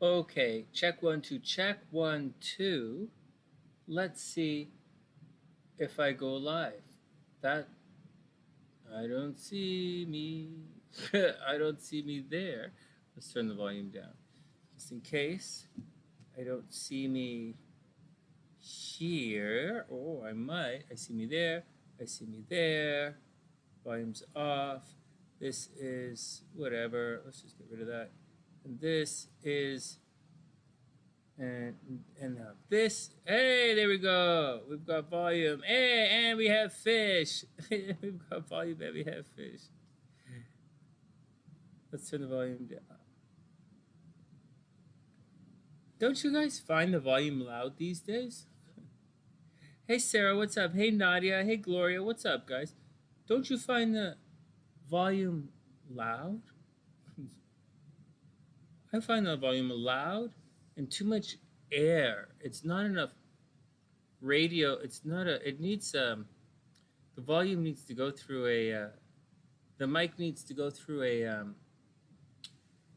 Okay, check 1, 2, check 1, 2. Let's see if I go live. That, I don't see me. I don't see me there. Let's turn the volume down. Just in case I don't see me here. Oh, I might. I see me there. I see me there. Volume's off. This is whatever. Let's just get rid of that. And this is, and now this. Hey, there we go. We've got volume. Hey, and we have fish. We've got volume and we have fish. Let's turn the volume down. Don't you guys find the volume loud these days? Hey, Sarah, what's up? Hey, Nadia. Hey, Gloria, what's up, guys? Don't you find the volume loud? I find the volume loud and too much air. It's not enough radio. It's not a, it needs, the volume needs to go through a, the mic needs to go through a,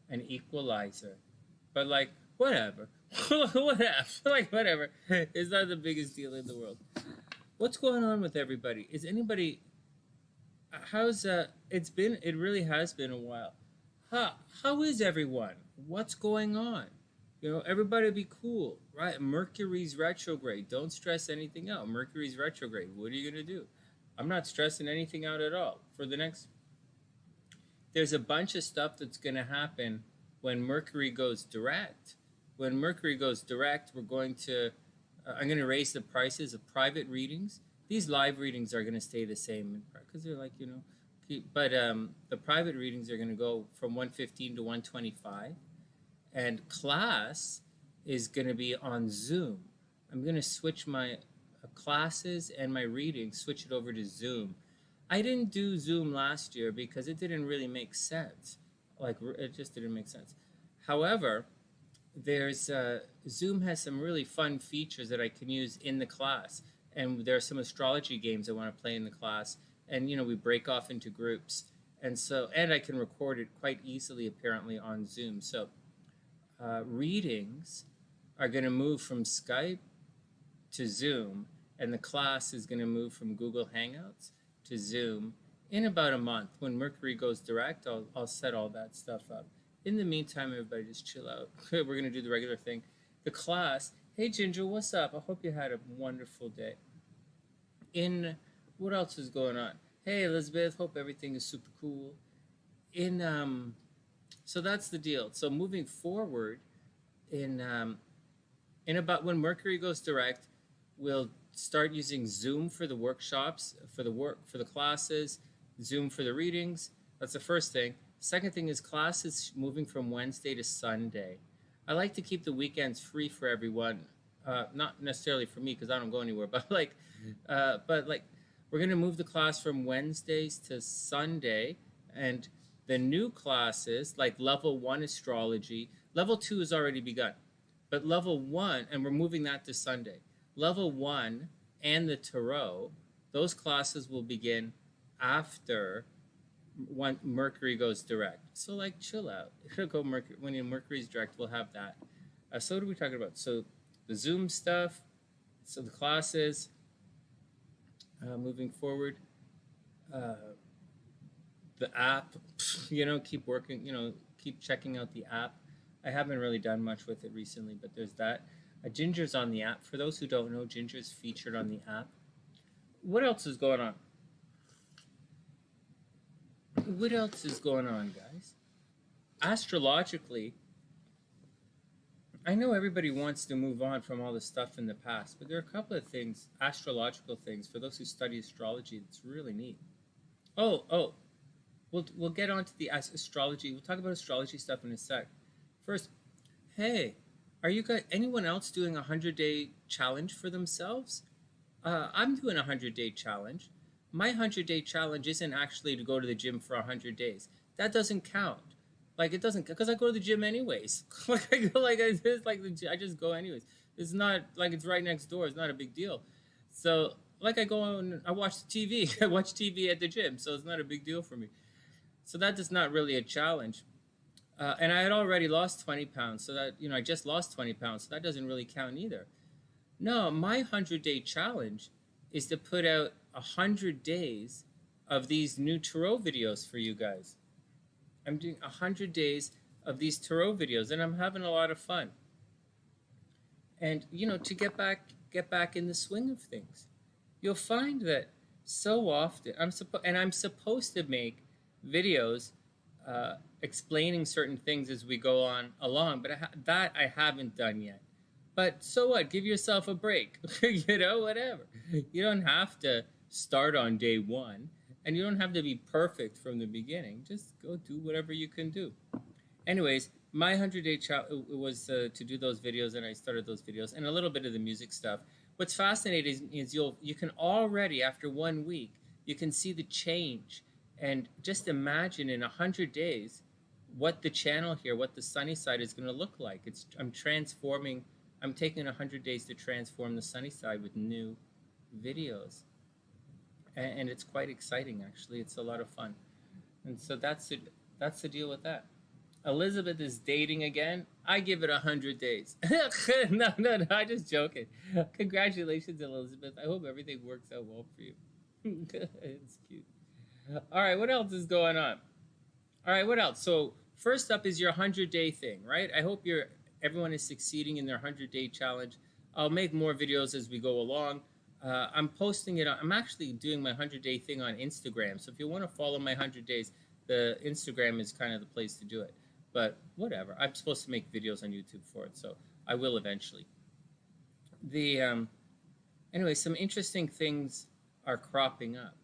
an equalizer. But like, whatever. Whatever. It's not the biggest deal in the world. What's going on with everybody? Is anybody, how's, it really has been a while. How is everyone? What's going on? You know, everybody be cool, right? Mercury's retrograde. Don't stress anything out. Mercury's retrograde. What are you going to do? I'm not stressing anything out at all. For the next, there's a bunch of stuff that's going to happen when Mercury goes direct. When Mercury goes direct, we're going to, I'm going to raise the prices of private readings. These live readings are going to stay the same because they're like, you know, but the private readings are going to go from 115 to 125, and class is going to be on Zoom. I'm going to switch my classes and my readings, switch it over to Zoom. I didn't do Zoom last year because it didn't really make sense. Like, it just didn't make sense. However, there's Zoom has some really fun features that I can use in the class, and there are some astrology games I want to play in the class. And, you know, we break off into groups. And so, and I can record it quite easily, apparently, on Zoom. So readings are going to move from Skype to Zoom, and the class is going to move from Google Hangouts to Zoom in about a month. When Mercury goes direct, I'll set all that stuff up. In the meantime, everybody just chill out. We're going to do the regular thing. The class, hey, Ginger, what's up? I hope you had a wonderful day. What else is going on? Hey, Elizabeth, hope everything is super cool. So that's the deal. So moving forward, in about when Mercury goes direct, we'll start using Zoom for the workshops, for the classes, Zoom for the readings. That's the first thing. Second thing is classes moving from Wednesday to Sunday. I like to keep the weekends free for everyone. Not necessarily for me because I don't go anywhere, but like, we're going to move the class from Wednesdays to Sunday, and the new classes, like level 1 astrology, level 2 has already begun, but level 1, and we're moving that to Sunday. Level 1 and the tarot, those classes will begin after when Mercury goes direct. So like, chill out. It'll go Mercury, when Mercury's direct, we'll have that. So what are we talking about? So the Zoom stuff, so the classes, moving forward, the app, you know, keep working, you know, keep checking out the app. I haven't really done much with it recently, but there's that. Ginger's on the app. For those who don't know, Ginger's featured on the app. What else is going on? What else is going on, guys? Astrologically, I know everybody wants to move on from all the stuff in the past, but there are a couple of things, astrological things, for those who study astrology, that's really neat. We'll get on to the astrology. We'll talk about astrology stuff in a sec. First, hey, are you guys, anyone else doing a 100-day challenge for themselves? I'm doing a 100-day challenge. My 100-day challenge isn't actually to go to the gym for 100 days. That doesn't count. Like, it doesn't, because I go to the gym anyways. I just go anyways. It's not like it's right next door. It's not a big deal. So, like, I go and I watch the TV. I watch TV at the gym, so it's not a big deal for me. So that is not really a challenge. And I had already lost 20 pounds, so that, I just lost 20 pounds, so that doesn't really count either. No, my 100-day challenge is to put out 100 days of these new tarot videos for you guys. I'm doing 100 days of these tarot videos, and I'm having a lot of fun. And, to get back in the swing of things. You'll find that so often, I'm supposed to make videos explaining certain things as we go on along, but that I haven't done yet. But so what? Give yourself a break. Whatever. You don't have to start on day one, and you don't have to be perfect from the beginning. Just go do whatever you can do. Anyways, my 100-day challenge was to do those videos, and I started those videos, and a little bit of the music stuff. What's fascinating is you can already, after 1 week, you can see the change. And just imagine in 100 days what the channel here, what the sunny side is going to look like. I'm taking 100 days to transform the sunny side with new videos. And it's quite exciting, actually. It's a lot of fun. And so that's the deal with that. Elizabeth is dating again. I give it 100 days. No, I'm just joking. Congratulations, Elizabeth. I hope everything works out well for you. It's cute. All right, what else is going on? All right, what else? So first up is your 100-day thing, right? I hope everyone is succeeding in their 100-day challenge. I'll make more videos as we go along. I'm posting it. I'm actually doing my 100-day thing on Instagram. So if you want to follow my 100 days, the Instagram is kind of the place to do it. But whatever. I'm supposed to make videos on YouTube for it, so I will eventually. Anyway, some interesting things are cropping up.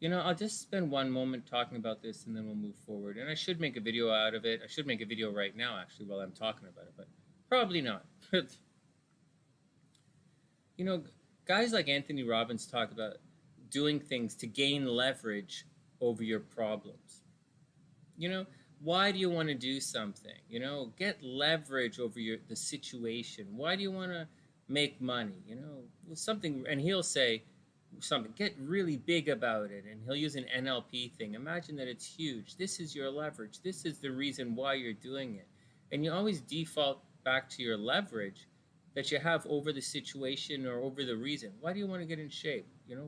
I'll just spend one moment talking about this, and then we'll move forward. And I should make a video out of it. I should make a video right now, actually, while I'm talking about it, but probably not. Guys like Anthony Robbins talk about doing things to gain leverage over your problems. Why do you want to do something? Get leverage over the situation. Why do you want to make money? Something, and he'll say something, get really big about it, and he'll use an NLP thing. Imagine that it's huge. This is your leverage. This is the reason why you're doing it. And you always default back to your leverage that you have over the situation or over the reason. Why do you want to get in shape?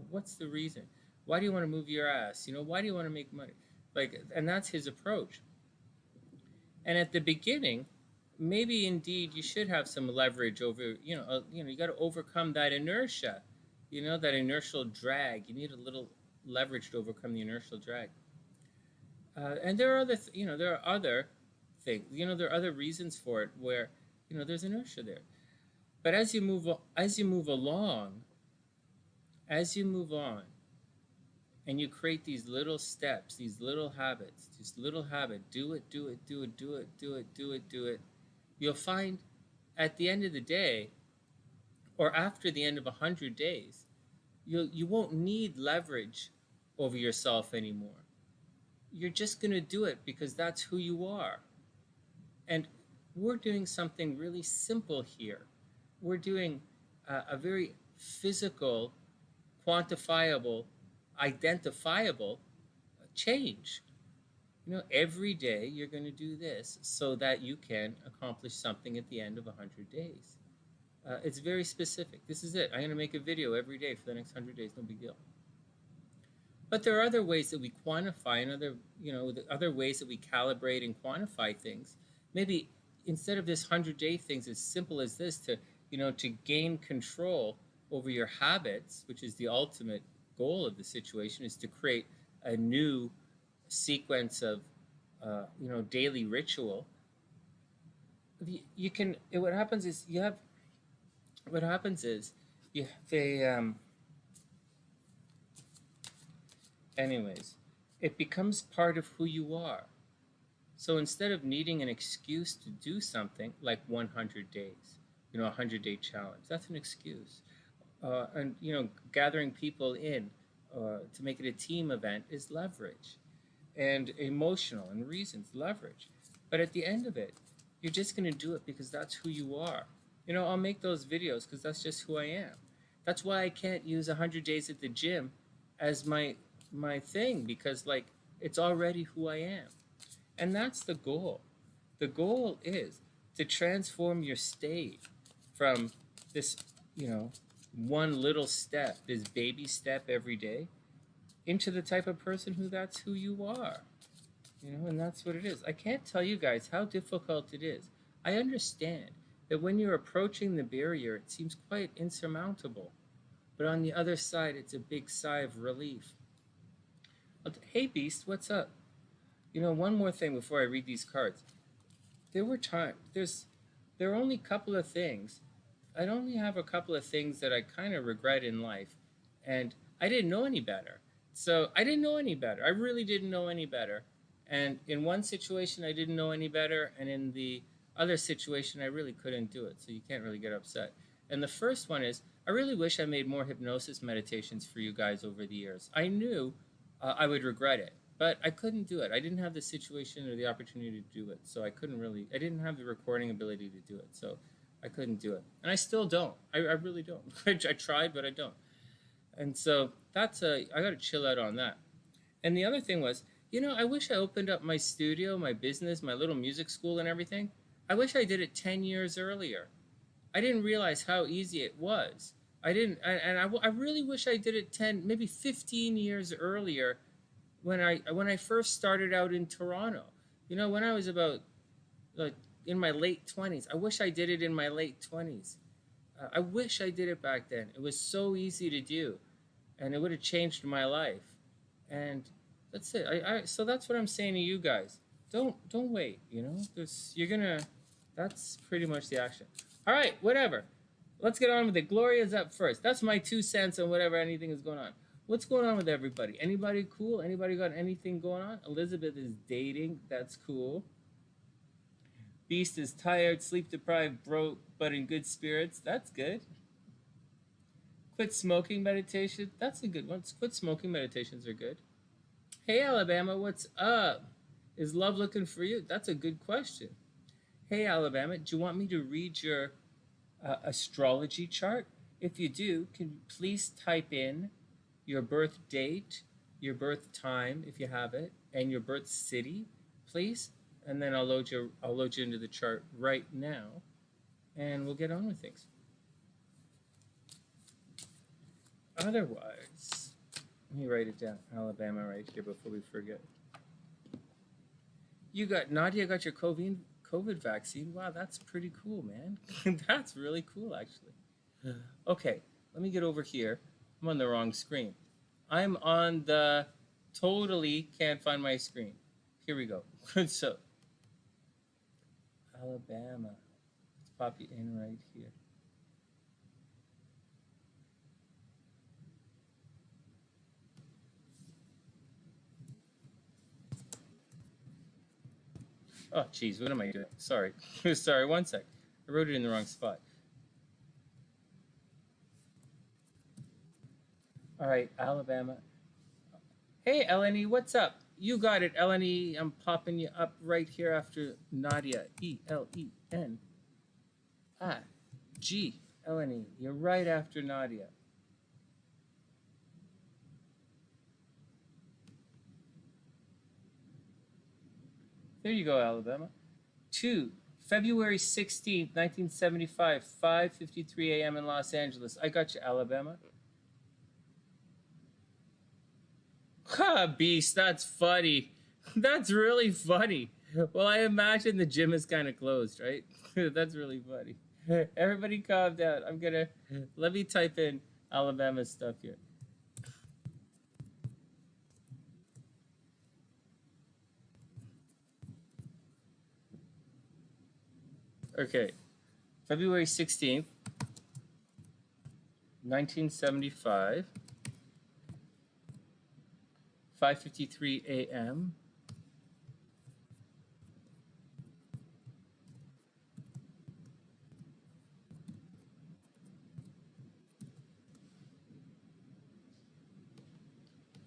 What's the reason? Why do you want to move your ass? Why do you want to make money? And that's his approach. And at the beginning, maybe indeed you should have some leverage over, you got to overcome that inertia, that inertial drag. You need a little leverage to overcome the inertial drag. And there are other, there are other things, there are other reasons for it where, there's inertia there. But as you move along, as you move on, and you create these little steps, these little habits, do it. You'll find at the end of the day, or after the end of 100 days, you won't need leverage over yourself anymore. You're just going to do it because that's who you are. And we're doing something really simple here. We're doing a very physical, quantifiable, identifiable change. Every day you're going to do this so that you can accomplish something at the end of 100 days. It's very specific. This is it. I'm going to make a video every day for the next 100 days. No big deal. But there are other ways that we quantify, and other ways that we calibrate and quantify things. Maybe instead of this 100-day things as simple as this, to gain control over your habits, which is the ultimate goal of the situation, is to create a new sequence of daily ritual. What happens is you have a anyways, it becomes part of who you are. So instead of needing an excuse to do something like 100 days, a 100-day challenge, that's an excuse. And gathering people in to make it a team event is leverage, and emotional and reasons, leverage. But at the end of it, you're just going to do it because that's who you are. I'll make those videos because that's just who I am. That's why I can't use 100 days at the gym as my thing, because it's already who I am. And that's the goal. The goal is to transform your state from this, one little step, this baby step every day, into the type of person that's who you are. And that's what it is. I can't tell you guys how difficult it is. I understand that when you're approaching the barrier, it seems quite insurmountable. But on the other side, it's a big sigh of relief. Hey, Beast, what's up? One more thing before I read these cards. There are only a couple of things. I'd only have a couple of things that I kind of regret in life. And I didn't know any better. So I didn't know any better. I really didn't know any better. And in one situation, I didn't know any better. And in the other situation, I really couldn't do it. So you can't really get upset. And the first one is, I really wish I made more hypnosis meditations for you guys over the years. I knew I would regret it, but I couldn't do it. I didn't have the situation or the opportunity to do it. So I didn't have the recording ability to do it. So I couldn't do it. And I still don't. I really don't. I tried, but I don't. And so I got to chill out on that. And the other thing was, I wish I opened up my studio, my business, my little music school and everything. I wish I did it 10 years earlier. I didn't realize how easy it was. I really wish I did it 10, maybe 15 years earlier when I first started out in Toronto. When I was about in my late 20s. I wish I did it in my late 20s. I wish I did it back then. It was so easy to do, and it would have changed my life. And that's it. So that's what I'm saying to you guys. Don't wait. That's pretty much the action. All right, whatever. Let's get on with it. Gloria's up first. That's my 2 cents on whatever anything is going on. What's going on with everybody? Anybody cool? Anybody got anything going on? Elizabeth is dating. That's cool. Beast is tired, sleep deprived, broke, but in good spirits. That's good. Quit smoking meditation. That's a good one. Quit smoking meditations are good. Hey, Alabama, what's up? Is love looking for you? That's a good question. Hey, Alabama, do you want me to read your astrology chart? If you do, can you please type in your birth date, your birth time, if you have it, and your birth city, please? And then I'll load you into the chart right now, and we'll get on with things. Otherwise, let me write it down. Alabama right here before we forget. Nadia got your COVID vaccine. Wow, that's pretty cool, man. That's really cool, actually. Okay, let me get over here. I'm on the wrong screen. I'm on the totally can't find my screen. Here we go. So, Alabama. Let's pop you in right here. Oh, geez, what am I doing? Sorry. Sorry, one sec. I wrote it in the wrong spot. All right, Alabama. Hey, Eleni, what's up? You got it, Eleni. I'm popping you up right here after Nadia. E-L-E-N. G. Eleni, you're right after Nadia. There you go, Alabama. 2, February 16th, 1975, 5:53 a.m. in Los Angeles. I got you, Alabama. Ha, Beast, that's funny. That's really funny. Well, I imagine the gym is kind of closed, right? That's really funny. Everybody calm down. Let me type in Alabama stuff here. Okay, February 16th, 1975, 5:53 a.m.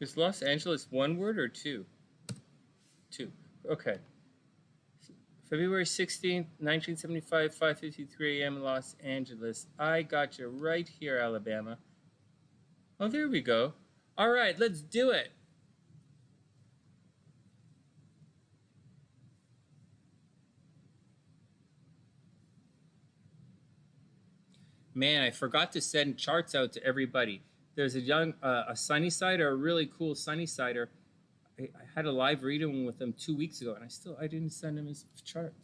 Is Los Angeles one word or two? Two. Okay. February 16th, 1975, 5:53 a.m. in Los Angeles. I got you right here, Alabama. Oh, there we go. All right, let's do it. Man, I forgot to send charts out to everybody. There's a sunny sider, a really cool sunny sider. I had a live reading with him 2 weeks ago, and I didn't send him his chart.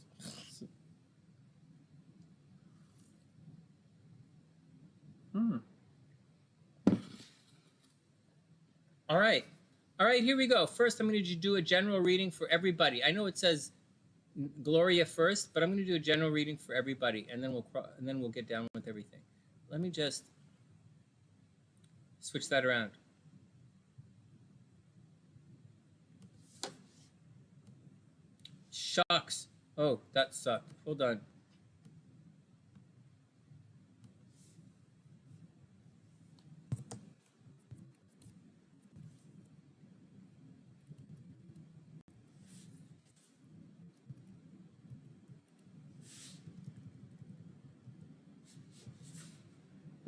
All right. All right, here we go. First, I'm going to do a general reading for everybody. I know it says Gloria first, but I'm going to do a general reading for everybody, and then we'll get down with everything. Let me just switch that around. Shucks. Oh, that sucked. Hold on.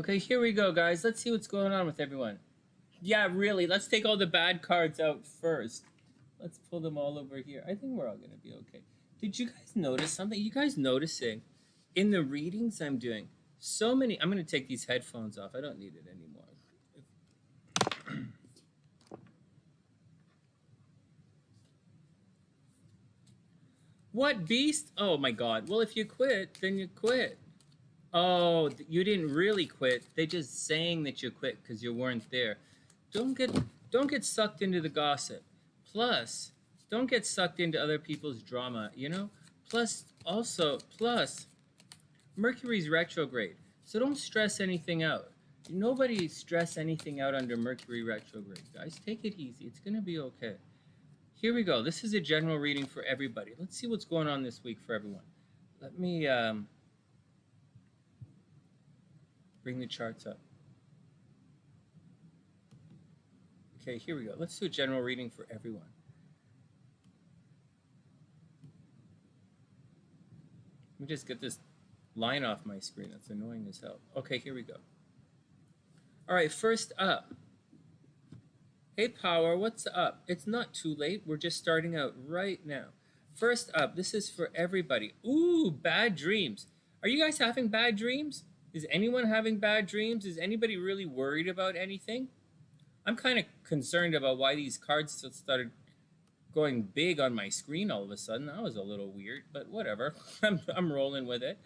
Okay, here we go, guys. Let's see what's going on with everyone. Yeah, really. Let's take all the bad cards out first. Let's pull them all over here. I think we're all going to be okay. Did you guys notice something? You guys noticing in the readings I'm doing, so many... I'm going to take these headphones off. I don't need it anymore. What, Beast? Oh, my God. Well, if you quit, then you quit. Oh, you didn't really quit. They just saying that you quit because you weren't there. Don't get sucked into the gossip. Plus, don't get sucked into other people's drama, you know? Plus, Mercury's retrograde. So don't stress anything out. Nobody stress anything out under Mercury retrograde, guys. Take it easy. It's going to be okay. Here we go. This is a general reading for everybody. Let's see what's going on this week for everyone. Let me... bring the charts up. Okay, here we go. Let's do a general reading for everyone. Let me just get this line off my screen. That's annoying as hell. Okay, here we go. All right, first up. Hey, Power, what's up? It's not too late. We're just starting out right now. First up, this is for everybody. Ooh, bad dreams. Are you guys having bad dreams? Is anyone having bad dreams? Is anybody really worried about anything? I'm kind of concerned about why these cards started going big on my screen all of a sudden. That was a little weird, but whatever. I'm rolling with it.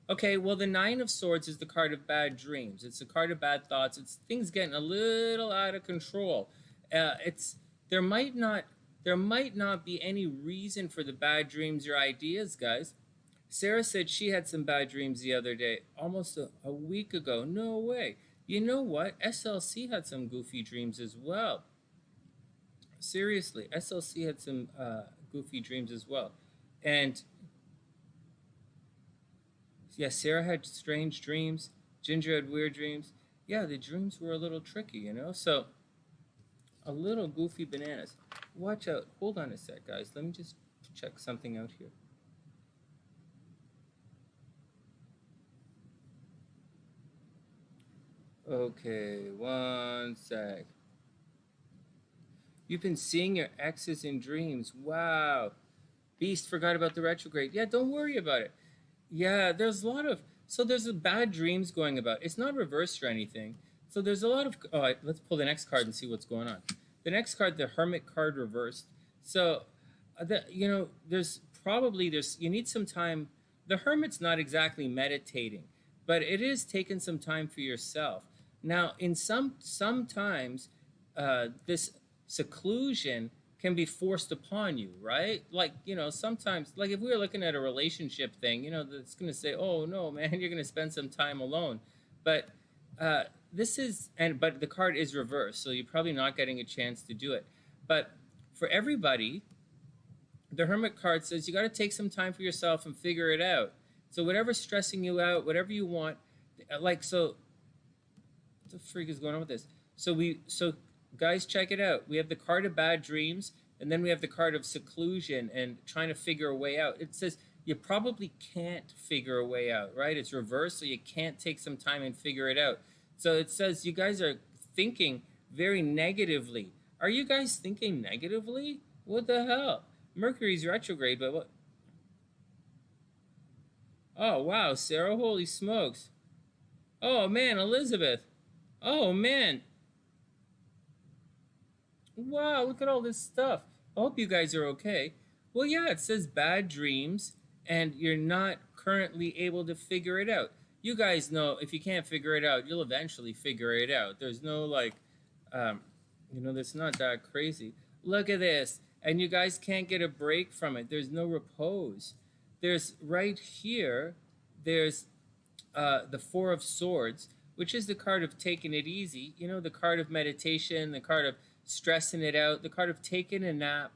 Okay, well, the Nine of Swords is the card of bad dreams. It's a card of bad thoughts. It's things getting a little out of control. There might not be any reason for the bad dreams or ideas, guys. Sarah said she had some bad dreams the other day, almost a week ago. No way. You know what? SLC had some goofy dreams as well. Seriously, SLC had some goofy dreams as well. And yeah, Sarah had strange dreams. Ginger had weird dreams. Yeah, the dreams were a little tricky, you know? So, a little goofy bananas. Watch out. Hold on a sec, guys. Let me just check something out here. Okay, one sec. You've been seeing your exes in dreams. Wow. Beast forgot about the retrograde. Yeah, don't worry about it. Yeah, there's a bad dreams going about. It's not reversed or anything. So there's a lot of, let's pull the next card and see what's going on. The next card, the Hermit card reversed. So, you need some time. The Hermit's not exactly meditating, but it is taking some time for yourself. Now, in sometimes this seclusion can be forced upon you, right? Like, sometimes, like if we were looking at a relationship thing, that's going to say, oh, no, man, you're going to spend some time alone. But but the card is reversed, so you're probably not getting a chance to do it. But for everybody, the Hermit card says you got to take some time for yourself and figure it out. So whatever's stressing you out, whatever you want, what the freak is going on with this? So guys, check it out. We have the card of bad dreams, and then we have the card of seclusion and trying to figure a way out. It says you probably can't figure a way out, right? It's reversed, so you can't take some time and figure it out. So it says you guys are thinking very negatively. Are you guys thinking negatively? What the hell? Mercury's retrograde, but what? Oh, wow, Sarah, holy smokes. Oh, man, Elizabeth. Oh, man. Wow, look at all this stuff. I hope you guys are okay. Well, yeah, it says bad dreams, and you're not currently able to figure it out. You guys know if you can't figure it out, you'll eventually figure it out. There's no like, um, that's not that crazy. Look at this. And you guys can't get a break from it. There's no repose. There's right here, there's the Four of Swords, which is the card of taking it easy. The card of meditation, the card of stressing it out, the card of taking a nap.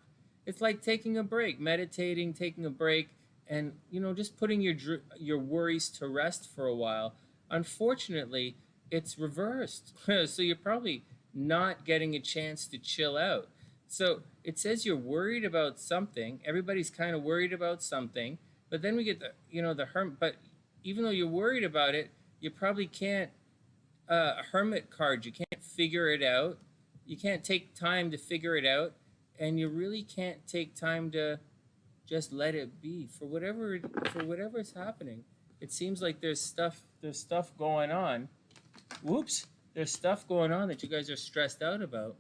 It's like taking a break, meditating, taking a break, and just putting your worries to rest for a while. Unfortunately, it's reversed. So you're probably not getting a chance to chill out. So it says you're worried about something. Everybody's kind of worried about something, but then we get the hermit. But even though you're worried about it, you probably can't. A hermit card, you can't figure it out. You can't take time to figure it out, and you really can't take time to just let it be for whatever's happening. It seems like there's stuff going on. Whoops, there's stuff going on that you guys are stressed out about,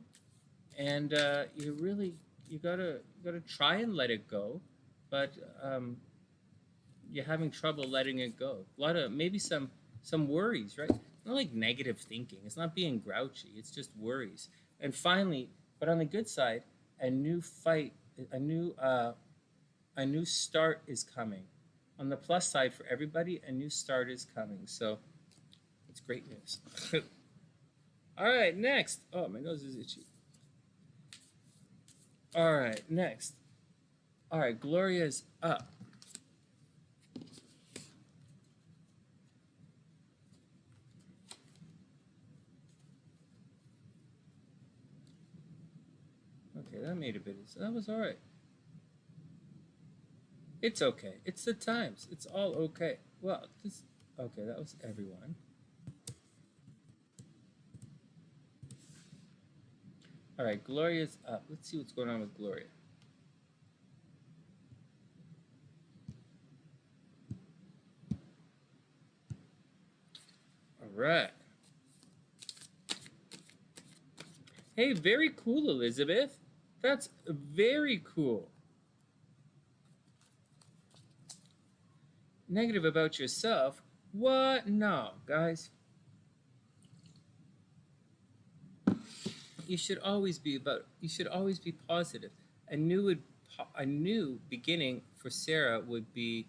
and you gotta try and let it go, but you're having trouble letting it go. A lot of maybe some worries, right? It's not like negative thinking. It's not being grouchy. It's just worries. And finally, but on the good side, a new start is coming. On the plus side for everybody, a new start is coming. So it's great news. All right, next. Oh, my nose is itchy. All right, next. All right, Gloria's up. Okay, that made a bit of, that was all right. It's okay. It's the times. It's all okay. Well, okay, that was everyone. All right, Gloria's up. Let's see what's going on with Gloria. All right. Hey, very cool, Elizabeth. That's very cool. Negative about yourself? What? No, guys. You should always be positive. A new beginning for Sarah would be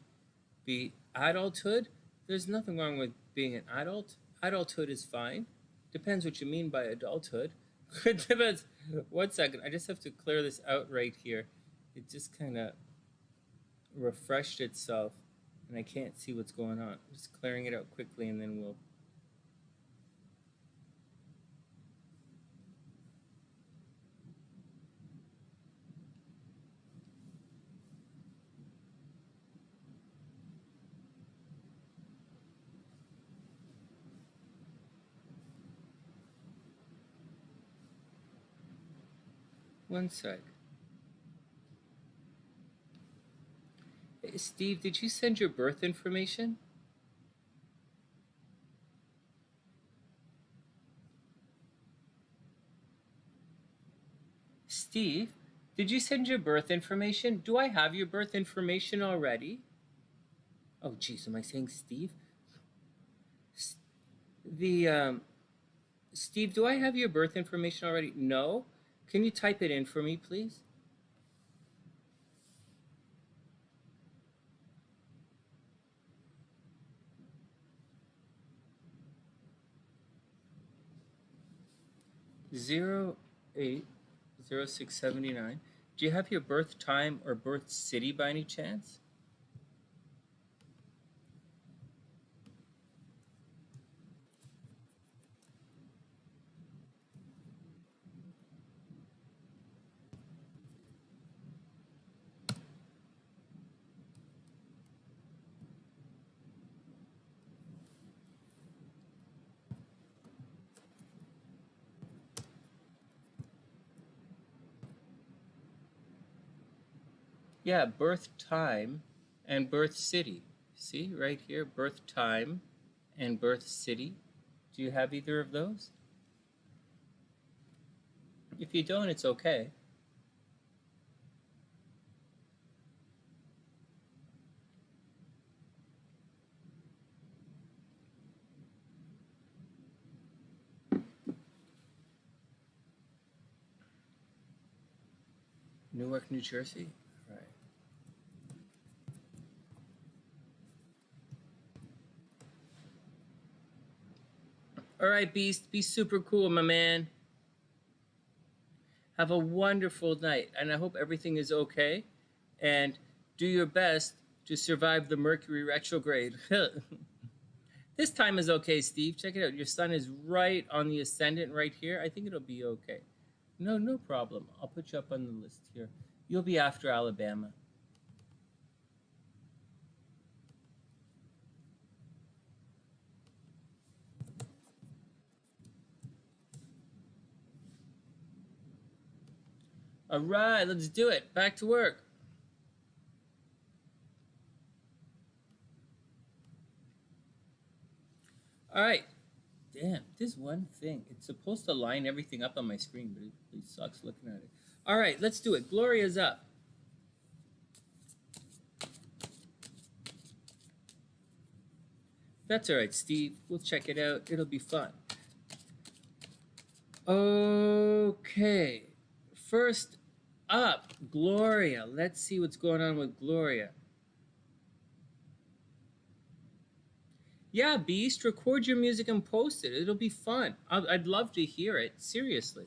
adulthood. There's nothing wrong with being an adult. Adulthood is fine. Depends what you mean by adulthood. Depends. 1 second. I just have to clear this out right here. It just kind of refreshed itself, and I can't see what's going on. I'm just clearing it out quickly, and then we'll. One sec. Hey, Steve, did you send your birth information? Steve, did you send your birth information? Do I have your birth information already? Oh, geez, am I saying Steve? Steve, do I have your birth information already? No? Can you type it in for me, please? Zero 080679. Do you have your birth time or birth city by any chance? Yeah, birth time and birth city. See, right here, birth time and birth city. Do you have either of those? If you don't, it's okay. Newark, New Jersey? Right. All right, Beast, be super cool, my man. Have a wonderful night, and I hope everything is okay. And do your best to survive the Mercury retrograde. This time is okay, Steve. Check it out. Your sun is right on the ascendant right here. I think it'll be okay. No problem. I'll put you up on the list here. You'll be after Alabama. All right, let's do it. Back to work. All right. Damn, this one thing. It's supposed to line everything up on my screen, but it really sucks looking at it. All right, let's do it. Gloria's up. That's all right, Steve. We'll check it out. It'll be fun. Okay. First up, Gloria. Let's see what's going on with Gloria. Yeah, Beast, record your music and post it. It'll be fun. I'd love to hear it. Seriously.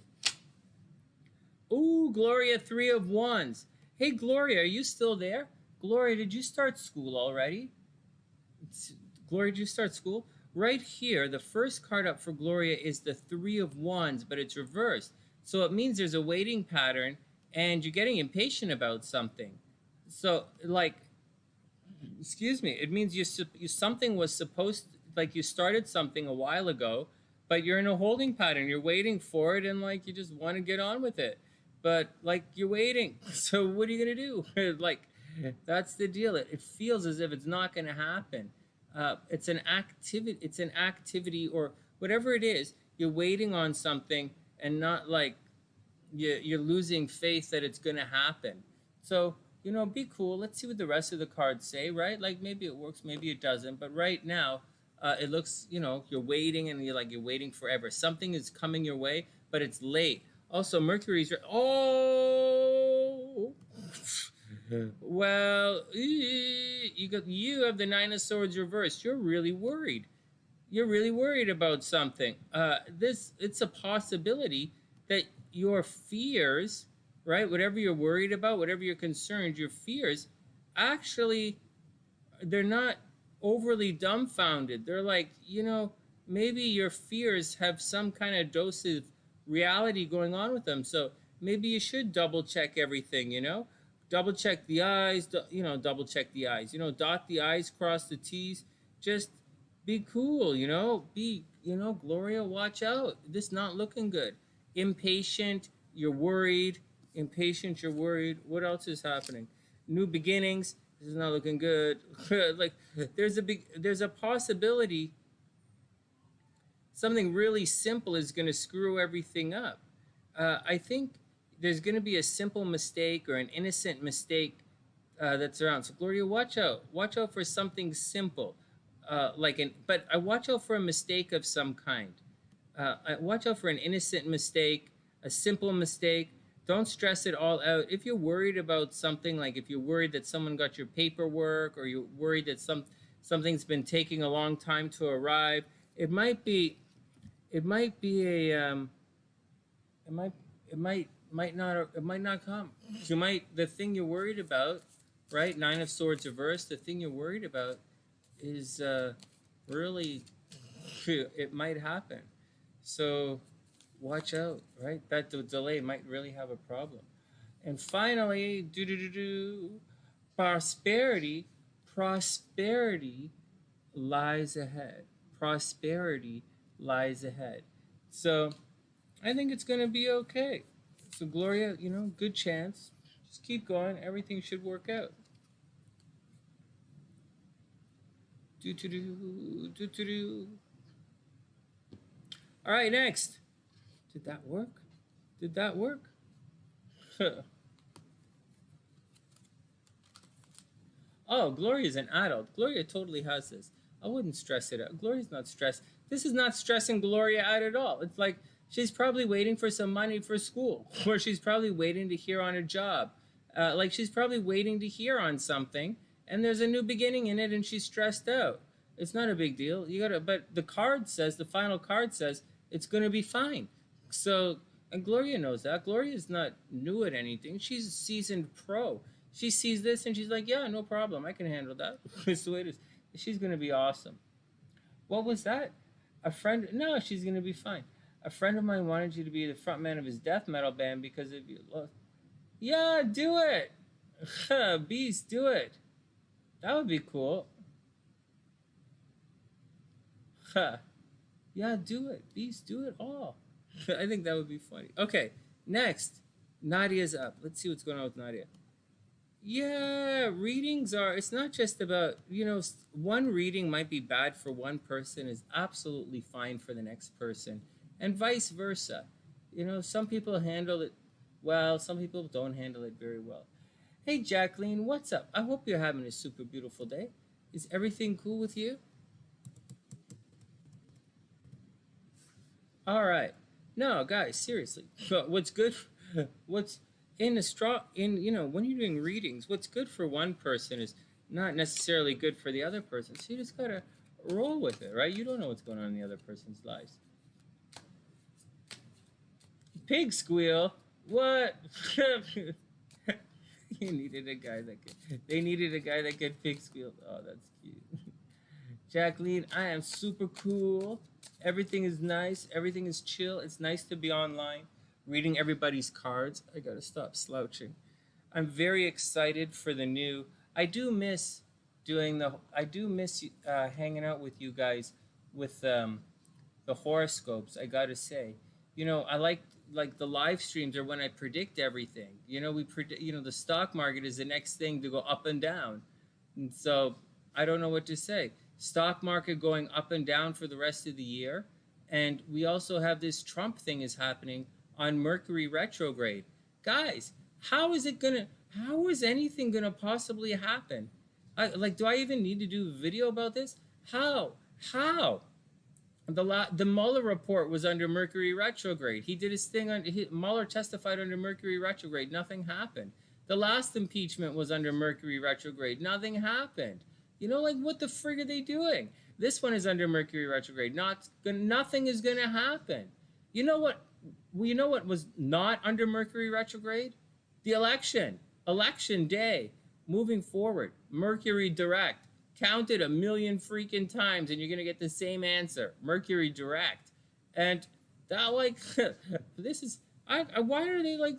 Ooh, Gloria, 3 of Wands. Hey, Gloria, are you still there? Gloria, did you start school already? Gloria, did you start school? Right here, the first card up for Gloria is the 3 of Wands, but it's reversed. So it means there's a waiting pattern, and you're getting impatient about something. So, like, excuse me, it means something was supposed, like you started something a while ago, but you're in a holding pattern. You're waiting for it, and like you just want to get on with it, but like you're waiting. So what are you gonna do? Like, that's the deal. It feels as if it's not gonna happen. It's an activity. It's an activity or whatever it is. You're waiting on something, and not like you're losing faith that it's gonna happen. So, you know, be cool. Let's see what the rest of the cards say, right? Like maybe it works, maybe it doesn't. But right now, it looks, you know, you're waiting and you're waiting forever. Something is coming your way, but it's late. Also, Mercury's, oh, well, you have the 9 of Swords reversed. You're really worried. You're really worried about something. It's a possibility that your fears, right? Whatever you're worried about, whatever you're concerned, your fears, actually, they're not overly dumbfounded. They're like, you know, maybe your fears have some kind of dose of reality going on with them. So maybe you should double check everything, you know? Double check the I's, double check the I's, dot the I's, cross the T's. Just be cool, Gloria, watch out. This is not looking good. Impatient, you're worried. Impatient, you're worried. What else is happening? New beginnings. This is not looking good. Like there's a possibility something really simple is going to screw everything up. I think there's going to be a simple mistake or an innocent mistake that's around. So Gloria, watch out. Watch out for something simple, but I watch out for a mistake of some kind. Watch out for an innocent mistake, a simple mistake. Don't stress it all out. If you're worried about something, like if you're worried that someone got your paperwork, or you're worried that something's been taking a long time to arrive, it might not come. The thing you're worried about, right? 9 of Swords reversed. The thing you're worried about is really, it might happen. So watch out, right? That delay might really have a problem. And finally, prosperity lies ahead. Prosperity lies ahead. So I think it's going to be okay. So Gloria, good chance. Just keep going. Everything should work out. All right, next. Did that work? Did that work? Oh, Gloria's an adult. Gloria totally has this. I wouldn't stress it out. Gloria's not stressed. This is not stressing Gloria out at all. It's like she's probably waiting for some money for school, or she's probably waiting to hear on a job. Like she's probably waiting to hear on something, and there's a new beginning in it, and she's stressed out. It's not a big deal. But the card says, the final card says, it's going to be fine. So, and Gloria knows that. Gloria's not new at anything. She's a seasoned pro. She sees this and she's like, yeah, no problem. I can handle that. It's the way it is. She's going to be awesome. What was that? A friend? No, she's going to be fine. A friend of mine wanted you to be the front man of his death metal band because of you. Yeah, do it. Beast, do it. That would be cool. Yeah, do it. Beast, do it all. I think that would be funny. Okay, next. Nadia's up. Let's see what's going on with Nadia. Yeah, readings are, it's not just about, one reading might be bad for one person is absolutely fine for the next person, and vice versa. Some people handle it well, some people don't handle it very well. Hey, Jacqueline, what's up? I hope you're having a super beautiful day. Is everything cool with you? All right. No, guys, seriously. What's good? What's when you're doing readings, what's good for one person is not necessarily good for the other person. So you just gotta roll with it, right? You don't know what's going on in the other person's lives. Pig squeal. What? You needed a guy that could. They needed a guy that could pig squeal. Oh, that's cute. Jacqueline, I am super cool. Everything is nice. Everything is chill. It's nice to be online, reading everybody's cards. I gotta stop slouching. I'm very excited for the new. I do miss hanging out with you guys with the horoscopes. I gotta say, I like the live streams are when I predict everything. We predict. The stock market is the next thing to go up and down, and so I don't know what to say. Stock market going up and down for the rest of the year, and we also have this Trump thing is happening on Mercury retrograde. Guys, how is anything gonna possibly happen? Do I even need to do a video about this? How? The Mueller report was under Mercury retrograde. He did his thing Mueller testified under Mercury retrograde. Nothing happened. The last impeachment was under Mercury retrograde. Nothing happened. What the frig are they doing? This one is under Mercury retrograde. Nothing is gonna happen. You know what was not under Mercury retrograde? The election day, moving forward. Mercury direct. Count it 1,000,000 freaking times and you're going to get the same answer. Mercury direct. And that this is, why are they I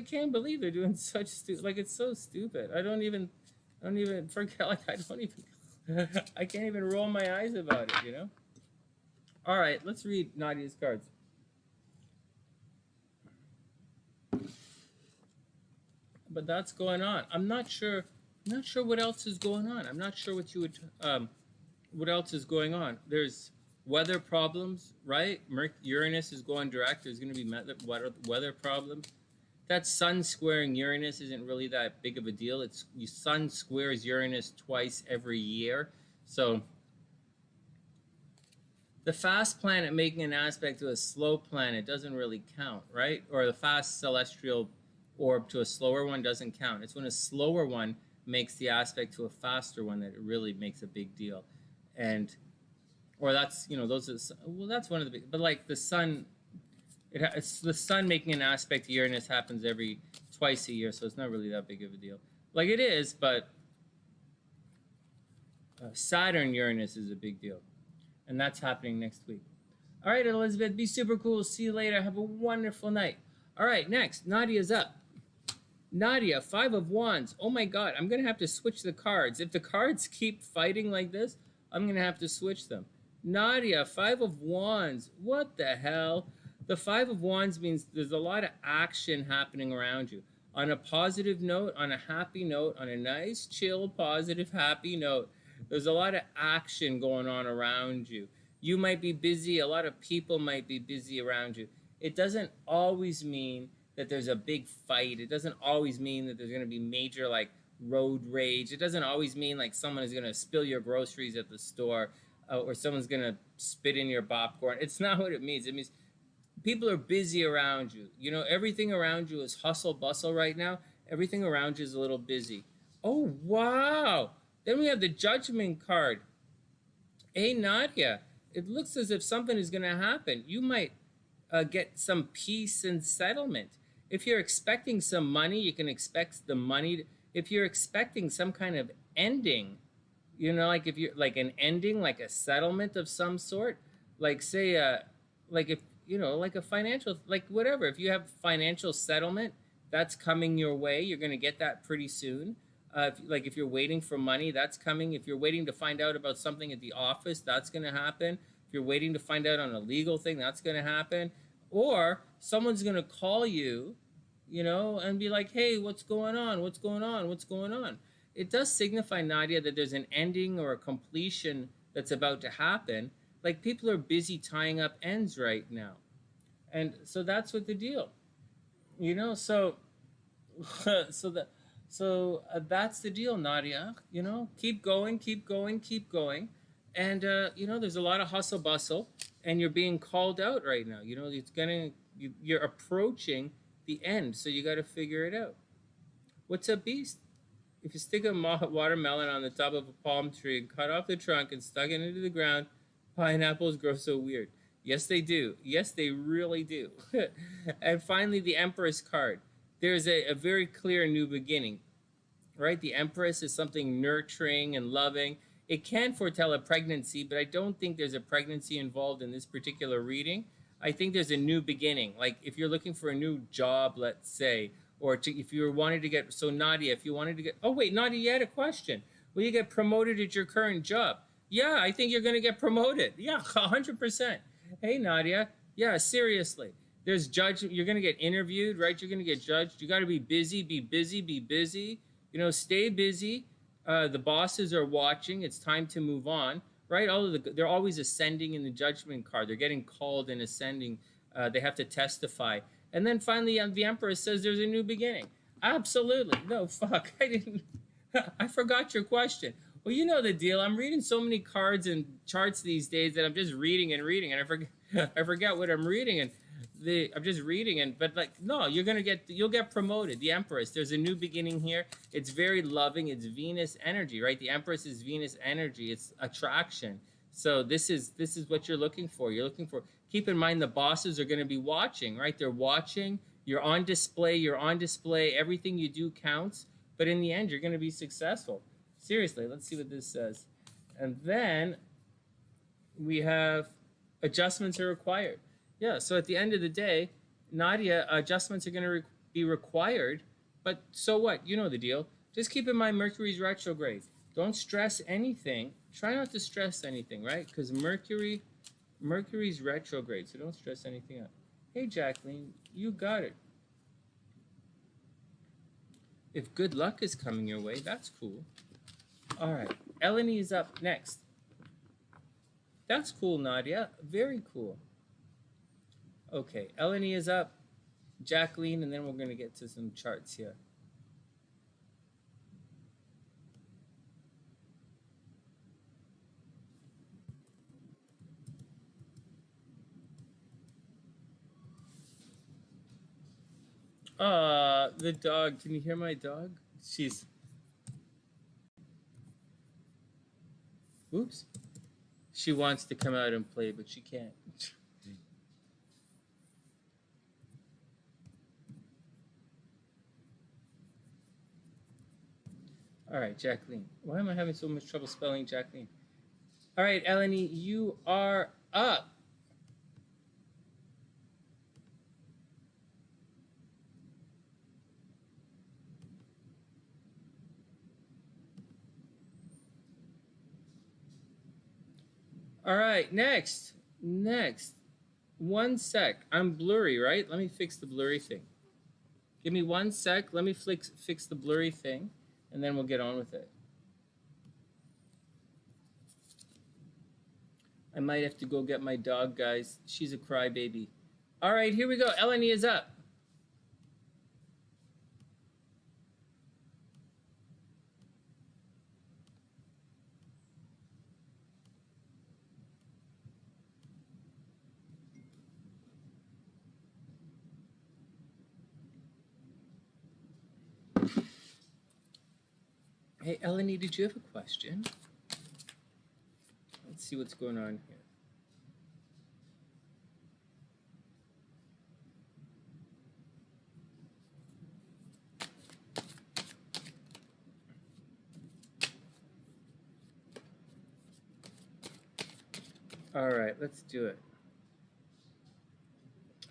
can't believe they're doing such it's so stupid. I can't even roll my eyes about it, All right, let's read Nadia's cards. But that's going on. I'm not sure what else is going on. I'm not sure what else is going on. There's weather problems, right? Uranus is going direct. There's going to be weather problems. That Sun squaring Uranus isn't really that big of a deal. Sun squares Uranus twice every year. So the fast planet making an aspect to a slow planet doesn't really count, right? Or the fast celestial orb to a slower one doesn't count. It's when a slower one makes the aspect to a faster one that it really makes a big deal. That's one of the big, but the sun, it's the sun making an aspect to Uranus happens twice a year, so it's not really that big of a deal. It is, but Saturn Uranus is a big deal, and that's happening next week. All right, Elizabeth, be super cool. See you later. Have a wonderful night. All right, next, Nadia's up. Nadia, 5 of Wands. Oh my God, I'm going to have to switch the cards. If the cards keep fighting like this, I'm going to have to switch them. Nadia, 5 of Wands. What the hell? The 5 of Wands means there's a lot of action happening around you. On a positive note, on a happy note, on a nice, chill, positive, happy note, There's a lot of action going on around you. You might be busy. A lot of people might be busy around you. It doesn't always mean that there's a big fight. It doesn't always mean that there's going to be major like road rage. It doesn't always mean like someone is going to spill your groceries at the store or someone's going to spit in your popcorn. It's not what it means. It means people are busy around you. You know, everything around you is hustle bustle right now. Everything around you is a little busy. Oh, wow. Then we have the Judgment card. Hey, Nadia, it looks as if something is going to happen. You might get some peace and settlement. If you're expecting some money, you can expect the money. If you're expecting some kind of ending, you know, like if you're like an ending, like a settlement of some sort, like say, like if, you know, like a financial, like whatever, if you have financial settlement, that's coming your way. You're going to get that pretty soon. If you're waiting for money, that's coming. If you're waiting to find out about something at the office, that's going to happen. If you're waiting to find out on a legal thing, that's going to happen. Or someone's going to call you, you know, and be like, hey, what's going on? What's going on? What's going on? It does signify, Nadia, that there's an ending or a completion that's about to happen. Like people are busy tying up ends right now. And so that's what the deal, you know, so that's the deal, Nadia, you know, keep going, keep going, keep going. And, you know, there's a lot of hustle bustle and you're being called out right now. You know, you're approaching the end. So you got to figure it out. What's up, Beast? If you stick a watermelon on the top of a palm tree and cut off the trunk and stuck it into the ground, pineapples grow so weird. Yes, they do. Yes, they really do. And finally, the Empress card. There's a very clear new beginning, right? The Empress is something nurturing and loving. It can foretell a pregnancy, but I don't think there's a pregnancy involved in this particular reading. I think there's a new beginning. Like if you're looking for a new job, let's say, or if you were wanting to get, so Nadia, if you wanted to get, oh wait, Nadia, you had a question. Will you get promoted at your current job? Yeah, I think you're going to get promoted. Yeah, 100%. Hey, Nadia. Yeah, seriously. There's judgment. You're going to get interviewed, right? You're going to get judged. You got to be busy, be busy, be busy. You know, stay busy. The bosses are watching. It's time to move on, right? They're always ascending in the Judgment card. They're getting called and ascending. They have to testify. And then finally, the Empress says there's a new beginning. Absolutely. No, fuck. I forgot your question. Well, you know the deal. I'm reading so many cards and charts these days that I'm just reading, and I forget what I'm reading, and I'm just reading, but like, no, you'll get promoted. The Empress, there's a new beginning here. It's very loving. It's Venus energy, right? The Empress is Venus energy. It's attraction. So this is what you're looking for. You're looking for. Keep in mind the bosses are going to be watching, right? They're watching. You're on display. You're on display. Everything you do counts. But in the end, you're going to be successful. Seriously, let's see what this says. And then we have adjustments are required. Yeah, so at the end of the day, Nadia, adjustments are going to be required. But so what? You know the deal. Just keep in mind Mercury's retrograde. Don't stress anything. Try not to stress anything, right? Because Mercury's retrograde, so don't stress anything out. Hey, Jacqueline, you got it. If good luck is coming your way, that's cool. All right, Eleni is up next. That's cool, Nadia. Very cool. Okay, Eleni is up. Jacqueline, and then we're going to get to some charts here. The dog. Can you hear my dog? She's... Oops. She wants to come out and play, but she can't. All right, Jacqueline. Why am I having so much trouble spelling Jacqueline? All right, Eleni, you are up. All right, next. 1 sec. I'm blurry, right? Let me fix the blurry thing. Give me 1 sec. Let me fix the blurry thing, and then we'll get on with it. I might have to go get my dog, guys. She's a crybaby. All right, here we go. Eleni is up. Hey, Eleni, did you have a question? Let's see what's going on here. All right, let's do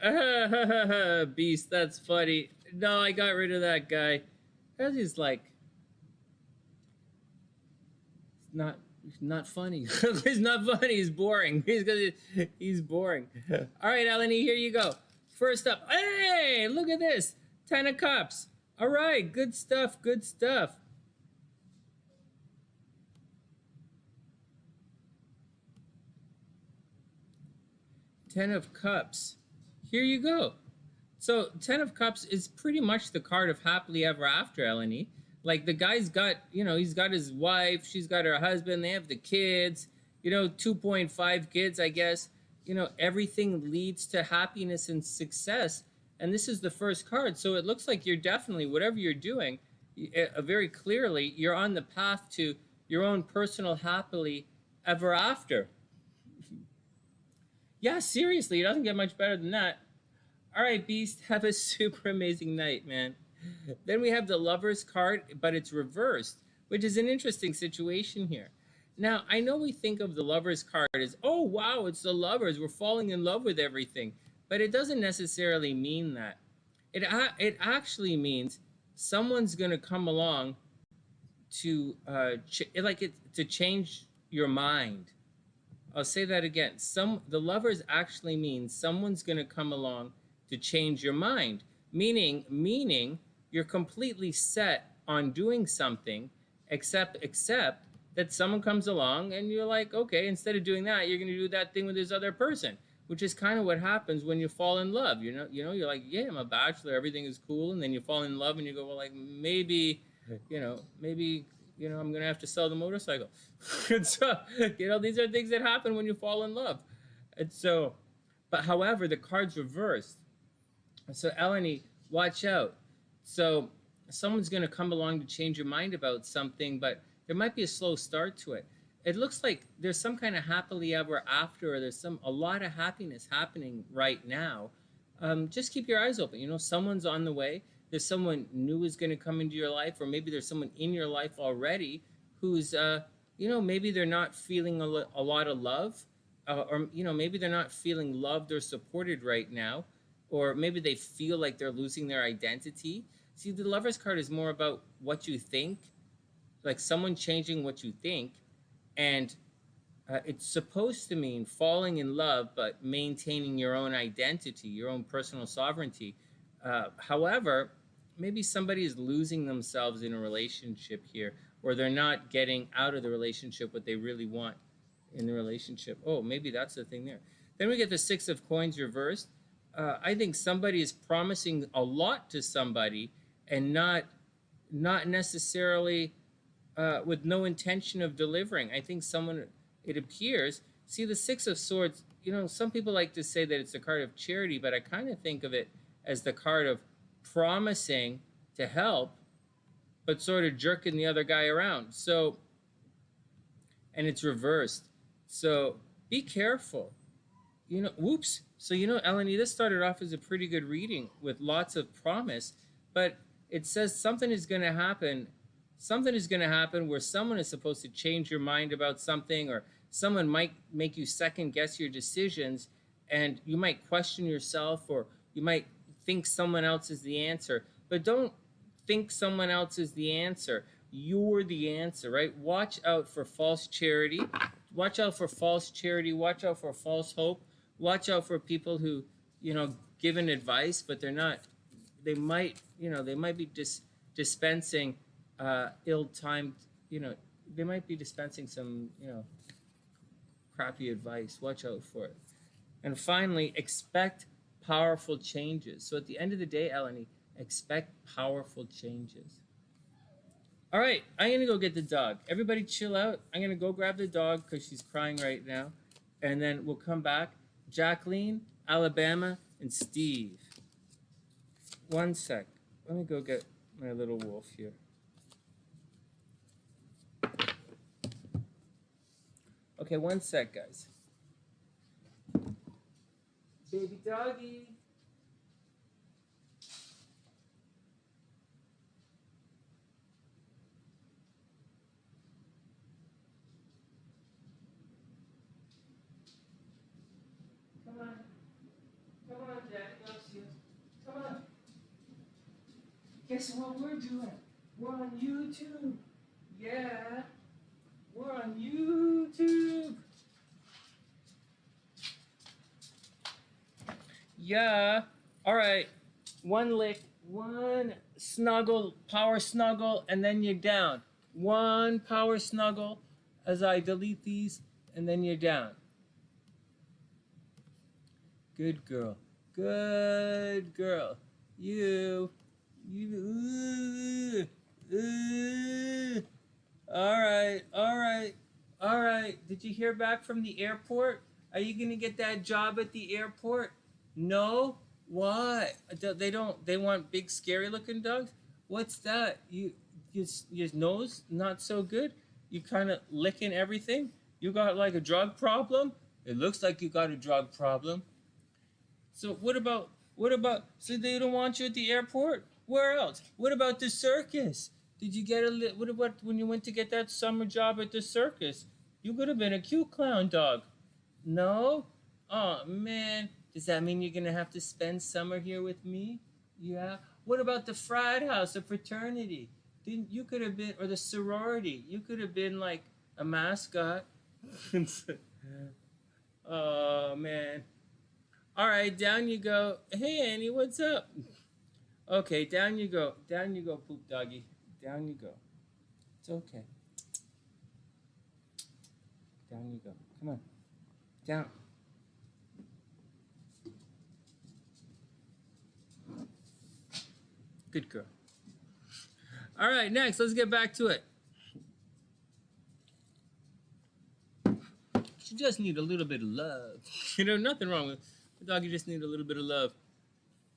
it. Beast, that's funny. No, I got rid of that guy. Because he's like, not funny. He's not funny. He's boring. He's boring. All right, Eleni, here you go. First up, hey, look at this. 10 of Cups. All right, good stuff, good stuff. Ten of Cups. Here you go. So 10 of Cups is pretty much the card of happily ever after, Eleni. Like the guy's got, he's got his wife, she's got her husband, they have the kids, 2.5 kids, I guess. Everything leads to happiness and success. And this is the first card. So it looks like you're definitely, whatever you're doing, very clearly, you're on the path to your own personal happily ever after. Yeah, seriously, it doesn't get much better than that. All right, Beast, have a super amazing night, man. Then we have the Lovers card, but it's reversed, which is an interesting situation here. Now, I know we think of the Lovers card as, oh, wow, it's the Lovers. We're falling in love with everything. But it doesn't necessarily mean that. It actually means someone's going to come along to, to change your mind. I'll say that again. The Lovers actually means someone's going to come along to change your mind, meaning you're completely set on doing something, except that someone comes along and you're like, okay, instead of doing that, you're going to do that thing with this other person, which is kind of what happens when you fall in love. You're like, yeah, I'm a bachelor, everything is cool, and then you fall in love and you go, well, like maybe I'm going to have to sell the motorcycle. And so, these are things that happen when you fall in love. And so, but however, the card's reversed. So, Eleni, watch out. So, someone's going to come along to change your mind about something, but there might be a slow start to it. It looks like there's some kind of happily ever after, or there's a lot of happiness happening right now. Just keep your eyes open. Someone's on the way. There's someone new is going to come into your life, or maybe there's someone in your life already who's, maybe they're not feeling a lot of love, or maybe they're not feeling loved or supported right now, or maybe they feel like they're losing their identity. See, the Lovers card is more about what you think, like someone changing what you think, and it's supposed to mean falling in love, but maintaining your own identity, your own personal sovereignty. However, maybe somebody is losing themselves in a relationship here, or they're not getting out of the relationship what they really want in the relationship. Oh, maybe that's the thing there. Then we get the Six of Coins reversed. I think somebody is promising a lot to somebody and not necessarily with no intention of delivering. I think someone, it appears, see the Six of Swords, some people like to say that it's a card of charity, but I kind of think of it as the card of promising to help, but sort of jerking the other guy around. So, and it's reversed. So be careful. Whoops. So, Eleni, this started off as a pretty good reading with lots of promise, but it says something is going to happen. Something is going to happen where someone is supposed to change your mind about something, or someone might make you second guess your decisions, and you might question yourself, or you might think someone else is the answer. But don't think someone else is the answer. You're the answer, right? Watch out for false charity. Watch out for false charity. Watch out for false hope. Watch out for people who, giving advice, but they're not. They might be dispensing ill-timed. They might be dispensing some, crappy advice. Watch out for it. And finally, expect powerful changes. So at the end of the day, Eleni, expect powerful changes. All right, I'm going to go get the dog. Everybody chill out. I'm going to go grab the dog because she's crying right now. And then we'll come back. Jacqueline, Alabama, and Steve. One sec. Let me go get my little wolf here. Okay, one sec, guys. Baby doggy. Come on. Come on, Daddy loves you. Come on. Guess what we're doing? We're on YouTube. Yeah. We're on YouTube. Yeah. All right. One lick, one snuggle, power snuggle, and then you're down. One power snuggle as I delete these, and then you're down. Good girl. Good girl. You. All right. All right. All right. Did you hear back from the airport? Are you going to get that job at the airport? No? Why? They don't. They want big, scary-looking dogs? What's that? Your nose not so good? You kind of licking everything? You got like a drug problem? It looks like you got a drug problem. So what about, so they don't want you at the airport? Where else? What about the circus? Did you get what about when you went to get that summer job at the circus? You could have been a cute clown dog. No? Oh, man. Does that mean you're going to have to spend summer here with me? Yeah. What about the frat house, the fraternity? You could have been, or the sorority. You could have been like a mascot. Oh, man. All right, down you go. Hey, Annie, what's up? Okay, down you go. Down you go, poop doggy. Down you go. It's okay. Down you go. Come on. Down. Good girl. All right, next, let's get back to it. She just need a little bit of love. You know, nothing wrong with the dog. You just need a little bit of love.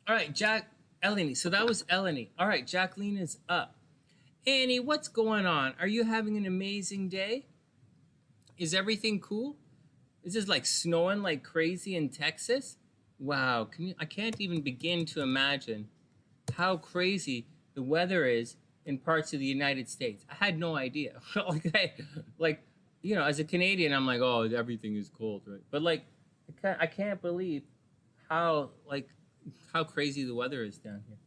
All right, Eleni. So that was Eleni. All right, Jacqueline is up. Annie, what's going on? Are you having an amazing day? Is everything cool? Is this like snowing like crazy in Texas? Wow, I can't even begin to imagine how crazy the weather is in parts of the United States. I had no idea. like, you know, as a Canadian, I'm like, oh, everything is cold, right? But like, I can't believe how crazy the weather is down here.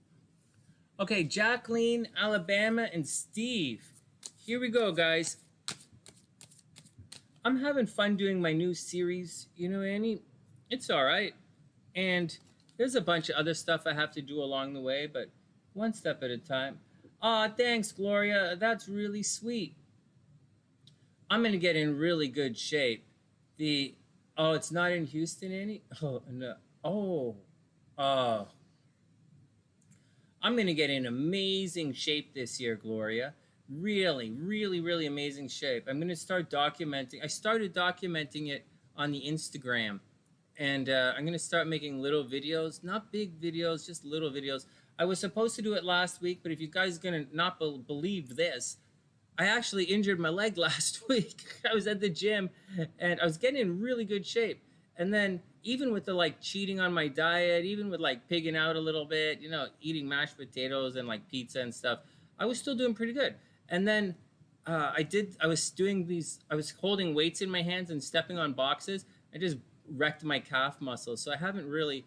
Okay, Jacqueline, Alabama, and Steve. Here we go, guys. I'm having fun doing my new series, you know, Annie. It's all right. And there's a bunch of other stuff I have to do along the way, but one step at a time. Aw, thanks, Gloria. That's really sweet. I'm going to get in really good shape. Oh, it's not in Houston, Annie? Oh, no. Oh. I'm going to get in amazing shape this year, Gloria. Really, really, really amazing shape. I'm going to start documenting. I started documenting it on the Instagram. And I'm going to start making little videos. Not big videos, just little videos. I was supposed to do it last week, but if you guys are going to not believe this, I actually injured my leg last week. I was at the gym, and I was getting in really good shape. And then even with the, like, cheating on my diet, even with, like, pigging out a little bit, you know, eating mashed potatoes and, like, pizza and stuff, I was still doing pretty good. And then I was holding weights in my hands and stepping on boxes. I just wrecked my calf muscle. So I haven't really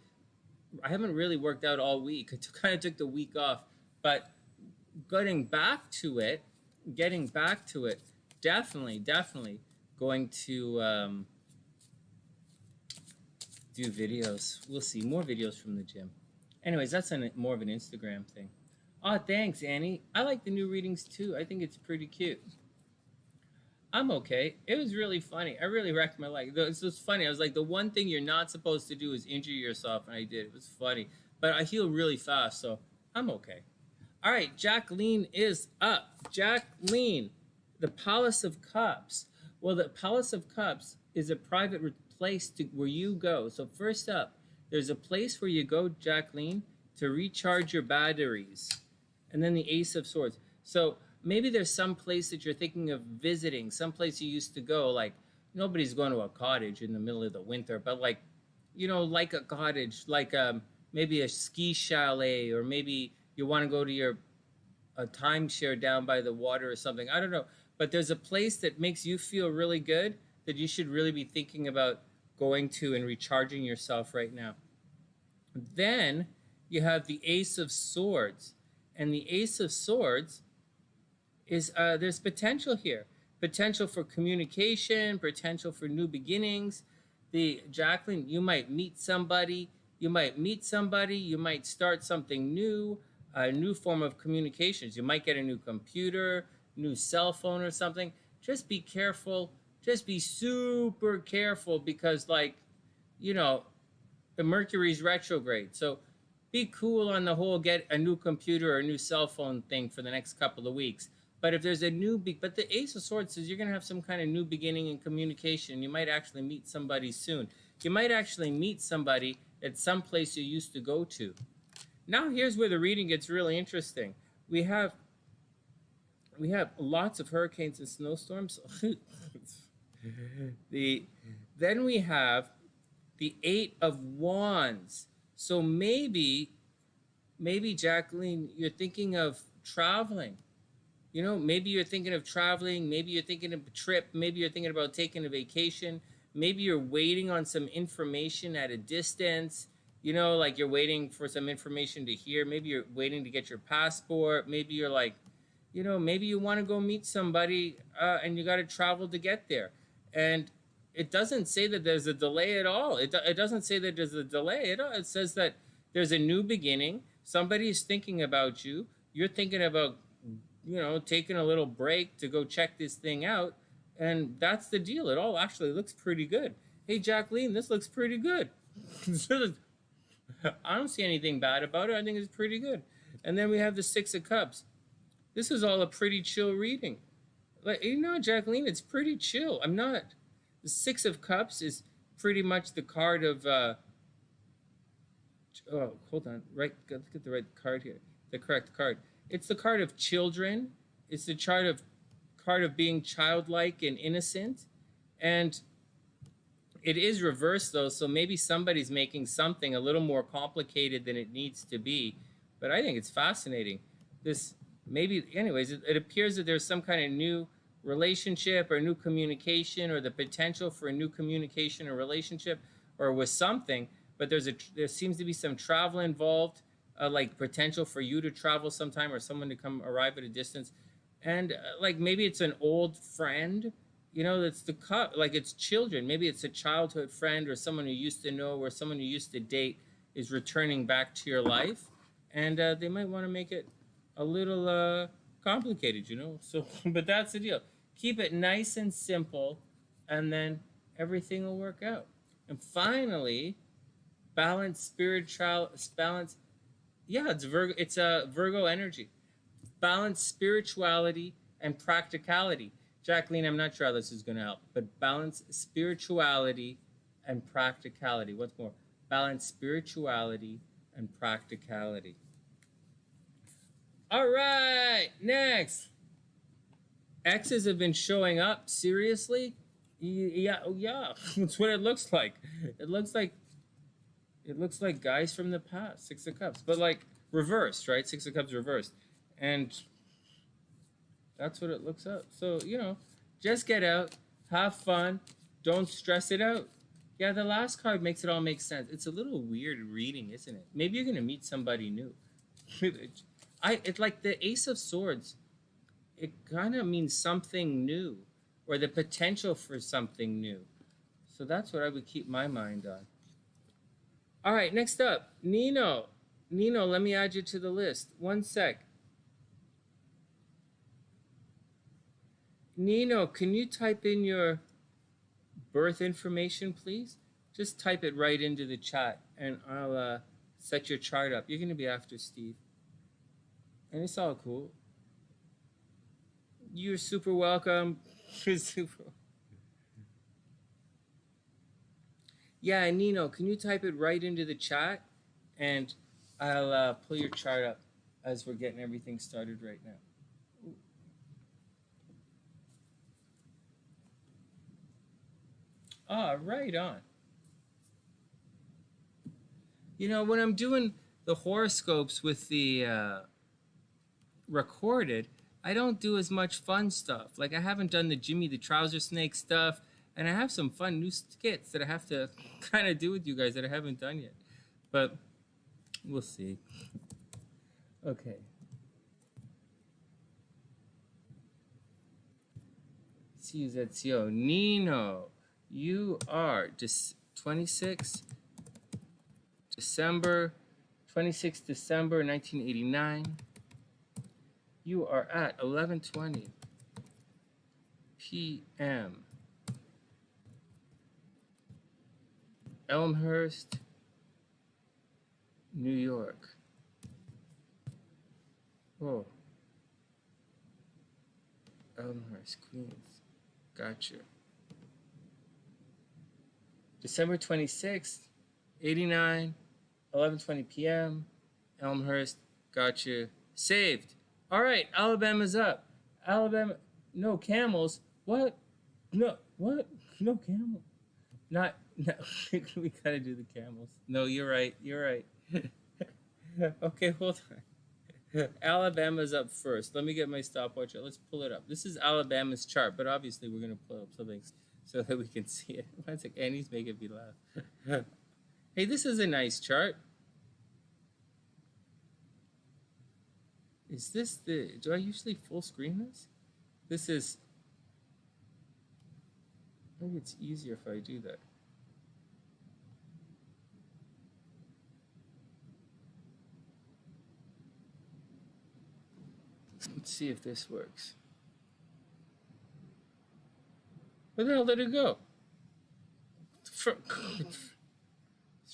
worked out all week. I kind of took the week off. But getting back to it, definitely going to do videos. We'll see more videos from the gym. Anyways, that's more of an Instagram thing. Oh, thanks, Annie. I like the new readings too. I think it's pretty cute. I'm okay. It was really funny. I really wrecked my leg. It was funny. I was like, the one thing you're not supposed to do is injure yourself, and I did. It was funny. But I heal really fast, so I'm okay. All right, Jacqueline is up. Jacqueline, the Palace of Cups. Well, the Palace of Cups is a private place where you go. So first up, there's a place where you go, Jacqueline, to recharge your batteries. And then the Ace of Swords. So maybe there's some place that you're thinking of visiting, some place you used to go. Like, nobody's going to a cottage in the middle of the winter, but like, like a cottage, like maybe a ski chalet, or maybe you want to go to a timeshare down by the water or something. I don't know. But there's a place that makes you feel really good that you should really be thinking about going to and recharging yourself right now. Then you have the Ace of Swords. And the Ace of Swords is, there's potential here. Potential for communication, potential for new beginnings. Jacqueline, you might meet somebody. You might start something new, a new form of communications. You might get a new computer, new cell phone or something. Just be careful. Just be super careful because, the Mercury's retrograde. So be cool on the whole get a new computer or a new cell phone thing for the next couple of weeks. But if there's but the Ace of Swords says you're going to have some kind of new beginning in communication. You might actually meet somebody soon. You might actually meet somebody at some place you used to go to. Now here's where the reading gets really interesting. We have lots of hurricanes and snowstorms. Then we have the Eight of Wands. So maybe Jacqueline, you're thinking of traveling. Maybe you're thinking of traveling. Maybe you're thinking of a trip. Maybe you're thinking about taking a vacation. Maybe you're waiting on some information at a distance. Like you're waiting for some information to hear. Maybe you're waiting to get your passport. Maybe you're like, maybe you want to go meet somebody and you got to travel to get there. And it doesn't say that there's a delay at all. It doesn't say that there's a delay at all. It says that there's a new beginning. Somebody's thinking about you. You're thinking about, taking a little break to go check this thing out. And that's the deal. It all actually looks pretty good. Hey, Jacqueline, this looks pretty good. I don't see anything bad about it. I think it's pretty good. And then we have the Six of Cups. This is all a pretty chill reading. Jacqueline, it's pretty chill. The Six of Cups is pretty much the card of, hold on, let's get the right card here, the correct card. It's the card of children. It's the card of being childlike and innocent. And it is reversed though, so maybe somebody's making something a little more complicated than it needs to be. But I think it's fascinating. It appears that there's some kind of new relationship or new communication, or the potential for a new communication or relationship or with something, but there seems to be some travel involved, like potential for you to travel sometime or someone to arrive at a distance. And maybe it's an old friend, that's the cup, like it's children. Maybe it's a childhood friend or someone who used to know or someone who used to date is returning back to your life. And they might want to make it a little complicated, So, but that's the deal. Keep it nice and simple, and then everything will work out. And finally, balance. Yeah, it's Virgo. It's a Virgo energy. Balance spirituality and practicality. Jacqueline, I'm not sure how this is going to help, but balance spirituality and practicality. What's more? Balance spirituality and practicality. All right, next. Exes have been showing up. Seriously? Yeah. That's what it looks like. It looks like guys from the past. Six of Cups, but like reversed, right? Six of Cups reversed, and that's what it looks like. So just get out, have fun, don't stress it out. Yeah, the last card makes it all make sense. It's a little weird reading, isn't it? Maybe you're gonna meet somebody new. It's like the Ace of Swords. It kind of means something new, or the potential for something new. So that's what I would keep my mind on. All right, next up, Nino. Nino, let me add you to the list. One sec. Nino, can you type in your birth information, please? Just type it right into the chat, and I'll set your chart up. You're going to be after Steve. And it's all cool. You're super welcome. You're super. Yeah, Nino, can you type it right into the chat? And I'll pull your chart up as we're getting everything started right now. Ah, right on. You know, when I'm doing the horoscopes with the recorded, I don't do as much fun stuff. Like, I haven't done the Jimmy the Trouser Snake stuff, and I have some fun new skits that I have to kind of do with you guys that I haven't done yet. But we'll see. Okay. CZCO. Nino, you are 26 December 1989. You are at 11:20 p.m. Elmhurst, New York. Oh. Elmhurst, Queens. Gotcha. December 26th, 89, 11:20 p.m. Elmhurst. Gotcha. Saved. All right, Alabama's up. Alabama. No camels. What? No. What? No camel. Not. No. We gotta do the camels. No, you're right. You're right. Okay, hold on. Alabama's up first. Let me get my stopwatch out. Let's pull it up. This is Alabama's chart, but obviously we're gonna pull up something so that we can see it. One sec. Annie's making me laugh. Hey, this is a nice chart. Is this the... Do I usually full screen this? This is... Maybe it's easier if I do that. Let's see if this works. Where the hell did it go? Let's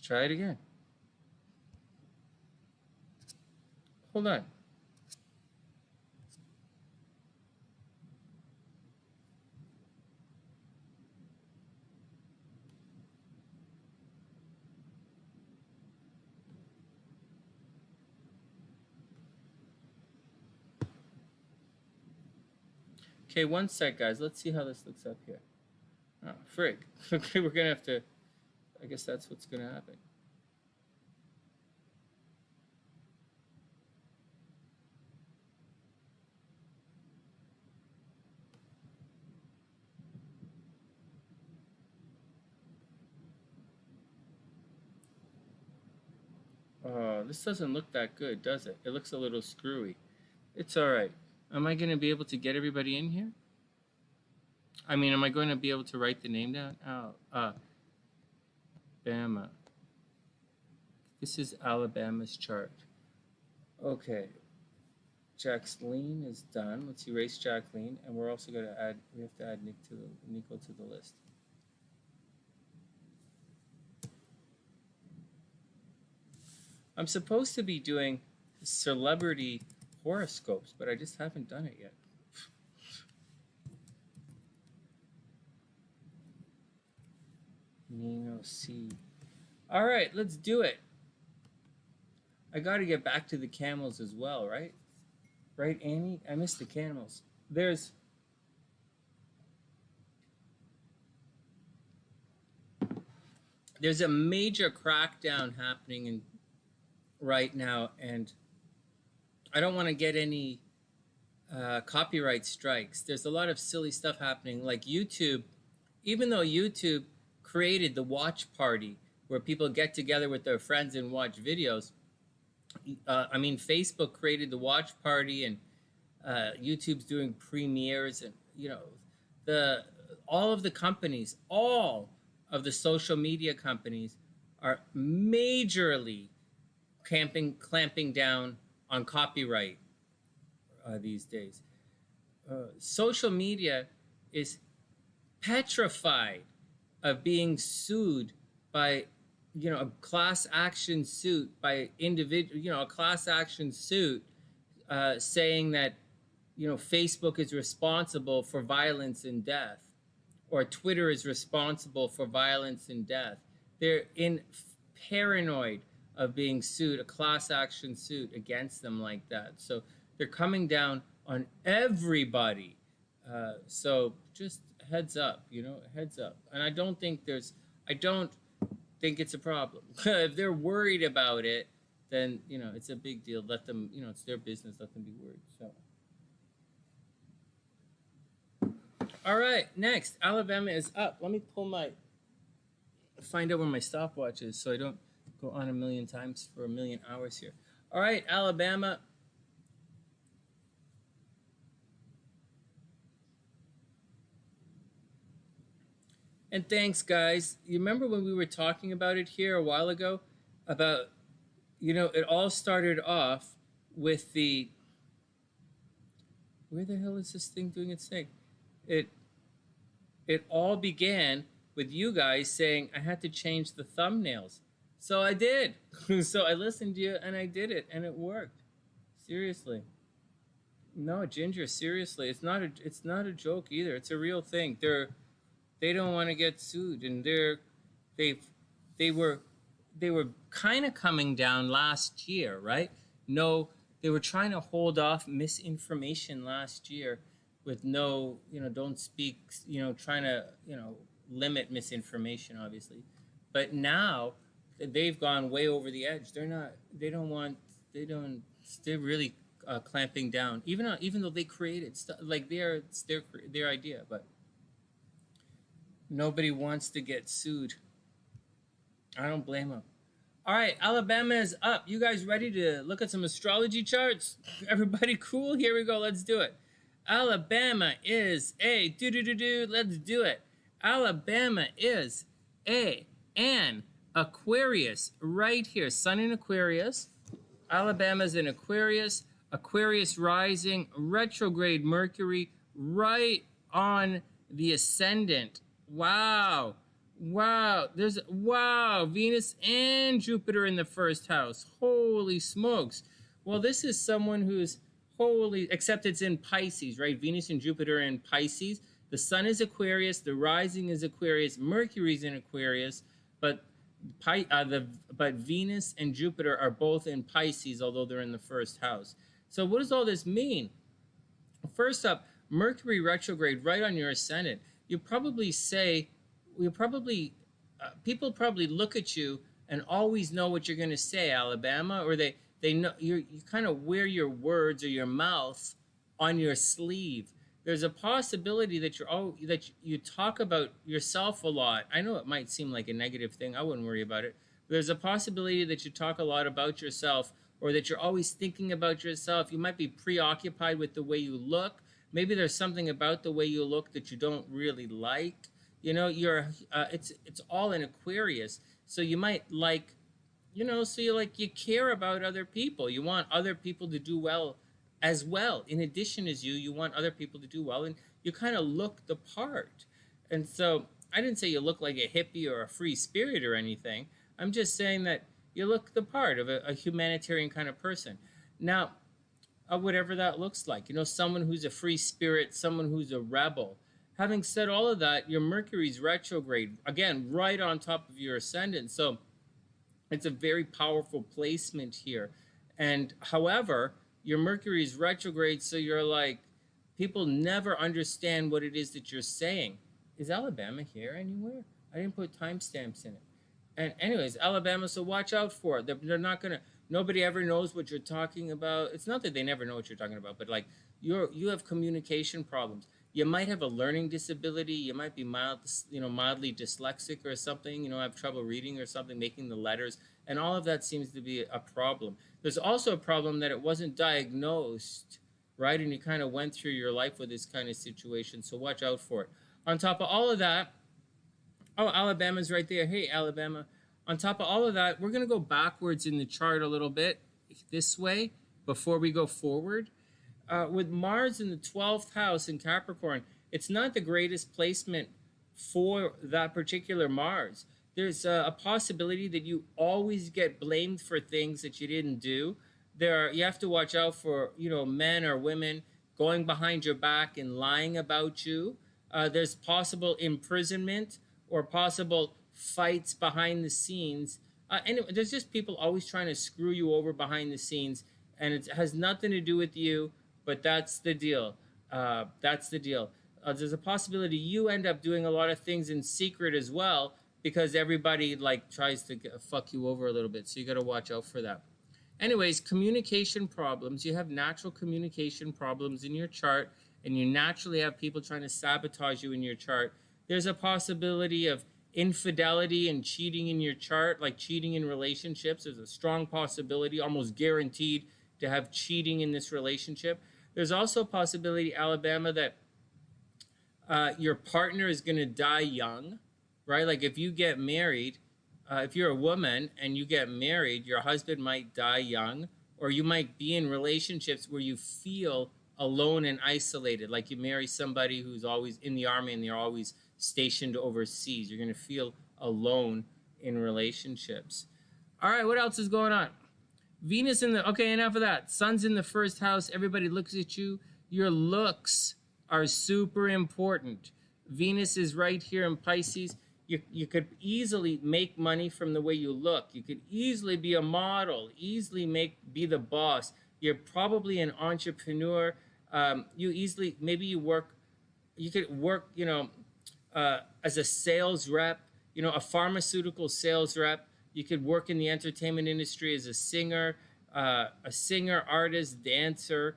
try it again. Hold on. Okay, one sec, guys. Let's see how this looks up here. Oh, frig. Okay, we're going to have to... I guess that's what's going to happen. Oh, this doesn't look that good, does it? It looks a little screwy. It's all right. Am I going to be able to get everybody in here? I mean, am I going to be able to write the name down? Bama. This is Alabama's chart. Okay. Jacqueline is done. Let's erase Jacqueline, and we're also going to add. We have to add Nico to the list. I'm supposed to be doing celebrity horoscopes, but I just haven't done it yet. Nino C. All right, let's do it. I got to get back to the camels as well, right? Right, Annie? I missed the camels. There's a major crackdown happening right now, and I don't want to get any copyright strikes. There's a lot of silly stuff happening, like YouTube. Even though YouTube created the watch party where people get together with their friends and watch videos, I mean, Facebook created the watch party, and YouTube's doing premieres, and you know, all of the companies, all of the social media companies are majorly clamping down on copyright these days. Social media is petrified of being sued by, a class action suit by individual, a class action suit saying that, Facebook is responsible for violence and death, or Twitter is responsible for violence and death. They're paranoid of being sued, a class action suit against them like that. So they're coming down on everybody. So just heads up, heads up. And I don't think it's a problem. If they're worried about it, then, it's a big deal. Let them, it's their business. Let them be worried. So. All right, next, Alabama is up. Let me find out where my stopwatch is so I don't go on a million times for a million hours here. All right, Alabama. And thanks, guys. You remember when we were talking about it here a while ago? About, it all started off with the... Where the hell is this thing doing its thing? It all began with you guys saying I had to change the thumbnails. So I did. So I listened to you and I did it and it worked. Seriously. No, Ginger, seriously. It's not a joke either. It's a real thing. They don't want to get sued, and they were kind of coming down last year, right? No, they were trying to hold off misinformation last year with no, don't speak, trying to, limit misinformation, obviously. But now they've gone way over the edge. They're really clamping down, even though they created stuff, like it's their idea, but nobody wants to get sued. I don't blame them. All right, Alabama is up. You guys ready to look at some astrology charts? Everybody cool? Here we go. Let's do it. Alabama is let's do it. Alabama is an Aquarius right here. Sun in Aquarius. Alabama's in Aquarius. Aquarius rising. Retrograde Mercury right on the ascendant. Wow. Venus and Jupiter in the first house. Holy smokes. Well, this is someone who's except it's in Pisces, right? Venus and Jupiter in Pisces. The sun is Aquarius, the rising is Aquarius, Mercury's in Aquarius, but Venus and Jupiter are both in Pisces, although they're in the first house. So what does all this mean? First up, Mercury retrograde right on your ascendant. People probably look at you and always know what you're going to say, Alabama, or they know you kind of wear your words or your mouth on your sleeve. There's a possibility that you talk about yourself a lot. I know it might seem like a negative thing. I wouldn't worry about it. But there's a possibility that you talk a lot about yourself, or that you're always thinking about yourself. You might be preoccupied with the way you look. Maybe there's something about the way you look that you don't really like. It's all in Aquarius. So you might like, you care about other people. You want other people to do well as well. In addition as you want other people to do well, and you kind of look the part. And so I didn't say you look like a hippie or a free spirit or anything. I'm just saying that you look the part of a humanitarian kind of person. Now, whatever that looks like, someone who's a free spirit, someone who's a rebel. Having said all of that, your Mercury's retrograde, again, right on top of your ascendant. So it's a very powerful placement here. And however, your Mercury's retrograde, so you're like, people never understand what it is that you're saying. Is Alabama here anywhere? I didn't put timestamps in it. And anyways, Alabama, so watch out for it. They're not going to, nobody ever knows what you're talking about. It's not that they never know what you're talking about, but like you have communication problems. You might have a learning disability. You might be mildly dyslexic or something, have trouble reading or something, making the letters. And all of that seems to be a problem. There's also a problem that it wasn't diagnosed, right? And you kind of went through your life with this kind of situation. So watch out for it. On top of all of that, Alabama's right there. Hey, Alabama. On top of all of that, we're going to go backwards in the chart a little bit this way before we go forward. With Mars in the 12th house in Capricorn, it's not the greatest placement for that particular Mars. There's a possibility that you always get blamed for things that you didn't do. You have to watch out for, men or women going behind your back and lying about you. There's possible imprisonment or possible fights behind the scenes. Anyway, there's just people always trying to screw you over behind the scenes, and it has nothing to do with you, but that's the deal. That's the deal. There's a possibility you end up doing a lot of things in secret as well, because everybody tries to fuck you over a little bit. So you got to watch out for that. Anyways, communication problems. You have natural communication problems in your chart, and you naturally have people trying to sabotage you in your chart. There's a possibility of infidelity and cheating in your chart, like cheating in relationships. There's a strong possibility, almost guaranteed, to have cheating in this relationship. There's also a possibility, Alabama, that your partner is going to die young, right? Like if you get married, if you're a woman and you get married, your husband might die young, or you might be in relationships where you feel alone and isolated, like you marry somebody who's always in the army and they're always stationed overseas. You're going to feel alone in relationships. All right, what else is going on? Venus okay, enough of that. Sun's in the first house. Everybody looks at you. Your looks are super important. Venus is right here in Pisces. You could easily make money from the way you look. You could easily be a model, be the boss. You're probably an entrepreneur. You could work, as a sales rep, a pharmaceutical sales rep. You could work in the entertainment industry as a singer, artist, dancer.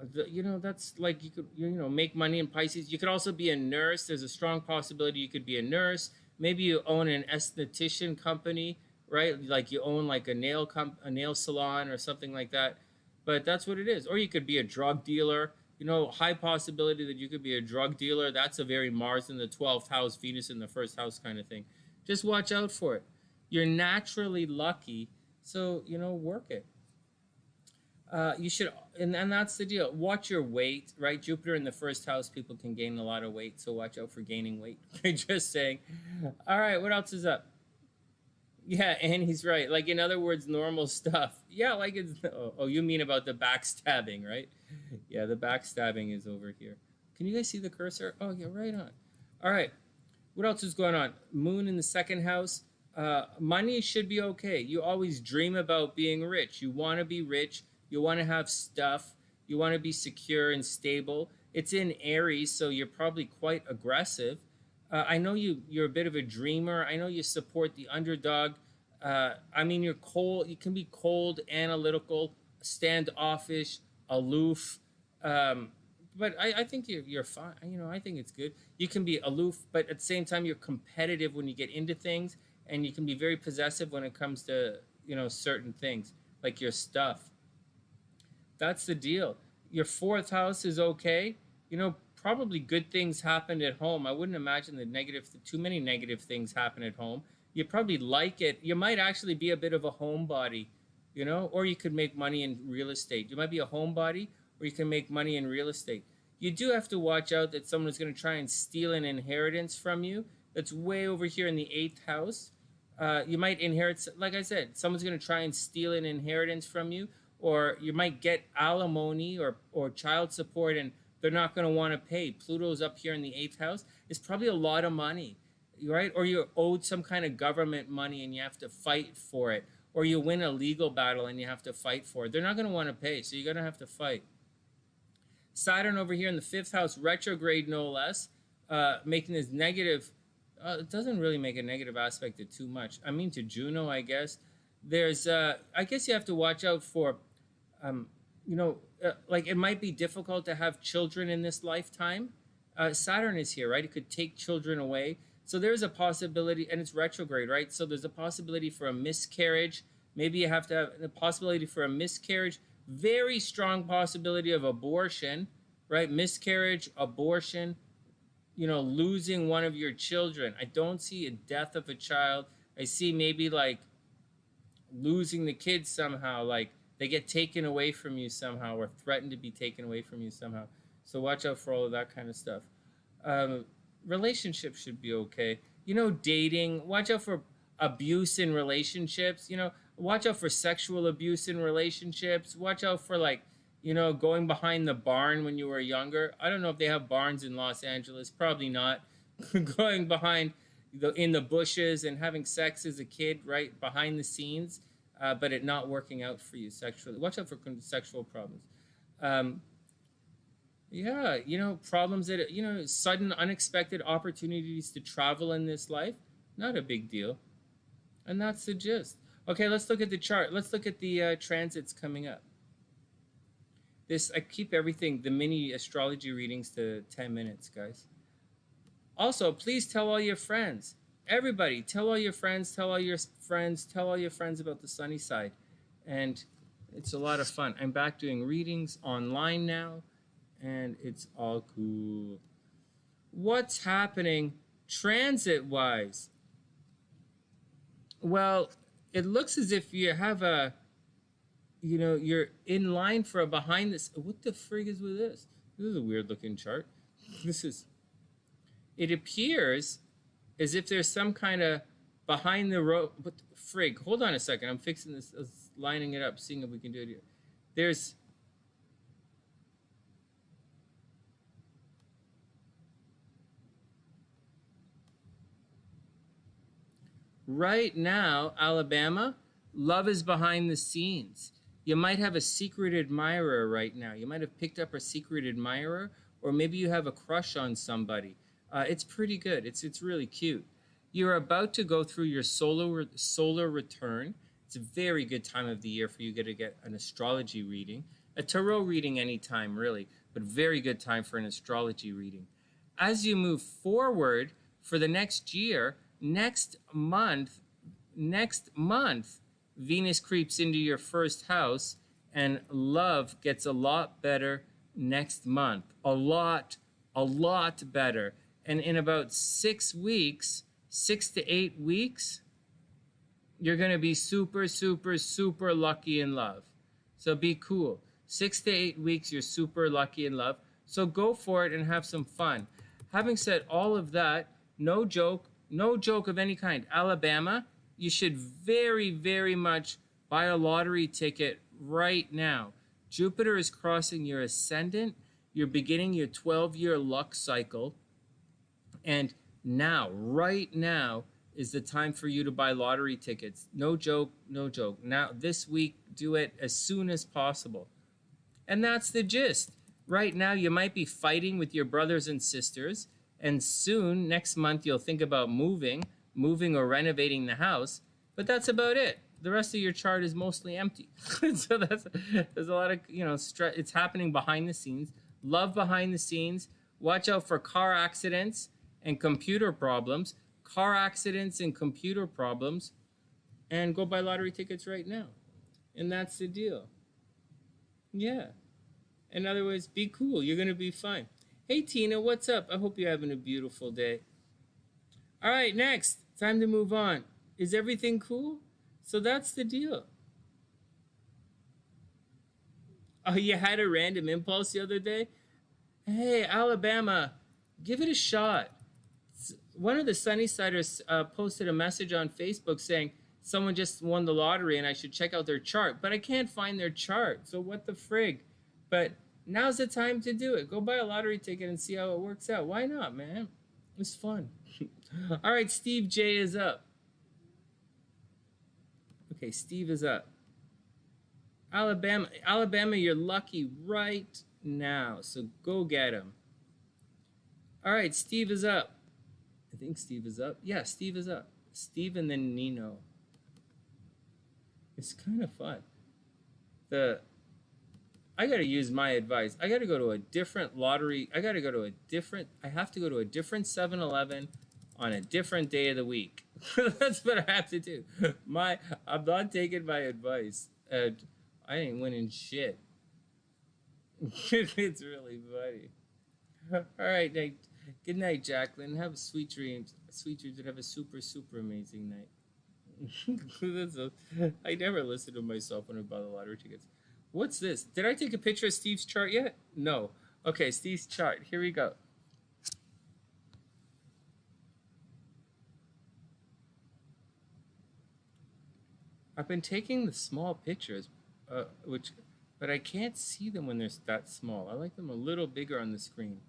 That's like you could, make money in Pisces. You could also be a nurse. There's a strong possibility you could be a nurse. Maybe you own an esthetician company, right? Like you own like a nail salon or something like that. But that's what it is. Or you could be a drug dealer. High possibility that you could be a drug dealer. That's a very Mars in the 12th house, Venus in the first house kind of thing. Just watch out for it. You're naturally lucky, so, work it. You should, and that's the deal. Watch your weight, right? Jupiter in the first house, people can gain a lot of weight, so watch out for gaining weight. Just saying. All right, what else is up? Yeah, and he's right. Like, in other words, normal stuff. Yeah, like it's, oh, you mean about the backstabbing, right? Yeah, the backstabbing is over here. Can you guys see the cursor? Oh, yeah, right on. All right, what else is going on? Moon in the second house. Money should be okay. You always dream about being rich. You want to be rich. You want to have stuff. You want to be secure and stable. It's in Aries, so you're probably quite aggressive. I know you're a bit of a dreamer. I know you support the underdog. You're cold. You can be cold, analytical, standoffish, aloof. But I think you're fine. I think it's good. You can be aloof, but at the same time, you're competitive when you get into things, and you can be very possessive when it comes to, certain things, like your stuff. That's the deal. Your fourth house is okay. Probably good things happened at home. I wouldn't imagine too many negative things happen at home. You probably like it. You might actually be a bit of a homebody, or you could make money in real estate. You might be a homebody, or you can make money in real estate. You do have to watch out that someone is going to try and steal an inheritance from you. That's way over here in the 8th house. You might inherit, like I said, someone's going to try and steal an inheritance from you, or you might get alimony or child support, and they're not going to want to pay. Pluto's up here in the 8th house. It's probably a lot of money, right? Or you're owed some kind of government money and you have to fight for it. Or you win a legal battle and you have to fight for it. They're not going to want to pay, so you're going to have to fight. Saturn over here in the 5th house, retrograde no less, making this negative. It doesn't really make a negative aspect to too much. To Juno, I guess. There's, I guess you have to watch out for, it might be difficult to have children in this lifetime. Saturn is here, right? It could take children away. So there's a possibility, and it's retrograde, right? So there's a possibility for a miscarriage. Maybe you have to have a possibility for a miscarriage. Very strong possibility of abortion, right? Miscarriage, abortion, losing one of your children. I don't see a death of a child. I see maybe like losing the kid somehow, like they get taken away from you somehow or threatened to be taken away from you somehow. So watch out for all of that kind of stuff. Relationships should be okay. You know, dating, watch out for abuse in relationships. You know, watch out for sexual abuse in relationships. Watch out for, like, you know, going behind the barn when you were younger. I don't know if they have barns in Los Angeles. Probably not. Going behind in the bushes and having sex as a kid, right, behind the scenes, but it not working out for you sexually. Watch out for sexual problems. Yeah, you know, problems that, you know, sudden unexpected opportunities to travel in this life, not a big deal. And that's the gist. Okay, let's look at the chart. Let's look at the transits coming up. I keep everything, the mini astrology readings, to 10 minutes, guys. Also, please tell all your friends. Everybody, tell all your friends, tell all your friends, tell all your friends about the sunny side. And it's a lot of fun. I'm back doing readings online now, and it's all cool. What's happening transit-wise? Well, it looks as if you have a, you know, you're in line for a behind this. What the frig is with this? This is a weird looking chart. It appears as if there's some kind of behind the road. What the frig? Hold on a second. I'm fixing this, lining it up, seeing if we can do it here. There's right now, Alabama, love is behind the scenes. You might have a secret admirer right now. You might have picked up a secret admirer, or maybe you have a crush on somebody. It's pretty good. It's really cute. You're about to go through your solar return. It's a very good time of the year for you to get an astrology reading. A tarot reading anytime, really, but very good time for an astrology reading. As you move forward for the next year, next month, Venus creeps into your first house, and love gets a lot better next month. A lot better. And in about 6 weeks, 6 to 8 weeks, you're going to be super, super, super lucky in love. So be cool. 6 to 8 weeks, you're super lucky in love. So go for it and have some fun. Having said all of that, no joke of any kind. Alabama, you should very, very much buy a lottery ticket right now. Jupiter is crossing your ascendant. You're beginning your 12-year luck cycle. And now, right now, is the time for you to buy lottery tickets. No joke, no joke. Now, this week, do it as soon as possible. And that's the gist. Right now, you might be fighting with your brothers and sisters, and soon, next month, you'll think about moving or renovating the house, but that's about it. The rest of your chart is mostly empty. So there's a lot of, you know, stress. It's happening behind the scenes. Love behind the scenes. Watch out for car accidents and computer problems. Car accidents and computer problems. And go buy lottery tickets right now. And that's the deal. Yeah. In other words, be cool. You're going to be fine. Hey, Tina, what's up? I hope you're having a beautiful day. All right, next. Time to move on. Is everything cool? So that's the deal. Oh, you had a random impulse the other day? Hey, Alabama, give it a shot. One of the Sunnysiders posted a message on Facebook saying someone just won the lottery and I should check out their chart, but I can't find their chart, so what the frig? But now's the time to do it. Go buy a lottery ticket and see how it works out. Why not, man? It's fun. All right, Steve J is up. Okay, Steve is up. Alabama, you're lucky right now, so go get him. All right, Steve is up. I think Steve is up. Yeah, Steve is up. Steve and then Nino. It's kind of fun. I got to use my advice. I got to go to a different lottery. I have to go to a different 7-Eleven on a different day of the week. That's what I have to do. I'm not taking my advice. I ain't winning shit. It's really funny. All right, Nate. Good night, Jacqueline. Have sweet dreams. Sweet dreams, and have a super, super amazing night. I never listen to myself when I buy the lottery tickets. What's this? Did I take a picture of Steve's chart yet? No. Okay, Steve's chart. Here we go. I've been taking the small pictures, but I can't see them when they're that small. I like them a little bigger on the screen.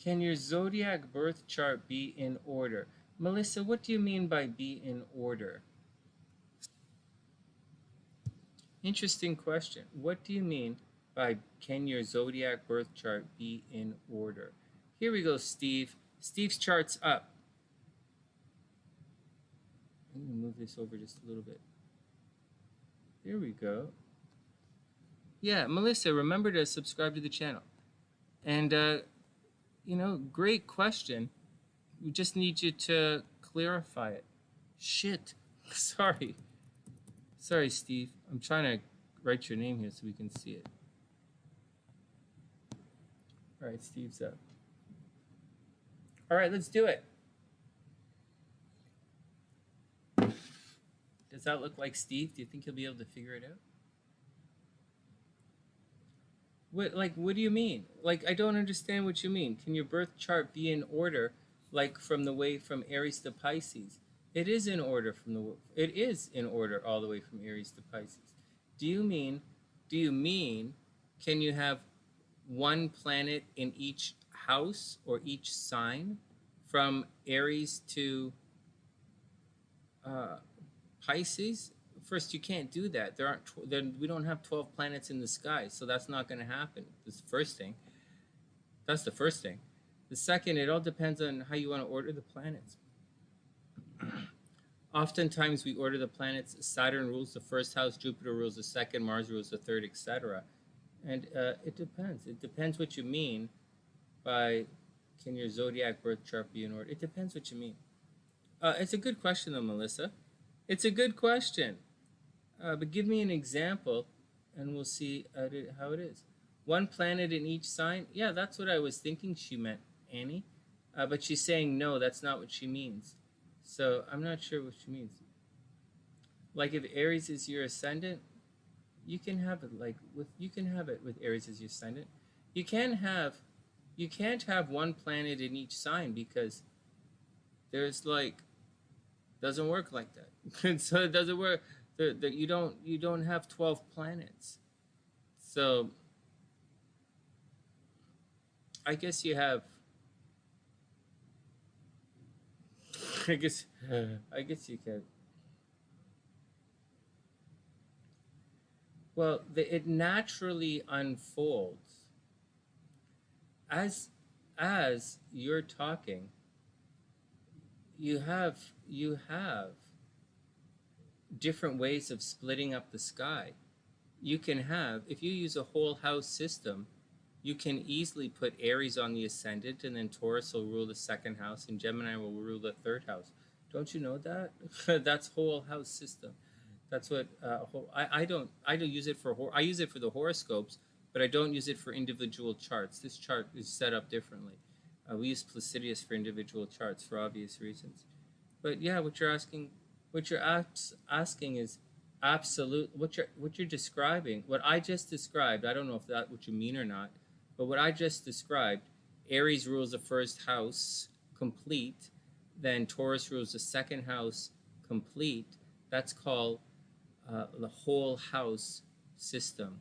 Can your zodiac birth chart be in order? Melissa, what do you mean by be in order? Interesting question. What do you mean by can your zodiac birth chart be in order? Here we go, Steve. Steve's chart's up. I'm going to move this over just a little bit. There we go. Yeah, Melissa, remember to subscribe to the channel. And, you know, great question. We just need you to clarify it. Shit. Sorry. Sorry, Steve. I'm trying to write your name here so we can see it. All right, Steve's up. All right, let's do it. Does that look like Steve? Do you think he'll be able to figure it out? What do you mean? Like, I don't understand what you mean. Can your birth chart be in order, like from the way from Aries to Pisces? It is in order it is in order all the way from Aries to Pisces. Do you mean, can you have one planet in each house or each sign from Aries to Pisces? First, you can't do that. We don't have 12 planets in the sky, so that's not going to happen. That's the first thing. That's the first thing. The second, it all depends on how you want to order the planets. Oftentimes, we order the planets. Saturn rules the first house, Jupiter rules the second, Mars rules the third, etc. And it depends. It depends what you mean by can your zodiac birth chart be in order. It depends what you mean. It's a good question, though, Melissa. It's a good question. But give me an example, and we'll see how it is. One planet in each sign? Yeah, that's what I was thinking she meant, Annie. But she's saying no, that's not what she means. So I'm not sure what she means. Like if Aries is your ascendant, you can have it with Aries as your ascendant. You can't have one planet in each sign because there's doesn't work like that. So it doesn't work. You don't have 12 planets. So I guess you have. I guess you can. Well, it naturally unfolds as you're talking. You have different ways of splitting up the sky. You can have, if you use a whole house system, you can easily put Aries on the ascendant, and then Taurus will rule the second house, and Gemini will rule the third house. Don't you know that? That's whole house system. That's what I don't use it for. I use it for the horoscopes, but I don't use it for individual charts. This chart is set up differently. We use Placidius for individual charts for obvious reasons. But yeah, what you're asking is absolute. What you're describing, what I just described. I don't know if that's what you mean or not. But what I just described, Aries rules the first house, complete. Then Taurus rules the second house, complete. That's called the whole house system.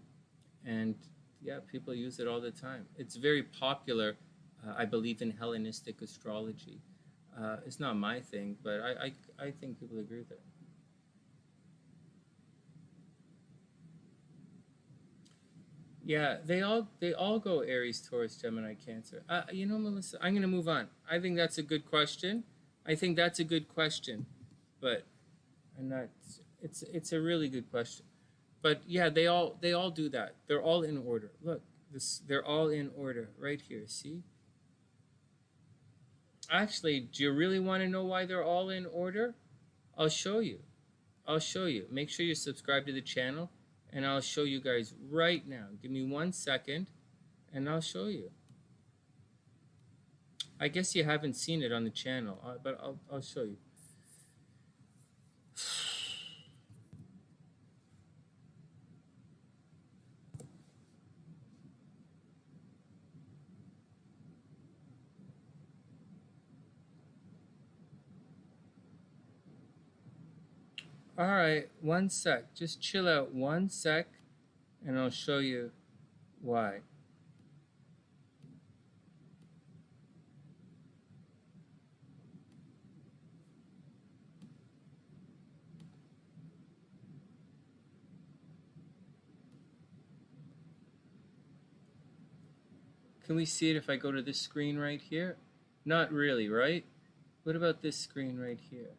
And yeah, people use it all the time. It's very popular, I believe, in Hellenistic astrology. It's not my thing, but I think people agree with it. Yeah, they all go Aries, Taurus, Gemini, Cancer. You know, Melissa, I'm going to move on. I think that's a good question. But I'm not. It's a really good question. But yeah, they all do that. They're all in order. Look, they're all in order right here. See? Actually, do you really want to know why they're all in order? I'll show you. Make sure you subscribe to the channel. And I'll show you guys right now. Give me 1 second, and I'll show you. I guess you haven't seen it on the channel, but I'll show you. All right, one sec. Just chill out 1 sec, and I'll show you why. Can we see it if I go to this screen right here? Not really, right? What about this screen right here?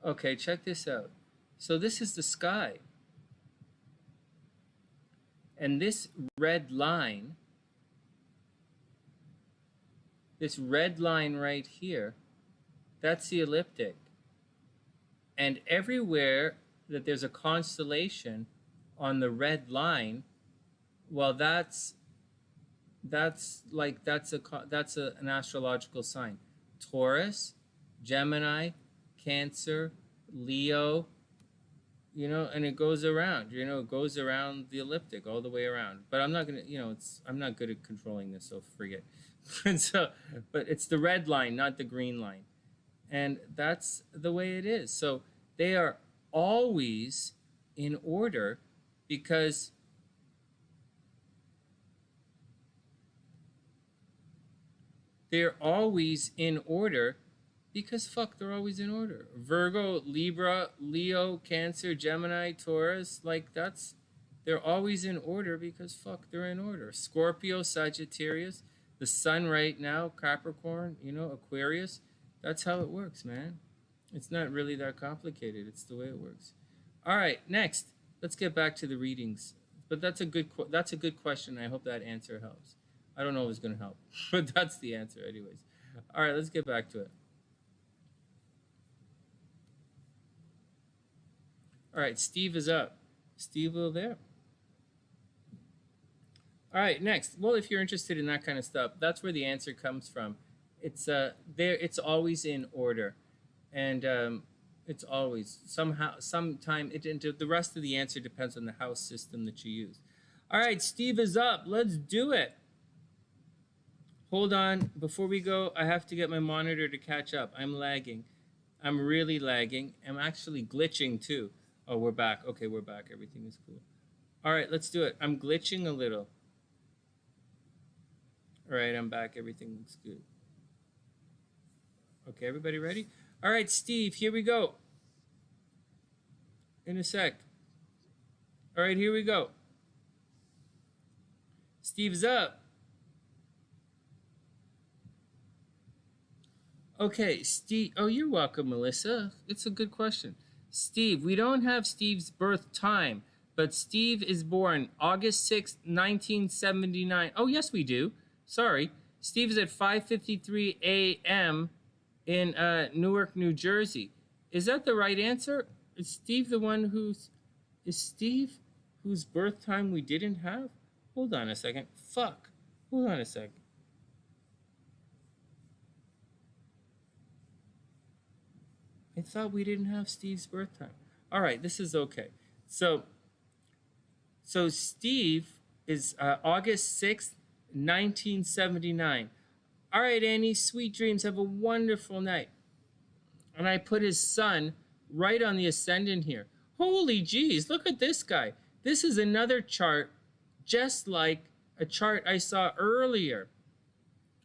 Okay, check this out. So this is the sky. And this red line right here, that's the ecliptic. And everywhere that there's a constellation on the red line, well, that's an astrological sign. Taurus, Gemini, Cancer, Leo, you know, and it goes around, you know, it goes around the ecliptic all the way around. But I'm not going to, you know, I'm not good at controlling this, so forget. But it's the red line, not the green line. And that's the way it is. So they are always in order because they're always in order because fuck, they're always in order. Virgo, Libra, Leo, Cancer, Gemini, Taurus, like they're always in order because fuck, they're in order. Scorpio, Sagittarius, the sun right now, Capricorn, you know, Aquarius. That's how it works, man. It's not really that complicated. It's the way it works. All right, next, let's get back to the readings. But that's a good question. I hope that answer helps. I don't know if it's going to help, but that's the answer anyways. All right, let's get back to it. All right, Steve is up. Steve, over there. All right, next. Well, if you're interested in that kind of stuff, that's where the answer comes from. It's always in order, and it's always sometime. The rest of the answer depends on the house system that you use. All right, Steve is up. Let's do it. Hold on. Before we go, I have to get my monitor to catch up. I'm lagging. I'm really lagging. I'm actually glitching too. Oh, we're back. Okay, we're back. Everything is cool. All right, let's do it. I'm glitching a little. All right, I'm back. Everything looks good. Okay, everybody ready? All right, Steve, here we go. In a sec. All right, here we go. Steve's up. Okay, Steve. Oh, you're welcome, Melissa. It's a good question. Steve, we don't have Steve's birth time, but Steve is born August 6th, 1979. Oh, yes, we do. Sorry. Steve is at 5:53 a.m. in Newark, New Jersey. Is that the right answer? Is Steve the one whose birth time we didn't have? Hold on a second. Fuck. Hold on a second. I thought we didn't have Steve's birth time. All right, this is okay. So Steve is August 6th, 1979. All right, Annie, sweet dreams. Have a wonderful night. And I put his sun right on the ascendant here. Holy jeez, look at this guy. This is another chart just like a chart I saw earlier.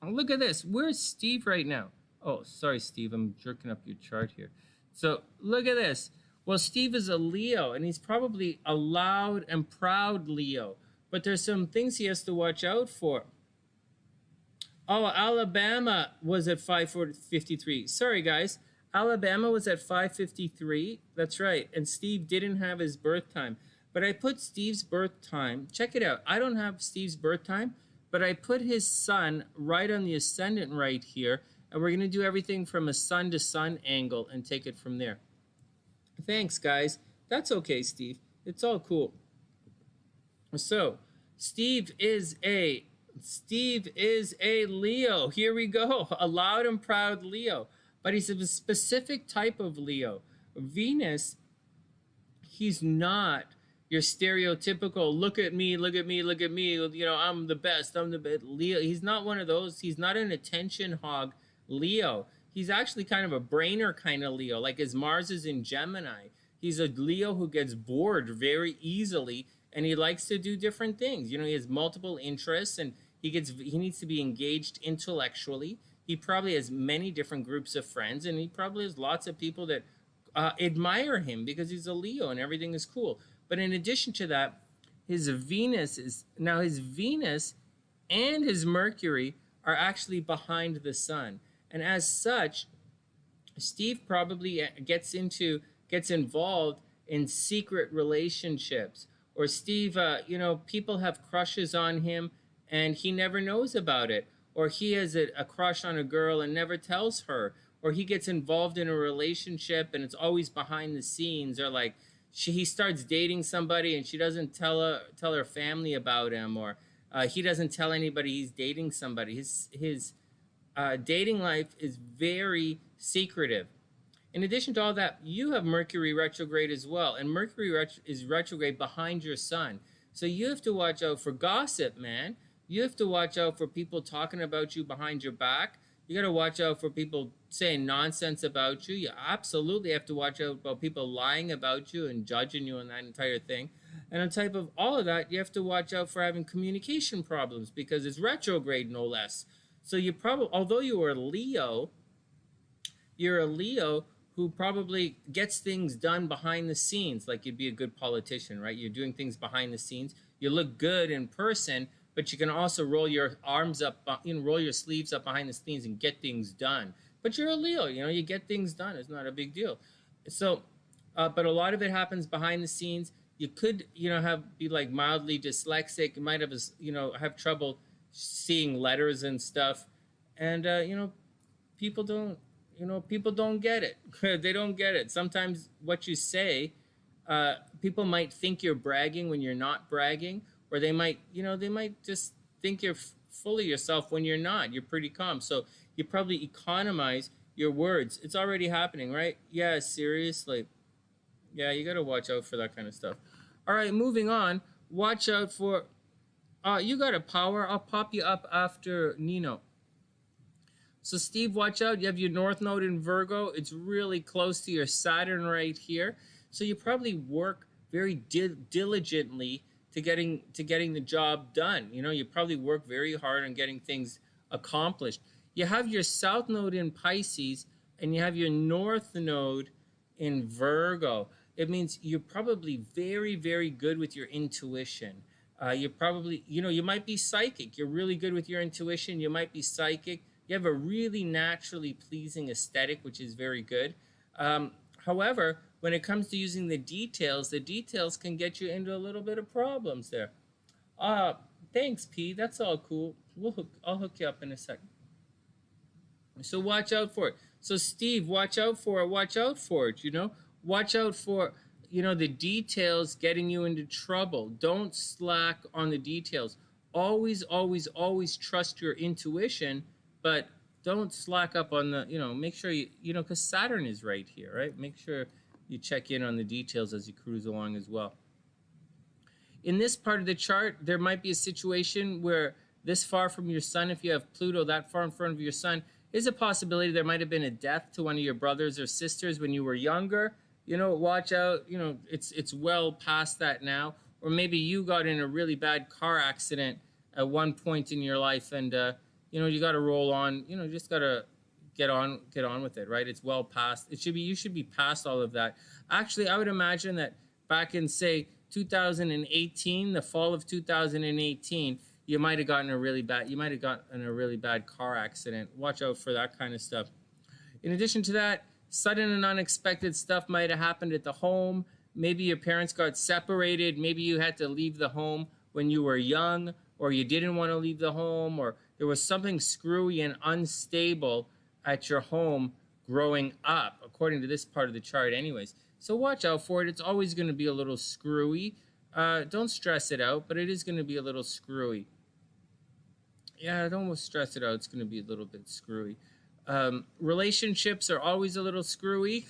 Oh, look at this. Where's Steve right now? Oh, sorry, Steve. I'm jerking up your chart here. So look at this. Well, Steve is a Leo, and he's probably a loud and proud Leo. But there's some things he has to watch out for. Oh, Alabama was at 5:53. Sorry, guys. Alabama was at 5:53. That's right. And Steve didn't have his birth time. But I put Steve's birth time. Check it out. I don't have Steve's birth time, but I put his sun right on the ascendant right here. And we're going to do everything from a sun to sun angle and take it from there. Thanks, guys. That's okay, Steve. It's all cool. So, Steve is a Leo. Here we go. A loud and proud Leo. But he's a specific type of Leo. Venus, he's not your stereotypical, look at me, look at me, look at me, you know, I'm the best, I'm the best. Leo, he's not one of those. He's not an attention hog Leo. He's actually kind of a brainer kind of Leo. Like his Mars is in Gemini. He's a Leo who gets bored very easily, and he likes to do different things. You know, he has multiple interests, and he needs to be engaged intellectually. He probably has many different groups of friends, and he probably has lots of people that admire him because he's a Leo and everything is cool. But in addition to that, his Venus and his Mercury are actually behind the sun. And as such, Steve probably gets involved in secret relationships. Or Steve, people have crushes on him and he never knows about it. Or he has a crush on a girl and never tells her. Or he gets involved in a relationship and it's always behind the scenes. Or like he starts dating somebody and she doesn't tell her family about him. Or he doesn't tell anybody he's dating somebody. His dating life is very secretive. In addition to all that, you have Mercury retrograde as well. And Mercury is retrograde behind your sun. So you have to watch out for gossip, man. You have to watch out for people talking about you behind your back. You got to watch out for people saying nonsense about you. You absolutely have to watch out about people lying about you and judging you and that entire thing. And on top of all of that, you have to watch out for having communication problems because it's retrograde, no less. So you probably, although you are a Leo, you're a Leo who probably gets things done behind the scenes. Like you'd be a good politician, right? You're doing things behind the scenes. You look good in person, but you can also roll your arms up, roll your sleeves up behind the scenes and get things done. But you're a Leo, you get things done. It's not a big deal. So, but a lot of it happens behind the scenes. You could, be like mildly dyslexic. You might have, have trouble seeing letters and stuff. And, people don't get it. They don't get it. Sometimes what you say, people might think you're bragging when you're not bragging. Or they might just think you're full of yourself when you're not. You're pretty calm. So you probably economize your words. It's already happening, right? Yeah, seriously. Yeah, you got to watch out for that kind of stuff. All right, moving on. Watch out for... you got a power. I'll pop you up after Nino. So Steve, watch out. You have your North Node in Virgo. It's really close to your Saturn right here. So you probably work very diligently to getting the job done. You probably work very hard on getting things accomplished. You have your South Node in Pisces and you have your North Node in Virgo. It means you're probably very, very good with your intuition. You're probably, you might be psychic. You're really good with your intuition. You might be psychic. You have a really naturally pleasing aesthetic, which is very good. However, when it comes to using the details can get you into a little bit of problems there. Thanks, P. That's all cool. I'll hook you up in a second. So watch out for it. So Steve, watch out for it. Watch out for it, Watch out for, the details getting you into trouble. Don't slack on the details. Always, always, always trust your intuition, but don't slack up on the, make sure because Saturn is right here, right? Make sure you check in on the details as you cruise along as well. In this part of the chart, there might be a situation where this far from your sun, if you have Pluto that far in front of your sun, is a possibility there might have been a death to one of your brothers or sisters when you were younger. Watch out. It's well past that now. Or maybe you got in a really bad car accident at one point in your life and, you got to roll on, just got to get on with it, right? It's well past. You should be past all of that. Actually, I would imagine that back in, say, 2018, the fall of 2018, you might have gotten a really bad car accident. Watch out for that kind of stuff. In addition to that, sudden and unexpected stuff might have happened at the home. Maybe your parents got separated. Maybe you had to leave the home when you were young, or you didn't want to leave the home, or there was something screwy and unstable at your home growing up, according to this part of the chart anyways. So watch out for it. It's always going to be a little screwy. Don't stress it out, but it is going to be a little screwy. Yeah, don't stress it out. It's going to be a little bit screwy. Relationships are always a little screwy,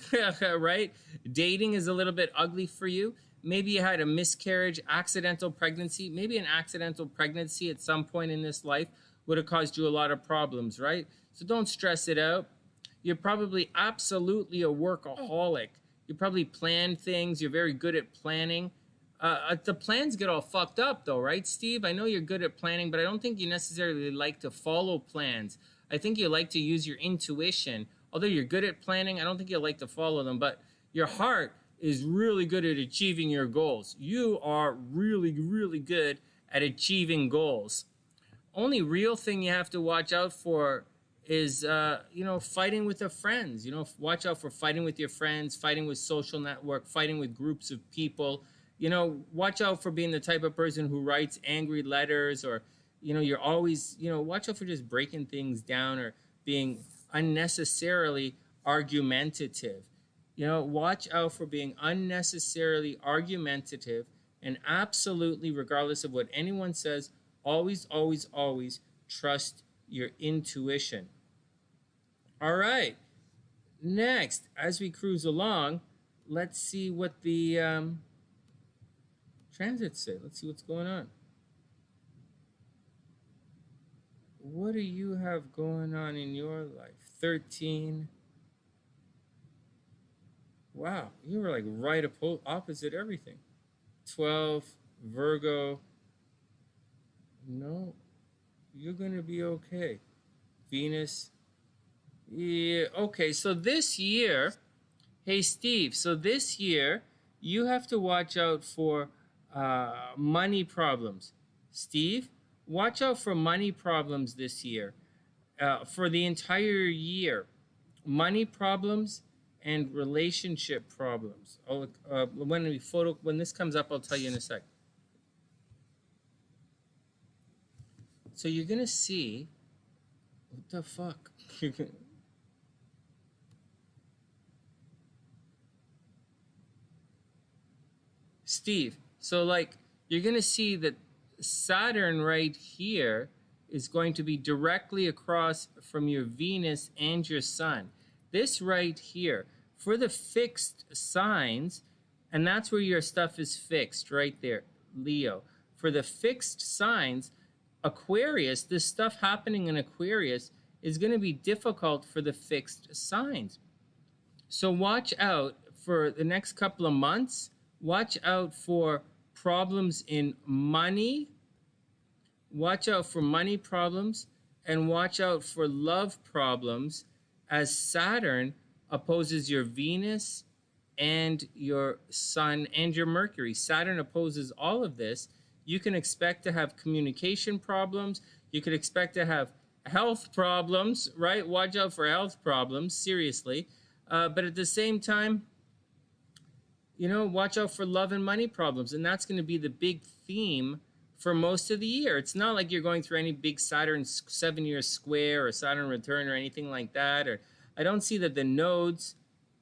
right? Dating is a little bit ugly for you. Maybe you had a miscarriage, accidental pregnancy. Maybe an accidental pregnancy at some point in this life would have caused you a lot of problems, right? So don't stress it out. You're probably absolutely a workaholic. You probably plan things. You're very good at planning. The plans get all fucked up though, right, Steve? I know you're good at planning, but I don't think you necessarily like to follow plans. I think you like to use your intuition. Although you're good at planning, I don't think you like to follow them, but your heart is really good at achieving your goals. You are really, really good at achieving goals. Only real thing you have to watch out for is, fighting with your friends. Watch out for fighting with your friends, fighting with social network, fighting with groups of people. Watch out for being the type of person who writes angry letters, or, you're always, watch out for just breaking things down or being unnecessarily argumentative. Watch out for being unnecessarily argumentative, and absolutely, regardless of what anyone says, always, always, always trust your intuition. All right. Next, as we cruise along, let's see what the transits say. Let's see what's going on. What do you have going on in your life? 13. Wow, you were like right opposite everything. 12, Virgo. No, you're going to be okay. Venus. Yeah, okay, so this year, hey, Steve, so this year, you have to watch out for money problems. Steve, watch out for money problems this year. For the entire year, money problems and relationship problems. When this comes up, I'll tell you in a sec. So you're gonna see, what the fuck? Steve, so like you're gonna see that Saturn right here is going to be directly across from your Venus and your Sun. This right here, for the fixed signs, and that's where your stuff is fixed, right there, Leo. For the fixed signs, Aquarius, this stuff happening in Aquarius is going to be difficult for the fixed signs. So watch out for the next couple of months. Watch out for problems in money. Watch out for money problems, and watch out for love problems as Saturn opposes your Venus and your Sun and your Mercury. Saturn opposes all of this. You can expect to have communication problems. You could expect to have health problems, right? Watch out for health problems, seriously. But at the same time, watch out for love and money problems. And that's going to be the big theme for most of the year. It's not like you're going through any big Saturn 7-year square or Saturn return or anything like that. Or I don't see that the nodes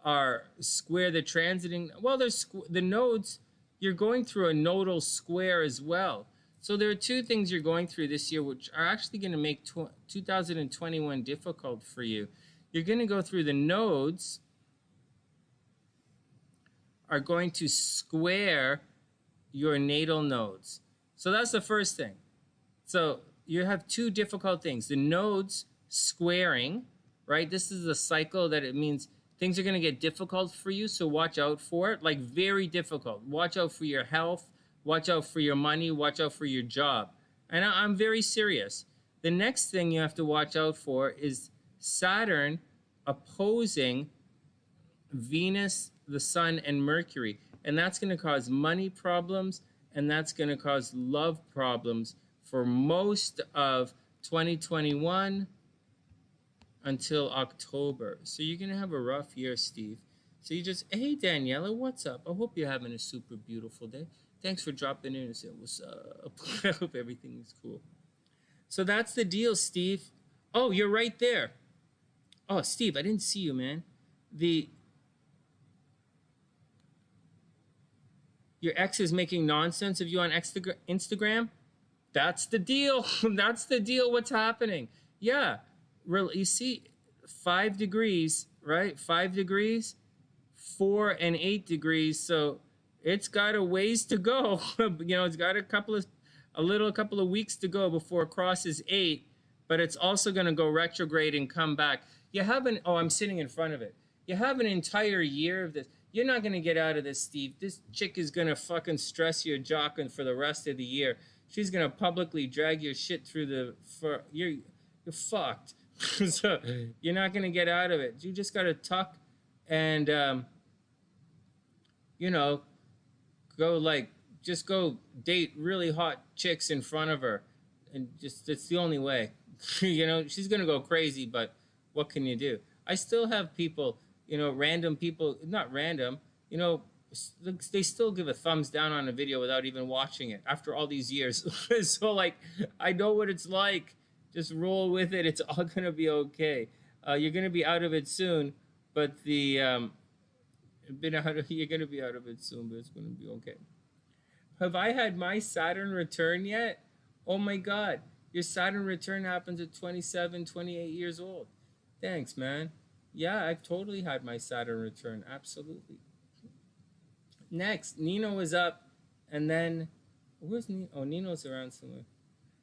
are square. The transiting, well, there's the nodes. You're going through a nodal square as well. So there are two things you're going through this year which are actually going to make 2021 difficult for you. You're going to go through the nodes are going to square your natal nodes. So that's the first thing. So you have two difficult things. The nodes squaring, right? This is a cycle that it means things are going to get difficult for you, so watch out for it, like very difficult. Watch out for your health, watch out for your money, watch out for your job. And I'm very serious. The next thing you have to watch out for is Saturn opposing Venus, the Sun, and Mercury. And that's going to cause money problems, and that's going to cause love problems for most of 2021 until October. So you're going to have a rough year, Steve. So you just, hey, Daniela, what's up? I hope you're having a super beautiful day. Thanks for dropping in and saying, what's up? I hope everything is cool. So that's the deal, Steve. Oh, you're right there. Oh, Steve, I didn't see you, man. Your ex is making nonsense of you on Instagram? That's the deal. That's the deal. What's happening? Yeah. You see, 5 degrees, right? 5 degrees, 4 and 8 degrees. So it's got a ways to go. It's got a couple of weeks to go before it crosses 8, but it's also going to go retrograde and come back. I'm sitting in front of it. You have an entire year of this. You're not going to get out of this, Steve. This chick is going to fucking stress your Jacqueline for the rest of the year. She's going to publicly drag your shit through the... You're fucked. So you're not going to get out of it. You just got to tuck and, you know, just go date really hot chicks in front of her. And just, it's the only way. You know, she's going to go crazy, but what can you do? I still have people, you know, random people, not random, you know, they still give a thumbs down on a video without even watching it after all these years. So, like, I know what it's like. Just roll with it. It's all going to be okay. You're going to be out of it soon, but you're going to be out of it soon, but it's going to be okay. Have I had my Saturn return yet? Oh my God. Your Saturn return happens at 27, 28 years old. Thanks, man. Yeah, I've totally had my Saturn return. Absolutely. Next, Nino is up, and then, where's Nino? Oh, Nino's around somewhere.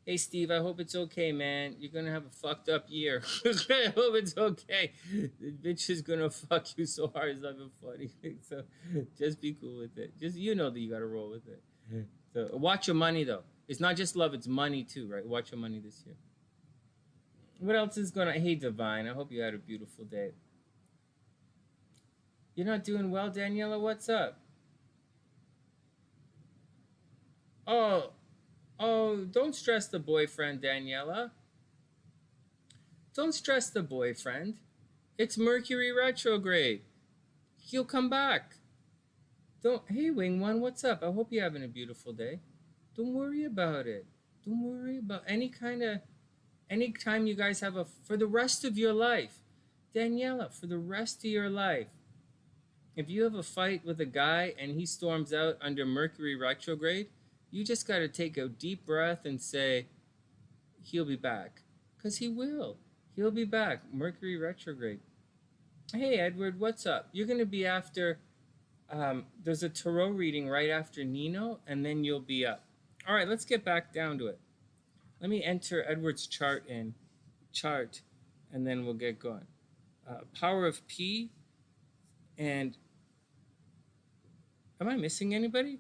Hey, Steve, I hope it's okay, man. You're going to have a fucked up year. I hope it's okay. The bitch is going to fuck you so hard. It's not even funny. So just be cool with it. Just, you know that you got to roll with it. So watch your money, though. It's not just love, it's money, too, right? Watch your money this year. What else is going on? Hey, Divine, I hope you had a beautiful day. You're not doing well, Daniela? What's up? Oh, don't stress the boyfriend, Daniela. Don't stress the boyfriend. It's Mercury retrograde. He'll come back. Hey, Wing One, what's up? I hope you're having a beautiful day. Don't worry about it. Don't worry about anytime you guys have for the rest of your life. Daniela, for the rest of your life. If you have a fight with a guy and he storms out under Mercury retrograde, you just got to take a deep breath and say, he'll be back. Because he will. He'll be back. Mercury retrograde. Hey, Edward, what's up? You're going to be after, there's a tarot reading right after Nino, and then you'll be up. All right, let's get back down to it. Let me enter Edward's chart, and then we'll get going. Power of P, and am I missing anybody?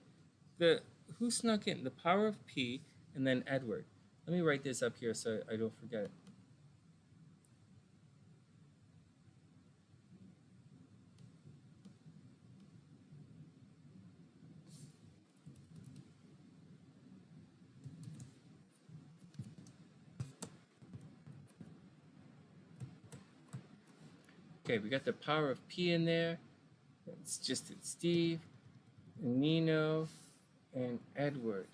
Who snuck in? The Power of P, and then Edward. Let me write this up here so I don't forget it. Okay, we got the Power of P in there. It's Steve, and Nino, and Edward.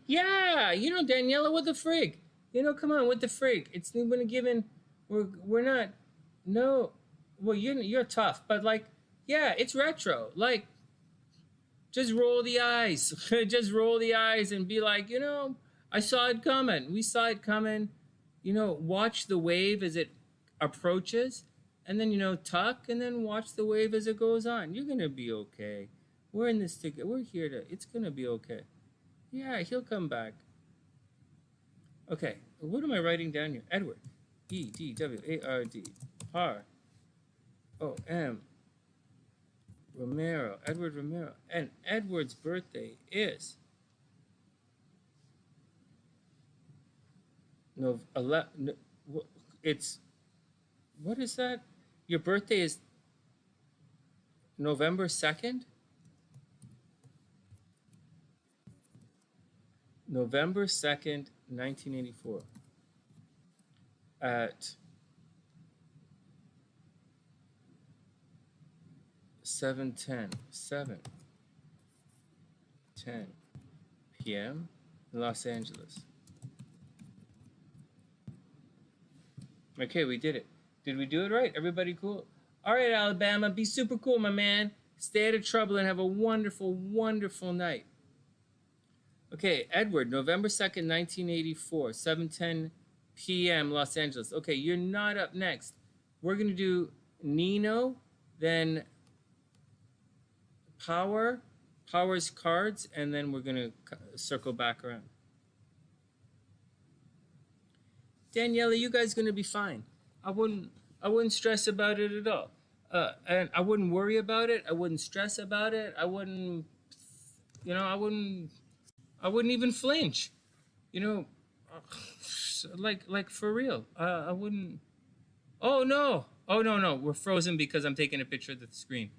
Yeah, you know, Daniela, what the frig? You know, come on, what the frig? It's when given, we're not, no, well, you're tough, but like, yeah, it's retro. Like, just roll the eyes. Just roll the eyes and be like, you know, I saw it coming. We saw it coming. You know, watch the wave as it approaches, and then, you know, tuck, and then watch the wave as it goes on. You're going to be okay. We're in this together. We're here it's going to be okay. Yeah, he'll come back. Okay, what am I writing down here? Edward. E-D-W-A-R-D. R-O-M. Romero. Edward Romero. And Edward's birthday is what is that? Your birthday is November 2nd? November 2nd, 1984. At 7:10 p.m. in Los Angeles. Okay, we did it. Did we do it right? Everybody cool? All right, Alabama, be super cool, my man. Stay out of trouble and have a wonderful, wonderful night. Okay, Edward, November 2nd, 1984, 7:10 p.m. Los Angeles. Okay, you're not up next. We're going to do Nino, then Power's cards, and then we're going to circle back around. Daniela, you guys going to be fine. I wouldn't stress about it at all. And I wouldn't worry about it. I wouldn't stress about it. I wouldn't even flinch. Like for real. I wouldn't. Oh no, we're frozen because I'm taking a picture of the screen.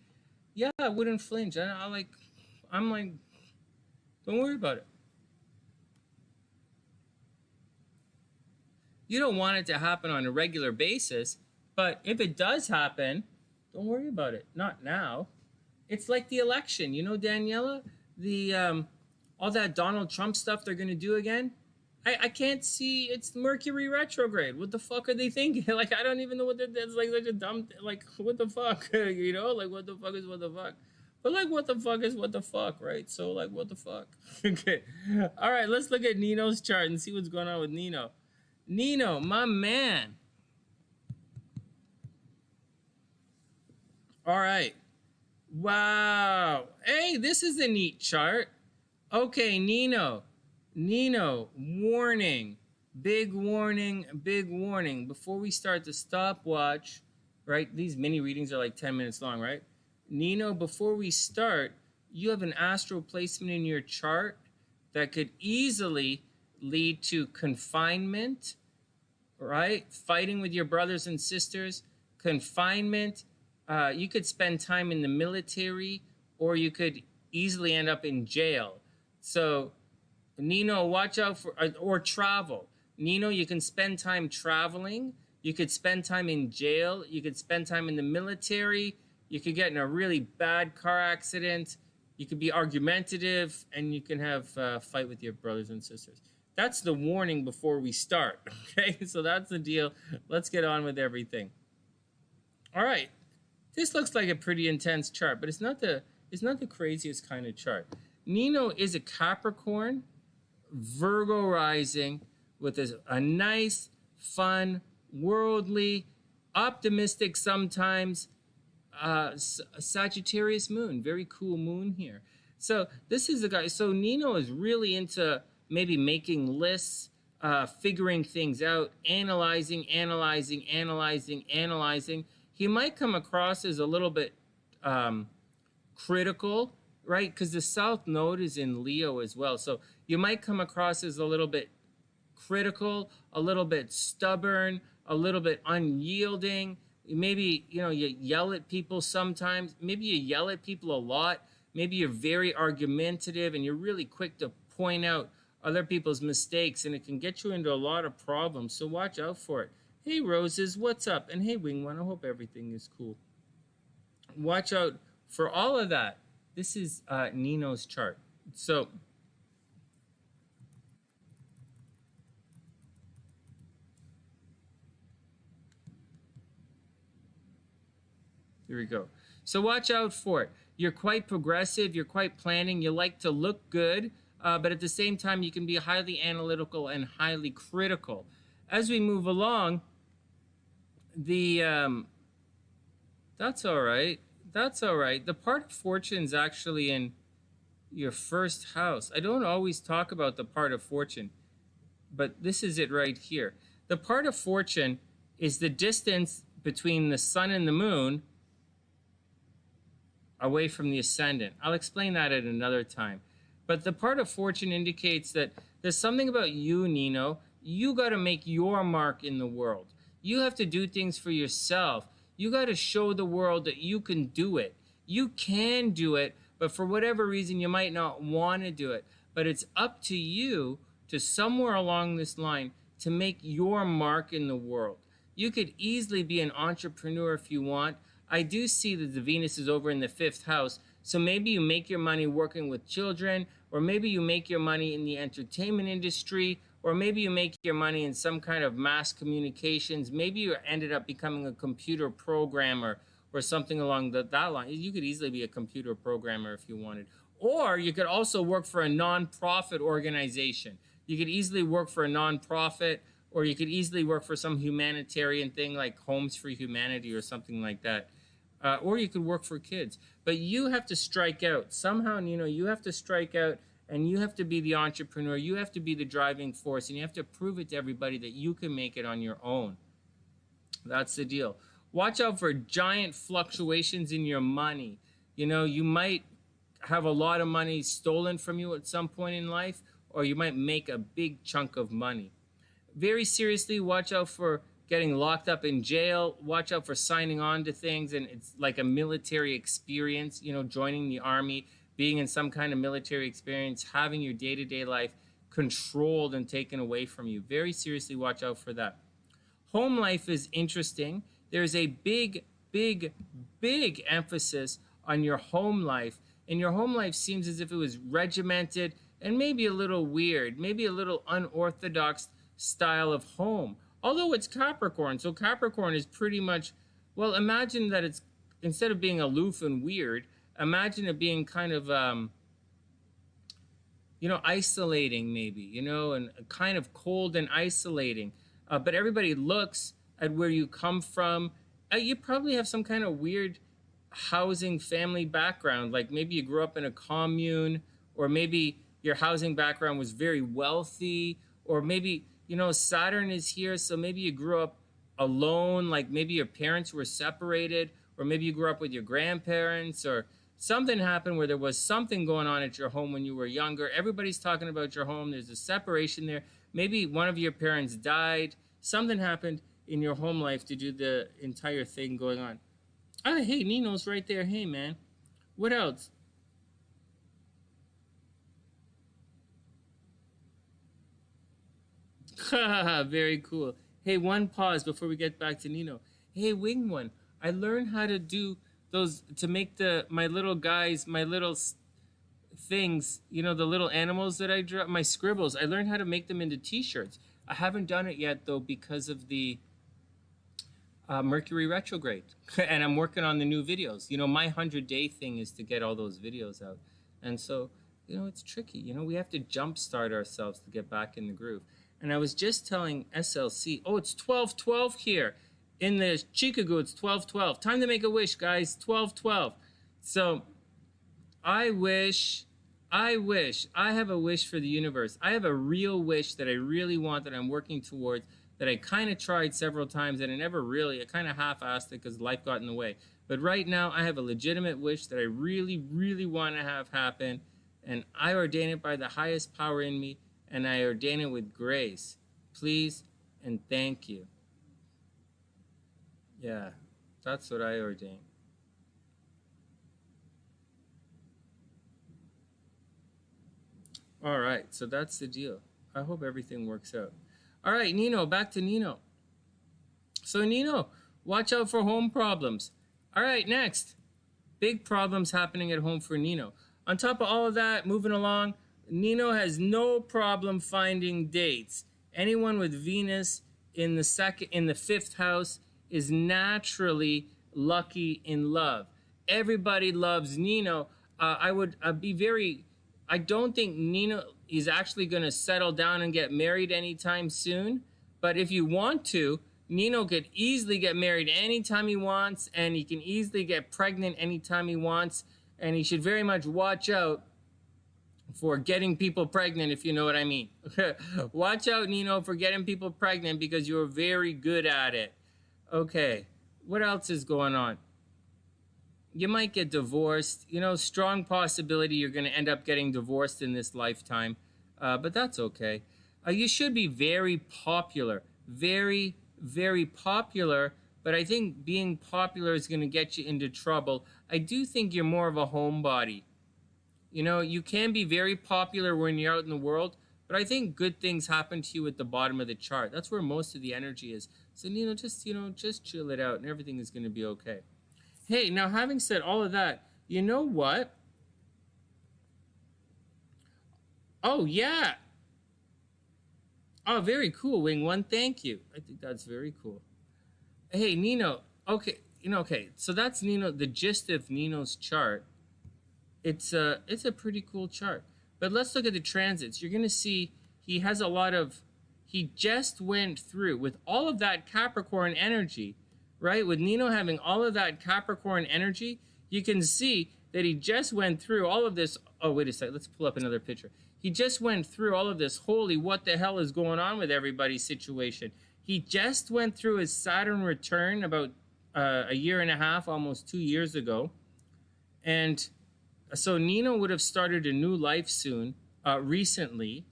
Yeah, I wouldn't flinch. I'm like, don't worry about it. You don't want it to happen on a regular basis, but if it does happen, don't worry about it. Not now. It's like the election, Daniela, the all that Donald Trump stuff they're gonna do again. I can't see. It's Mercury retrograde. What the fuck are they thinking? Like, I don't even know what that's like. Such a dumb. Like, what the fuck? Like, what the fuck is what the fuck? But like, what the fuck is what the fuck, right? So like, what the fuck? Okay. All right. Let's look at Nino's chart and see what's going on with Nino. Nino, my man. All right. Wow. Hey, this is a neat chart. Okay, Nino, warning. Big warning, big warning. Before we start the stopwatch, right? These mini readings are like 10 minutes long, right? Nino, before we start, you have an astral placement in your chart that could easily lead to confinement, right? Fighting with your brothers and sisters, confinement. You could spend time in the military, or you could easily end up in jail. So, Nino, watch out for, or travel. Nino, you can spend time traveling. You could spend time in jail. You could spend time in the military. You could get in a really bad car accident. You could be argumentative, and you can have a fight with your brothers and sisters. That's the warning before we start, okay? So that's the deal. Let's get on with everything. All right. This looks like a pretty intense chart, but it's not the craziest kind of chart. Nino is a Capricorn, Virgo rising, with a nice, fun, worldly, optimistic sometimes, Sagittarius moon. Very cool moon here. So this is the guy. So Nino is really into maybe making lists, figuring things out, analyzing. He might come across as a little bit critical, right? Because the South Node is in Leo as well. So you might come across as a little bit critical, a little bit stubborn, a little bit unyielding. Maybe, you yell at people sometimes. Maybe you yell at people a lot. Maybe you're very argumentative and you're really quick to point out other people's mistakes, and it can get you into a lot of problems. So watch out for it. Hey, Roses, what's up? And hey, Wing One, I hope everything is cool. Watch out for all of that. This is Nino's chart. So here we go. So watch out for it. You're quite progressive. You're quite planning. You like to look good, but at the same time, you can be highly analytical and highly critical. As we move along, that's all right. That's all right. The part of fortune's actually in your first house. I don't always talk about the part of fortune, but this is it right here. The part of fortune is the distance between the sun and the moon away from the ascendant. I'll explain that at another time. But the part of fortune indicates that there's something about you, Nino. You got to make your mark in the world. You have to do things for yourself. You got to show the world that you can do it. You can do it, but for whatever reason, you might not want to do it. But it's up to you to somewhere along this line to make your mark in the world. You could easily be an entrepreneur if you want. I do see that the Venus is over in the 5th house. So maybe you make your money working with children, or maybe you make your money in the entertainment industry, or maybe you make your money in some kind of mass communications. Maybe you ended up becoming a computer programmer or something along that line. You could easily be a computer programmer if you wanted. Or you could also work for a nonprofit organization. You could easily work for a nonprofit, or you could easily work for some humanitarian thing like Homes for Humanity or something like that. or you could work for kids. But you have to strike out. Somehow, Nino, you have to strike out, and you have to be the entrepreneur. You have to be the driving force, and you have to prove it to everybody that you can make it on your own. That's the deal. Watch out for giant fluctuations in your money. You know, you might have a lot of money stolen from you at some point in life, or you might make a big chunk of money. Very seriously, watch out for getting locked up in jail. Watch out for signing on to things, and it's like a military experience, you know, joining the army, being in some kind of military experience, having your day-to-day life controlled and taken away from you. Very seriously, watch out for that. Home life is interesting. There's a big, big, big emphasis on your home life. And your home life seems as if it was regimented and maybe a little weird, maybe a little unorthodox style of home. Although it's Capricorn, so Capricorn is pretty much, well, imagine that it's, instead of being aloof and weird, imagine it being kind of, you know, isolating maybe, you know, and kind of cold and isolating. But everybody looks at where you come from. You probably have some kind of weird housing family background, like maybe you grew up in a commune, or maybe your housing background was very wealthy, or maybe, you know, Saturn is here, so maybe you grew up alone, like maybe your parents were separated, or maybe you grew up with your grandparents, or something happened where there was something going on at your home when you were younger. Everybody's talking about your home. There's a separation there. Maybe one of your parents died. Something happened in your home life to do the entire thing going on. Ah, hey, Nino's right there. Hey, man. What else? Haha, very cool. Hey, one pause before we get back to Nino. Hey, Wing One, I learned how to do those, to make my little guys, my little things, you know, the little animals that I draw, my scribbles. I learned how to make them into t-shirts. I haven't done it yet, though, because of the Mercury retrograde. And I'm working on the new videos. You know, my 100-day thing is to get all those videos out. And so, you know, it's tricky. You know, we have to jumpstart ourselves to get back in the groove. And I was just telling SLC, oh, it's 12:12 here. In the Chicago, it's 12:12. Time to make a wish, guys. 12:12. So I have a wish for the universe. I have a real wish that I really want, that I'm working towards, that I kind of tried several times, and I kind of half-assed it because life got in the way. But right now, I have a legitimate wish that I really, really want to have happen, and I ordain it by the highest power in me, and I ordain it with grace. Please and thank you. Yeah, that's what I ordain. All right, so that's the deal. I hope everything works out. All right, Nino, back to Nino. So, Nino, watch out for home problems. All right, next. Big problems happening at home for Nino. On top of all of that, moving along, Nino has no problem finding dates. Anyone with Venus in the fifth house is naturally lucky in love. Everybody loves Nino. I don't think Nino is actually going to settle down and get married anytime soon. But if you want to, Nino could easily get married anytime he wants, and he can easily get pregnant anytime he wants. And he should very much watch out for getting people pregnant, if you know what I mean. Watch out, Nino, for getting people pregnant, because you're very good at it. Okay, what else is going on? You might get divorced. You know, strong possibility you're going to end up getting divorced in this lifetime, but that's okay. You should be very popular, very, very popular, but I think being popular is going to get you into trouble. I do think you're more of a homebody. You know, you can be very popular when you're out in the world, but I think good things happen to you at the bottom of the chart. That's where most of the energy is. So, just chill it out, and everything is going to be okay. Hey, now having said all of that, you know what? Oh, yeah. Oh, very cool, Wing One. Thank you. I think that's very cool. Hey, Nino. Okay, so that's Nino, the gist of Nino's chart. It's a pretty cool chart. But let's look at the transits. You're going to see he just went through, with all of that Capricorn energy, right? With Nino having all of that Capricorn energy, you can see that he just went through all of this. Oh, wait a second. Let's pull up another picture. He just went through all of this holy what the hell is going on with everybody's situation. He just went through his Saturn return about a year and a half, almost 2 years ago. And so Nino would have started a new life soon, recently.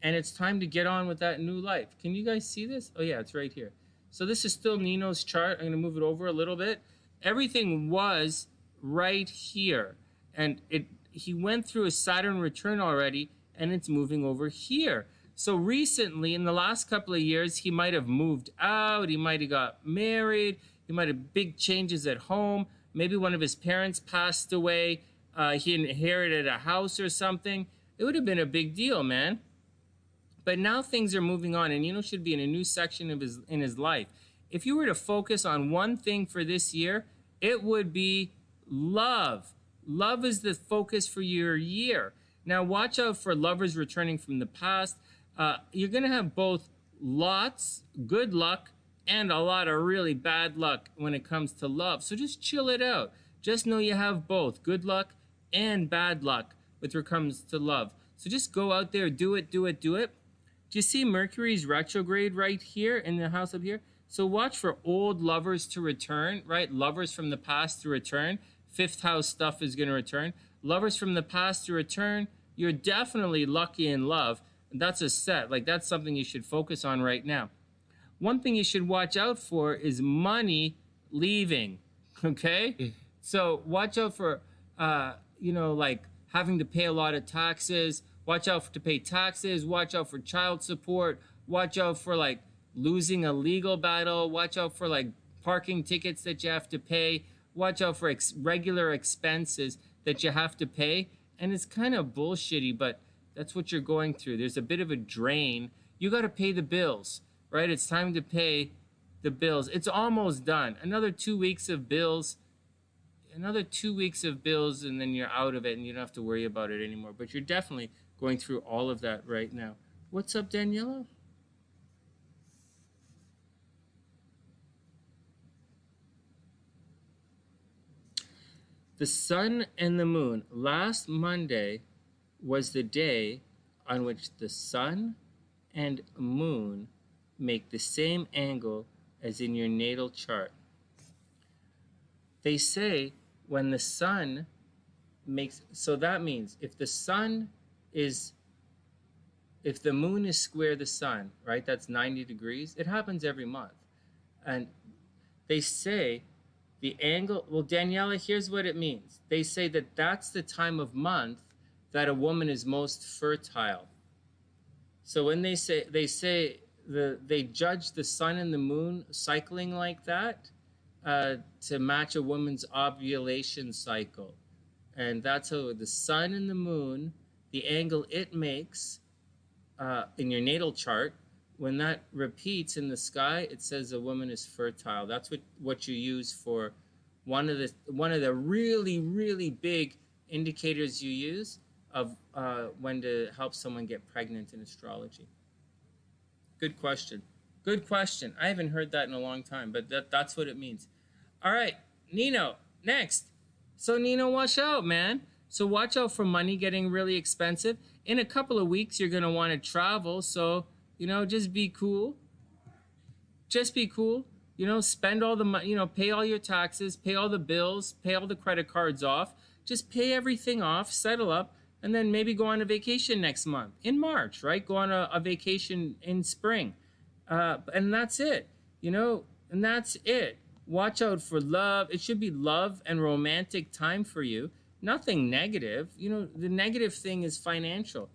And it's time to get on with that new life. Can you guys see this? Oh, yeah, it's right here. So this is still Nino's chart. I'm going to move it over a little bit. Everything was right here. And he went through a Saturn return already, and it's moving over here. So recently, in the last couple of years, he might have moved out. He might have got married. He might have big changes at home. Maybe one of his parents passed away. He inherited a house or something. It would have been a big deal, man. But now things are moving on, and Nino should be in a new section of his life. If you were to focus on one thing for this year, it would be love. Love is the focus for your year. Now, watch out for lovers returning from the past. You're going to have both lots, good luck, and a lot of really bad luck when it comes to love. So just chill it out. Just know you have both good luck and bad luck when it comes to love. So just go out there, do it, do it, do it. Do you see Mercury's retrograde right here in the house up here? So watch for old lovers to return, right? Lovers from the past to return. Fifth house stuff is going to return. Lovers from the past to return. You're definitely lucky in love. That's a set. Like, that's something you should focus on right now. One thing you should watch out for is money leaving, okay? So watch out for, like having to pay a lot of taxes. Watch out to pay taxes. Watch out for child support. Watch out for like losing a legal battle. Watch out for like parking tickets that you have to pay. Watch out for regular expenses that you have to pay. And it's kind of bullshitty, but that's what you're going through. There's a bit of a drain. You got to pay the bills, right? It's time to pay the bills. It's almost done. Another 2 weeks of bills. Another 2 weeks of bills, and then you're out of it, and you don't have to worry about it anymore. But you're definitely going through all of that right now. What's up, Daniela? The sun and the moon. Last Monday was the day on which the sun and moon make the same angle as in your natal chart. They say when the sun makes, so that means if the moon is square the sun, right, that's 90 degrees, it happens every month. And they say the angle, well, Daniela, here's what it means. They say that that's the time of month that a woman is most fertile. So when they judge the sun and the moon cycling like that to match a woman's ovulation cycle. And that's how the sun and the moon, the angle it makes in your natal chart, when that repeats in the sky, it says a woman is fertile. That's what you use for one of the really, really big indicators you use of when to help someone get pregnant in astrology. Good question. Good question. I haven't heard that in a long time, but that's what it means. All right, Nino, next. So Nino, watch out, man. So watch out for money getting really expensive. In a couple of weeks, you're going to want to travel, so just be cool. Just be cool. Spend all the money, pay all your taxes, pay all the bills, pay all the credit cards off. Just pay everything off, settle up, and then maybe go on a vacation next month. In March, right? Go on a vacation in spring. And that's it, and that's it. Watch out for love. It should be love and romantic time for you. Nothing negative. The negative thing is financial.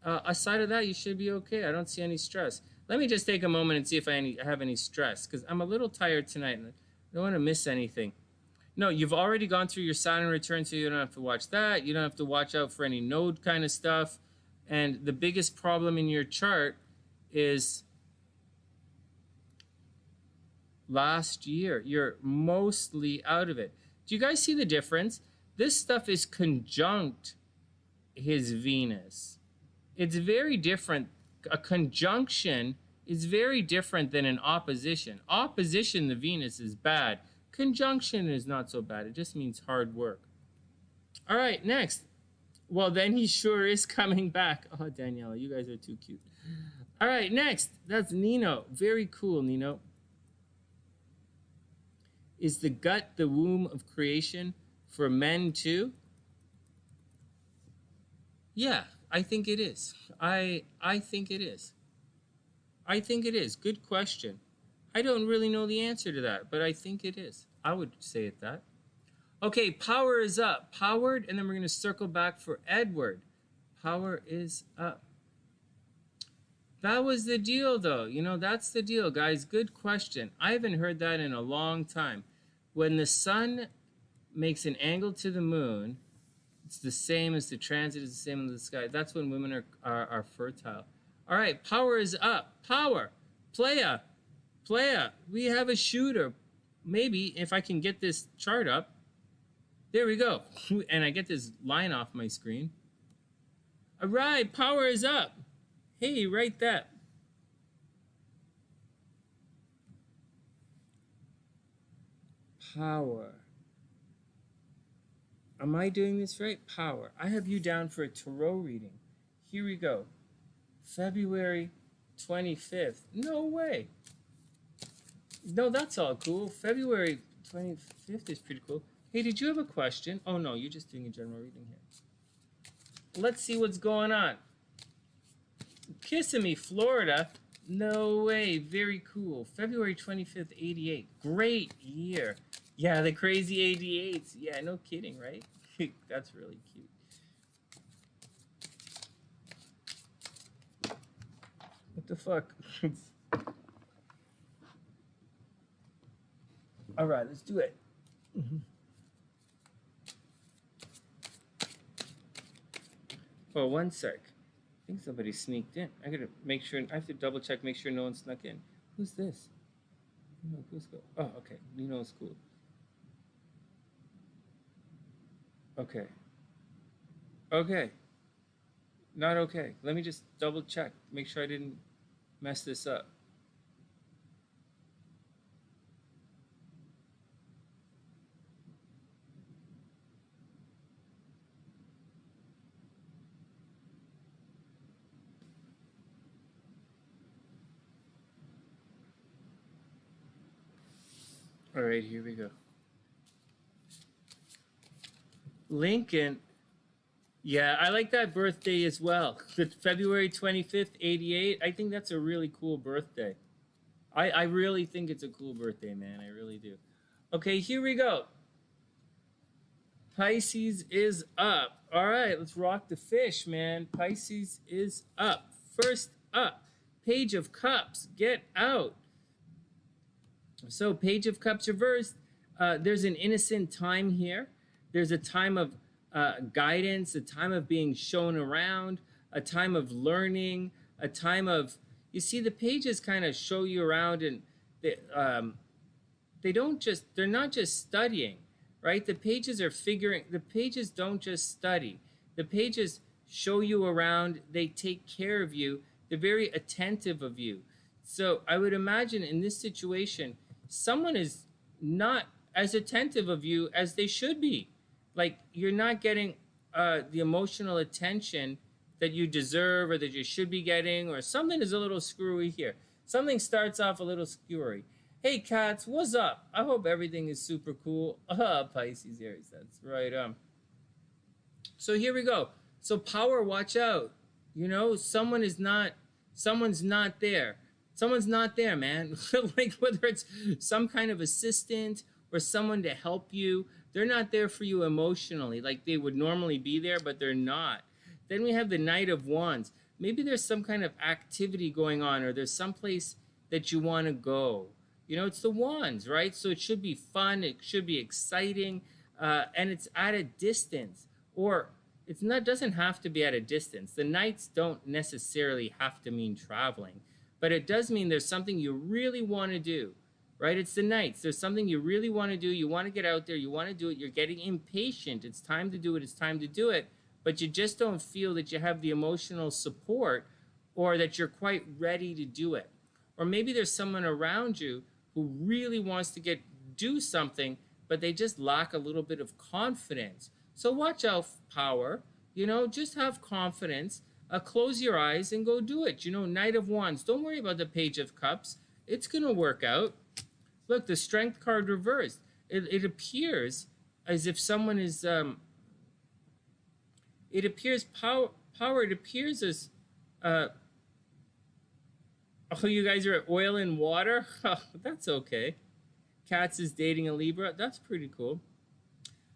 Aside of that, you should be okay. I don't see any stress. Let me just take a moment and see if I have any stress, because I'm a little tired tonight and I don't want to miss anything. No, you've already gone through your Saturn return, so you don't have to watch that. You don't have to watch out for any node kind of stuff. And the biggest problem in your chart is last year. You're mostly out of it. Do you guys see the difference? This stuff is conjunct his Venus. It's very different. A conjunction is very different than an opposition. Opposition, the Venus, is bad. Conjunction is not so bad. It just means hard work. All right, next. Well, then he sure is coming back. Oh, Daniela, you guys are too cute. All right, next. That's Nino. Very cool, Nino. Is the gut the womb of creation for men too? Yeah, I think it is. I think it is. I think it is. Good question. I don't really know the answer to that, but I think it is. I would say it that. Okay, power is up. Powered, and then we're going to circle back for Edward. Power is up. That was the deal, though. You know, that's the deal, guys. Good question. I haven't heard that in a long time. When the sun makes an angle to the moon, it's the same as the transit is the same in the sky. That's when women are fertile. All right, power is up. Power. Playa. Playa. We have a shooter. Maybe if I can get this chart up. There we go. And I get this line off my screen. All right, power is up. Hey, write that. Power. Am I doing this right? Power. I have you down for a tarot reading. Here we go. February 25th. No way. No, that's all cool. February 25th is pretty cool. Hey, did you have a question? Oh, no, you're just doing a general reading here. Let's see what's going on. Kissimmee, Florida. No way. Very cool. February 25th, 88. Great year. Yeah, the crazy 88s. Yeah, no kidding, right? That's really cute. What the fuck? All right, let's do it. Oh, one sec. I think somebody sneaked in. I gotta make sure. I have to double check, make sure no one snuck in. Who's this? No, let's go. Oh, okay. Nino's cool. Okay. Okay. Not okay. Let me just double check. Make sure I didn't mess this up. All right, here we go. Lincoln. Yeah, I like that birthday as well. The February 25th, 88. I think that's a really cool birthday. I really think it's a cool birthday, man. I really do. Okay, here we go. Pisces is up. All right, let's rock the fish, man. Pisces is up. First up, Page of Cups. Get out. So Page of Cups reversed. There's an innocent time here. There's a time of guidance, a time of being shown around, a time of learning, a time of, you see, the pages kind of show you around, and they're not just studying, right? The pages don't just study. The pages show you around, they take care of you, they're very attentive of you. So I would imagine in this situation, someone is not as attentive of you as they should be. Like, you're not getting the emotional attention that you deserve or that you should be getting, or something is a little screwy here. Something starts off a little screwy. Hey, cats, what's up? I hope everything is super cool. Pisces, Aries, that's right. So here we go. So power, watch out. You know, someone's not there. Someone's not there, man. Like, whether it's some kind of assistant or someone to help you, they're not there for you emotionally. Like, they would normally be there, but they're not. Then we have the Knight of Wands. Maybe there's some kind of activity going on, or there's some place that you want to go. You know, it's the Wands, right? So it should be fun. It should be exciting. And it's at a distance. Or it's not, doesn't have to be at a distance. The Knights don't necessarily have to mean traveling. But it does mean there's something you really want to do, right? It's the Knights. There's something you really want to do. You want to get out there. You want to do it. You're getting impatient. It's time to do it. It's time to do it. But you just don't feel that you have the emotional support or that you're quite ready to do it. Or maybe there's someone around you who really wants to do something, but they just lack a little bit of confidence. So watch out, power. Just have confidence. Close your eyes and go do it. Knight of Wands. Don't worry about the Page of Cups. It's going to work out. Look, the Strength card reversed. It appears as if someone is... it appears power. It appears as... oh, you guys are at oil and water? Oh, that's okay. Katz is dating a Libra. That's pretty cool.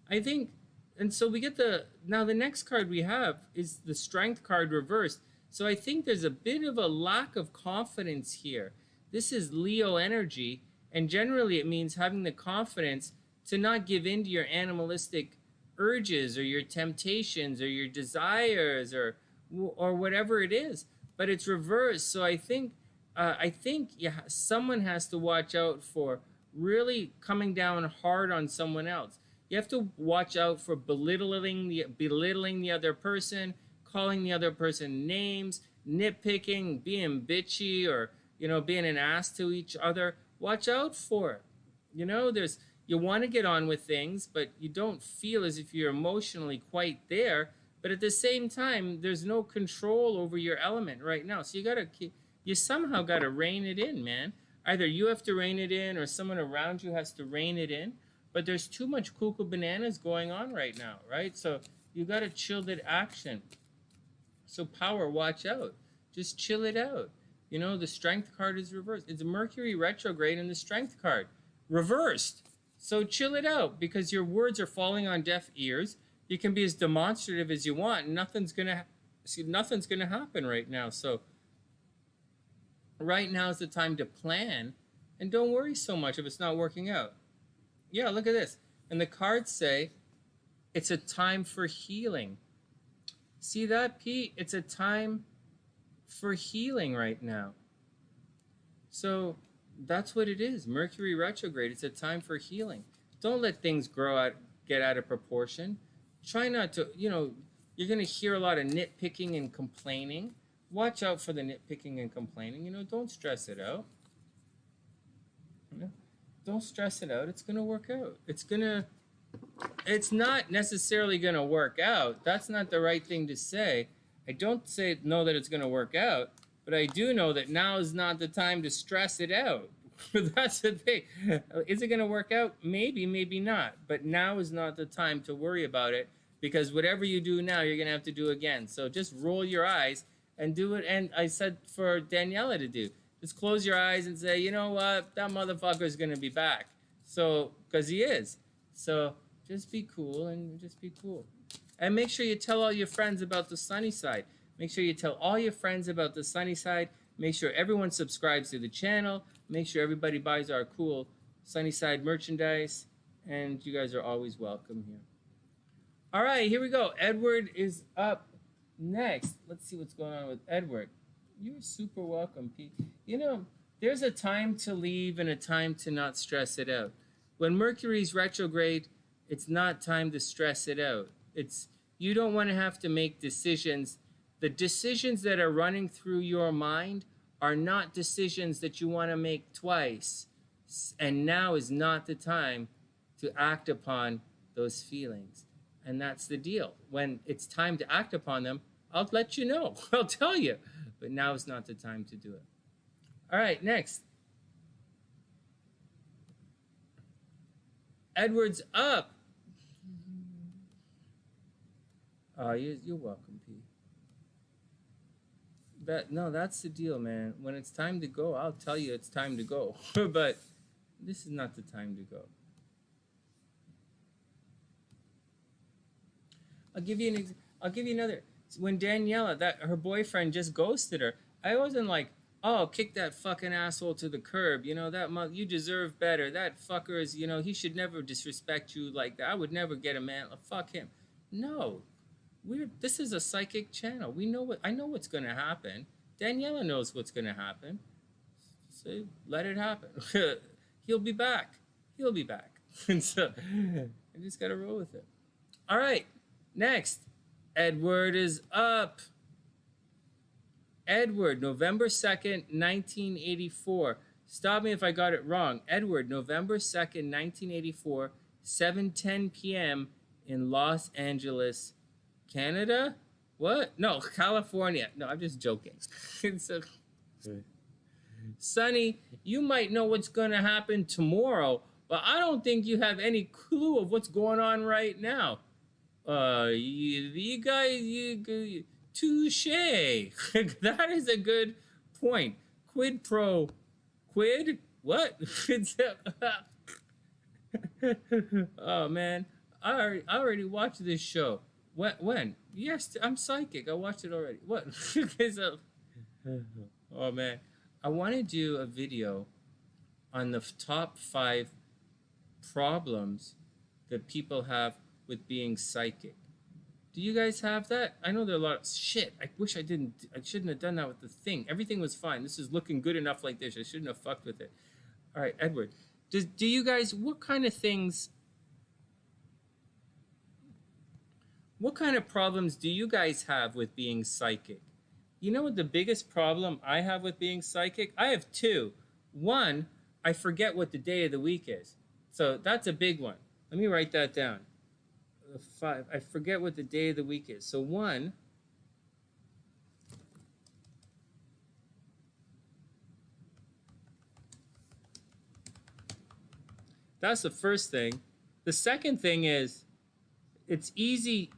I think... And so we get now the next card we have is the Strength card reversed. So I think there's a bit of a lack of confidence here. This is Leo energy, and generally it means having the confidence to not give in to your animalistic urges or your temptations or your desires or whatever it is. But it's reversed. So I think someone has to watch out for really coming down hard on someone else. You have to watch out for belittling the other person, calling the other person names, nitpicking, being bitchy, or being an ass to each other. Watch out for it. You want to get on with things, but you don't feel as if you're emotionally quite there. But at the same time, there's no control over your element right now. So you somehow got to rein it in, man. Either you have to rein it in, or someone around you has to rein it in. But there's too much cuckoo bananas going on right now, right? So you got to chill that action. So power, watch out. Just chill it out. The Strength card is reversed. It's Mercury retrograde in the Strength card. Reversed. So chill it out, because your words are falling on deaf ears. You can be as demonstrative as you want, and nothing's gonna happen right now. So right now is the time to plan, and don't worry so much if it's not working out. Yeah, look at this. And the cards say it's a time for healing. See that, Pete? It's a time for healing right now. So that's what it is. Mercury retrograde. It's a time for healing. Don't let things get out of proportion. Try not to, you're going to hear a lot of nitpicking and complaining. Watch out for the nitpicking and complaining. Don't stress it out. Don't stress it out. It's going to work out. It's not necessarily going to work out. That's not the right thing to say. I don't know that it's going to work out, but I do know that now is not the time to stress it out. That's the thing. Is it going to work out? Maybe, maybe not. But now is not the time to worry about it, because whatever you do now, you're going to have to do again. So just roll your eyes and do it. And I said for Daniela to do. Just close your eyes and say, you know what? That motherfucker is going to be back. So, because he is. So, just be cool and just be cool. And make sure you tell all your friends about the Sunny Side. Make sure you tell all your friends about the Sunny Side. Make sure everyone subscribes to the channel. Make sure everybody buys our cool Sunny Side merchandise. And you guys are always welcome here. All right, here we go. Edward is up next. Let's see what's going on with Edward. You're super welcome, Pete. There's a time to leave and a time to not stress it out. When Mercury's retrograde, it's not time to stress it out. You don't want to have to make decisions. The decisions that are running through your mind are not decisions that you want to make twice. And now is not the time to act upon those feelings. And that's the deal. When it's time to act upon them, I'll let you know. I'll tell you. But now is not the time to do it. All right, next. Edward's up. Oh, you're welcome, P. That's the deal, man. When it's time to go, I'll tell you it's time to go. But this is not the time to go. I'll give you another. When Daniela, her boyfriend just ghosted her, I wasn't like, oh, kick that fucking asshole to the curb. You deserve better. That fucker is, he should never disrespect you like that. I would never get a man. Fuck him. No. This is a psychic channel. I know what's going to happen. Daniela knows what's going to happen. So let it happen. He'll be back. And so I just got to roll with it. All right. Next. Edward is up. Edward, November 2nd, 1984. Stop me if I got it wrong. Edward, November 2nd, 1984, 7:10 p.m. in Los Angeles, Canada? What? No, California. No, I'm just joking. So, Sonny, you might know what's going to happen tomorrow, but I don't think you have any clue of what's going on right now. You guys, touche. That is a good point. Quid pro quid? What? Oh, man. I already watched this show. When? Yes, I'm psychic. I watched it already. What? Oh, man. I want to do a video on the top 5 problems that people have with being psychic. Do you guys have that? I know there are a lot of shit. I wish I didn't. I shouldn't have done that with the thing. Everything was fine. This is looking good enough like this. I shouldn't have fucked with it. All right, Edward. Do you guys, what kind of problems do you guys have with being psychic? You know what the biggest problem I have with being psychic? I have 2. One, I forget what the day of the week is. So that's a big one. Let me write that down. 5, I forget what the day of the week is. So 1, that's the first thing. The second thing is it's easy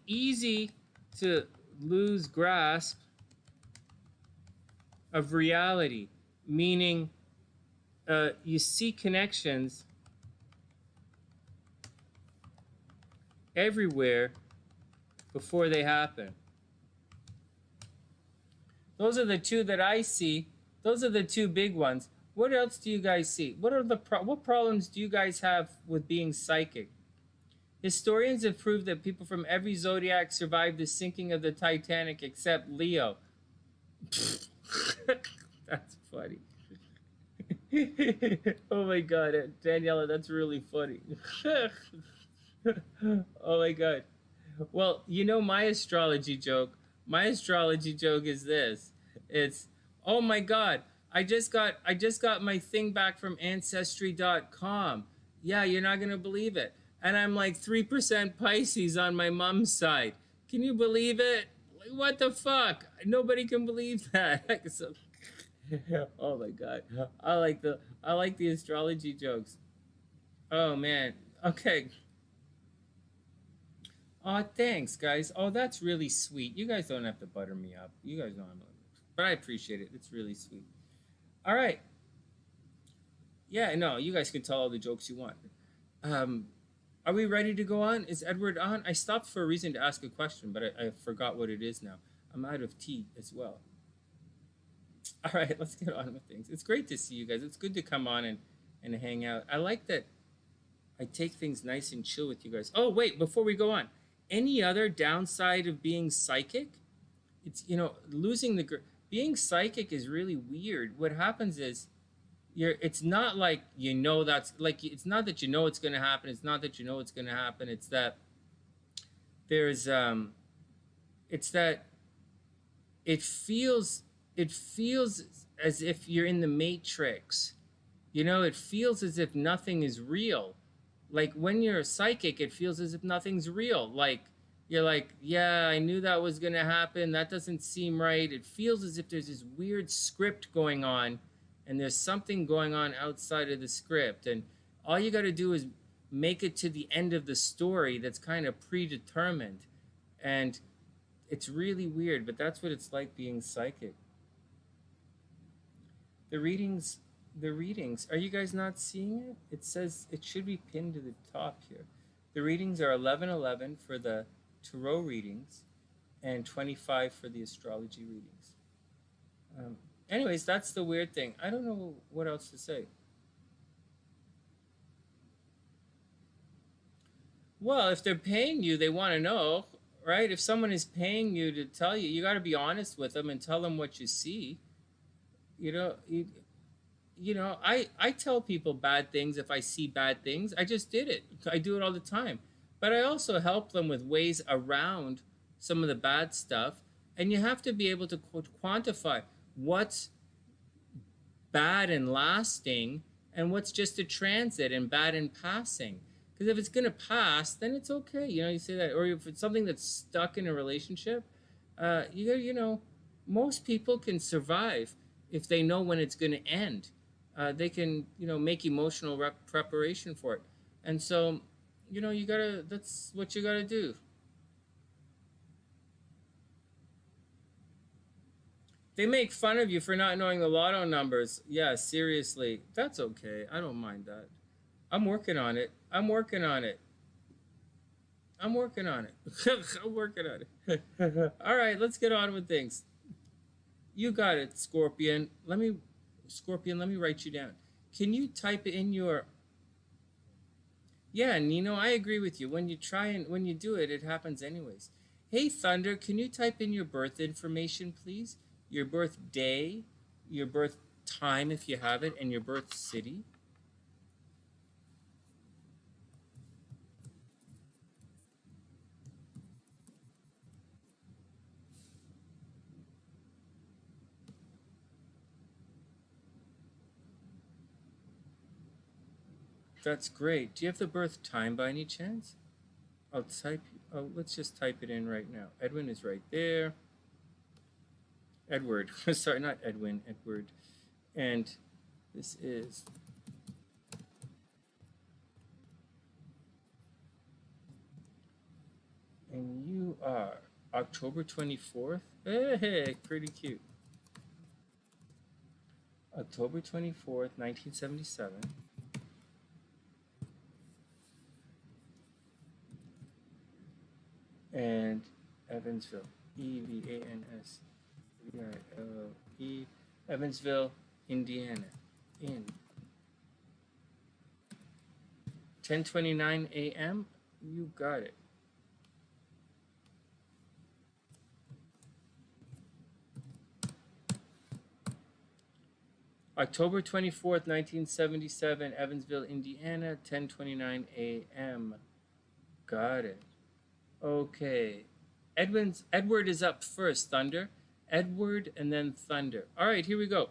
to lose grasp of reality, meaning you see connections everywhere before they happen. Those are the 2 that I see. Those are the 2 big ones. What else do you guys see? What problems do you guys have with being psychic? Historians have proved that people from every zodiac survived the sinking of the Titanic except Leo. That's funny. Oh my God, Daniela, that's really funny. Oh my God. Well, you know my astrology joke. My astrology joke is this. It's, oh my God, I just got my thing back from Ancestry.com. Yeah, you're not gonna believe it. And I'm like 3% Pisces on my mom's side. Can you believe it? Like, what the fuck? Nobody can believe that. So, oh my God. I like the astrology jokes. Oh man. Okay. Oh, thanks, guys. Oh, that's really sweet. You guys don't have to butter me up. You guys don't have to. But I appreciate it. It's really sweet. All right. Yeah, no, you guys can tell all the jokes you want. Are we ready to go on? Is Edward on? I stopped for a reason to ask a question, but I forgot what it is now. I'm out of tea as well. All right, let's get on with things. It's great to see you guys. It's good to come on and hang out. I like that I take things nice and chill with you guys. Oh, wait, before we go on. Any other downside of being psychic? It's, losing being psychic is really weird. What happens is it's not like that's like, it's not that it's going to happen. It's not that it's going to happen. It's that there's it's that it feels as if you're in the Matrix. It feels as if nothing is real. Like when you're a psychic, it feels as if nothing's real. Like you're like, yeah, I knew that was going to happen. That doesn't seem right. It feels as if there's this weird script going on and there's something going on outside of the script. And all you got to do is make it to the end of the story that's kind of predetermined. And it's really weird, but that's what it's like being psychic. The readings, are you guys not seeing it? It says it should be pinned to the top here. The readings are 11/11 for the tarot readings and 25 for the astrology readings. Anyways, that's the weird thing. I don't know what else to say. Well, if they're paying you, they want to know, right? If someone is paying you to tell you, you got to be honest with them and tell them what you see. I tell people bad things if I see bad things. I just did it. I do it all the time. But I also help them with ways around some of the bad stuff. And you have to be able to quantify what's bad and lasting and what's just a transit and bad in passing. Because if it's going to pass, then it's okay. You say that. Or if it's something that's stuck in a relationship, most people can survive if they know when it's going to end. They can, make emotional preparation for it. And so, that's what you gotta do. They make fun of you for not knowing the lotto numbers. Yeah, seriously. That's okay. I don't mind that. I'm working on it. I'm working on it. I'm working on it. I'm working on it. All right, let's get on with things. You got it, Scorpion. Let me write you down. Can you type in your... Yeah, Nino, I agree with you. When you do it, it happens anyways. Hey, Thunder, can you type in your birth information, please? Your birth day, your birth time if you have it, and your birth city. That's great. Do you have the birth time by any chance? Let's just type it in right now. Edwin is right there. Edward. Sorry, not Edwin, Edward. And this is... And you are October 24th? Hey, pretty cute. October 24th, 1977. And Evansville. Evansville, Evansville, Indiana. In 10:29 a.m. You got it. October 24th, 1977, Evansville, Indiana, 10:29 a.m. Got it. Okay. Edward is up first, Thunder. Edward and then Thunder. All right, here we go.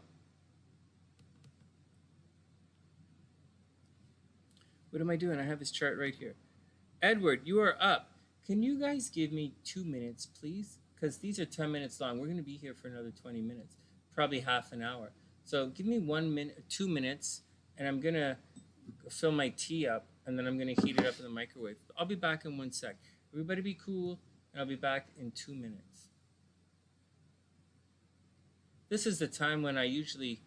What am I doing? I have this chart right here. Edward, you are up. Can you guys give me 2 minutes, please? Because these are 10 minutes long. We're going to be here for another 20 minutes, probably half an hour. So give me 1 minute, 2 minutes, and I'm going to fill my tea up, and then I'm going to heat it up in the microwave. I'll be back in 1 sec. Everybody be cool, and I'll be back in 2 minutes. This is the time when I usually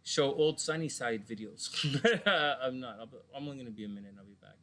show old TheSunnySide videos. I'm not. I'm only going to be a minute, and I'll be back.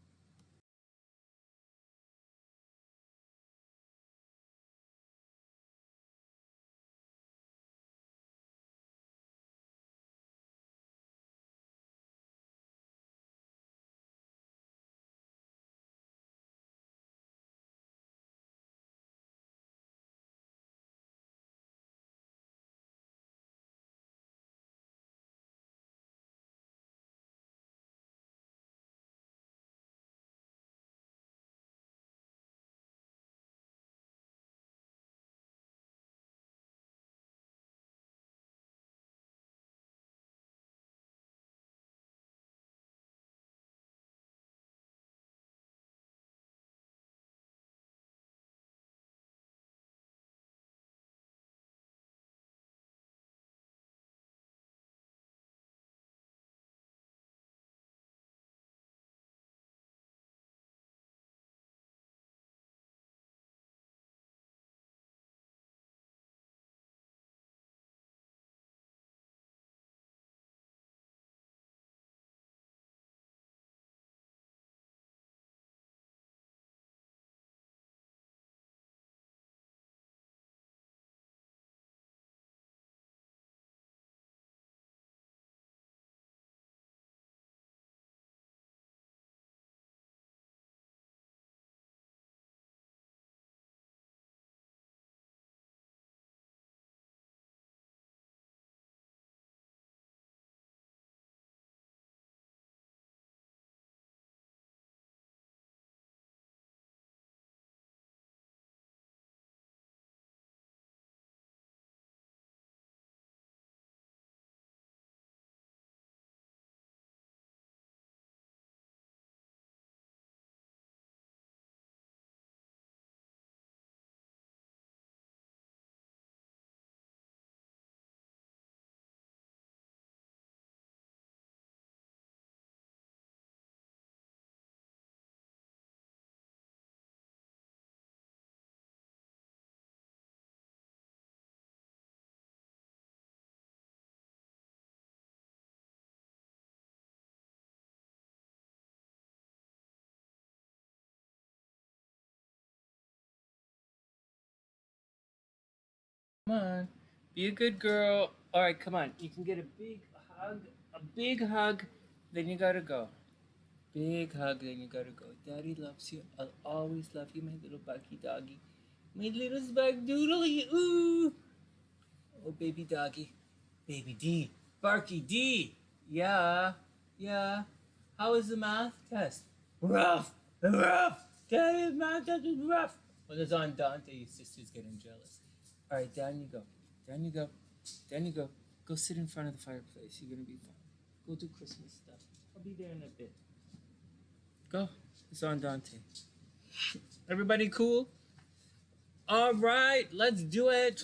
Come on. Be a good girl. All right, come on. You can get a big hug. A big hug. Then you gotta go. Big hug. Then you gotta go. Daddy loves you. I'll always love you, my little Bucky doggy. My little spag doodly. Ooh. Oh, baby doggy. Baby D. Barky D. Yeah. Yeah. How was the math test? Rough. Rough. Daddy's math test is rough. When it's on Dante, your sister's getting jealous. All right, down you go. Down you go. Down you go. Go sit in front of the fireplace. You're going to be fine. Go do Christmas stuff. I'll be there in a bit. Go. It's on Dante. Everybody cool? All right, let's do it.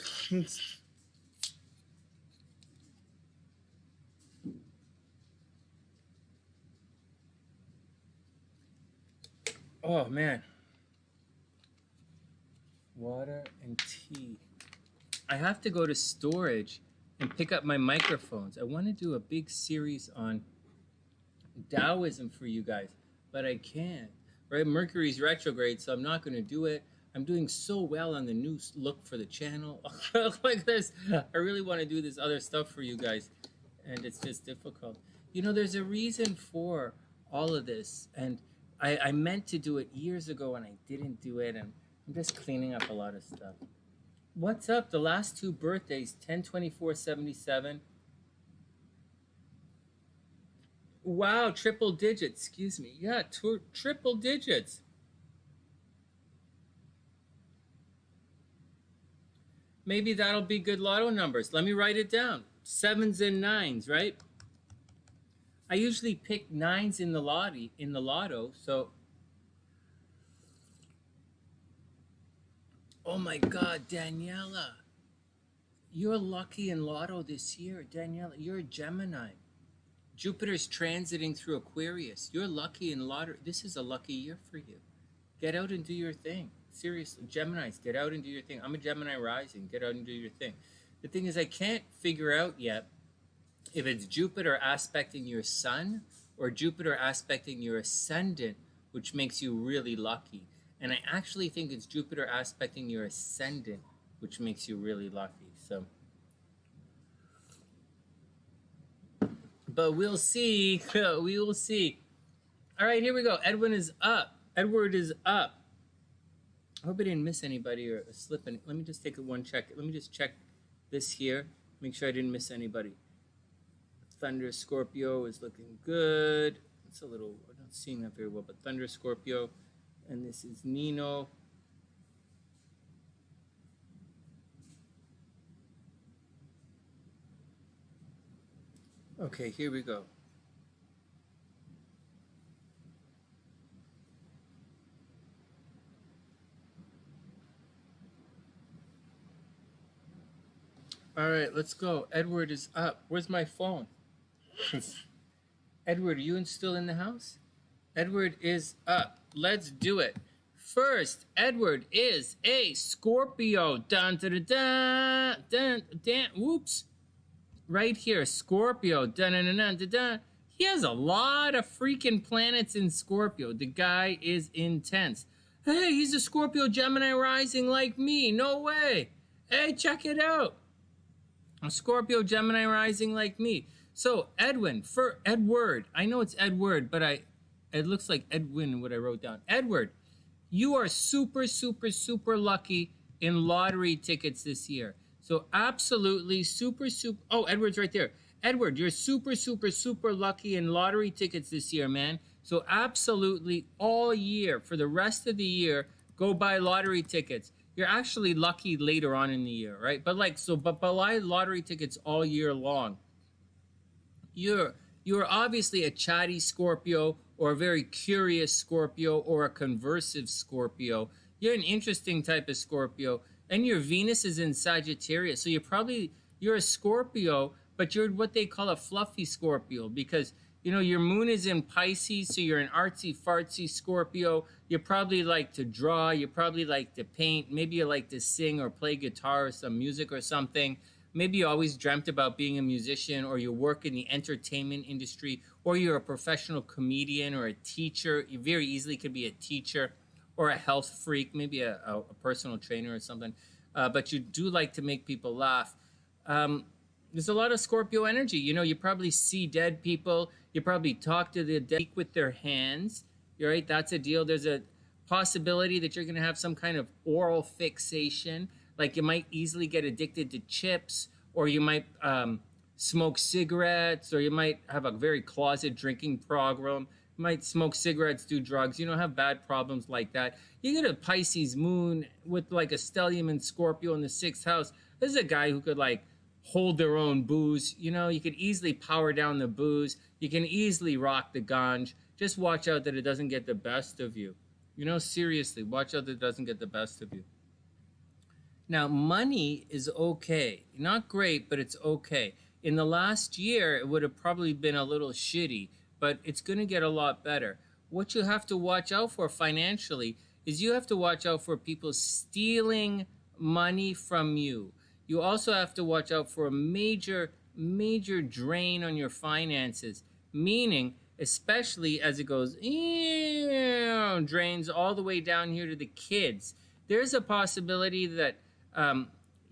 Oh, man. Water and tea. I have to go to storage and pick up my microphones. I want to do a big series on Taoism for you guys, but I can't. Right? Mercury's retrograde, so I'm not going to do it. I'm doing so well on the new look for the channel. Like this, I really want to do this other stuff for you guys, and it's just difficult. You know, there's a reason for all of this, and I meant to do it years ago, and I didn't do it, and I'm just cleaning up a lot of stuff. What's up? The last two birthdays, 10/24/77. Wow, triple digits. Excuse me. Yeah, triple digits. Maybe that'll be good lotto numbers. Let me write it down. 7s and 9s, right? I usually pick 9s in the lotto, so. Oh my God, Daniela. You're lucky in lotto this year. Daniela, you're a Gemini. Jupiter's transiting through Aquarius. You're lucky in lottery. This is a lucky year for you. Get out and do your thing. Seriously, Geminis, get out and do your thing. I'm a Gemini rising. Get out and do your thing. The thing is, I can't figure out yet if it's Jupiter aspecting your sun or Jupiter aspecting your ascendant, which makes you really lucky. And I actually think it's Jupiter aspecting your ascendant, which makes you really lucky. So, but we'll see. We will see. All right, here we go. Edwin is up. Edward is up. I hope I didn't miss anybody or slip any. Let me just take one check. Let me just check this here. Make sure I didn't miss anybody. Thunder Scorpio is looking good. It's a little, I'm not seeing that very well, but Thunder Scorpio. And this is Nino. Okay, here we go. All right, let's go. Edward is up. Where's my phone? Edward, are you still in the house? Edward is up. Let's do it. First, Edward is a Scorpio. Dun, dun, dun, dun, dun, whoops. Right here, Scorpio. Dun, dun, dun, dun, dun, dun. He has a lot of freaking planets in Scorpio. The guy is intense. Hey, he's a Scorpio Gemini rising like me. No way. Hey, check it out. A Scorpio Gemini rising like me. So, Edwin, for Edward. I know it's Edward, but it looks like Edwin, what I wrote down. Edward, you are super, super, super lucky in lottery tickets this year. So absolutely super, super. Oh, Edward's right there. Edward, you're super, super, super lucky in lottery tickets this year, man. So absolutely all year, for the rest of the year, go buy lottery tickets. You're actually lucky later on in the year, right? But buy lottery tickets all year long. You're obviously a chatty Scorpio or a very curious Scorpio or a conversive Scorpio. You're an interesting type of Scorpio. And your Venus is in Sagittarius. So you're a Scorpio, but you're what they call a fluffy Scorpio because, you know, your moon is in Pisces, so you're an artsy-fartsy Scorpio. You probably like to draw. You probably like to paint. Maybe you like to sing or play guitar or some music or something. Maybe you always dreamt about being a musician, or you work in the entertainment industry, or you're a professional comedian or a teacher. You very easily could be a teacher or a health freak, maybe a personal trainer or something. but you do like to make people laugh. There's a lot of Scorpio energy. You know, you probably see dead people. You probably talk to the dead with their hands. You're right. That's a deal. There's a possibility that you're going to have some kind of oral fixation. Like you might easily get addicted to chips, or you might smoke cigarettes, or you might have a very closet drinking problem. You might smoke cigarettes, do drugs. You don't have bad problems like that. You get a Pisces moon with like a stellium and Scorpio in the 6th house. This is a guy who could like hold their own booze. You know, you could easily power down the booze. You can easily rock the ganj. Just watch out that it doesn't get the best of you. You know, seriously, watch out that it doesn't get the best of you. Now, money is okay. Not great, but it's okay. In the last year, it would have probably been a little shitty, but it's going to get a lot better. What you have to watch out for financially is you have to watch out for people stealing money from you. You also have to watch out for a major drain on your finances, meaning especially as it goes, drains all the way down here to the kids. There's a possibility that,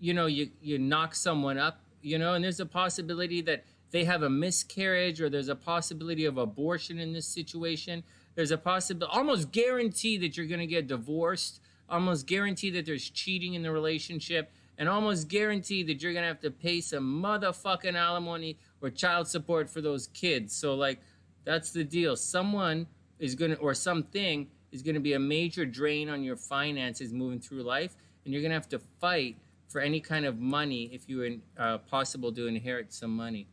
you know, you knock someone up, you know, and there's a possibility that they have a miscarriage, or there's a possibility of abortion in this situation. There's a possibility, almost guarantee that you're going to get divorced, almost guarantee that there's cheating in the relationship, and almost guarantee that you're going to have to pay some motherfucking alimony or child support for those kids. So, like, that's the deal. Someone is going to, or something is going to be a major drain on your finances moving through life, and you're going to have to fight for any kind of money if you are possible to inherit some money.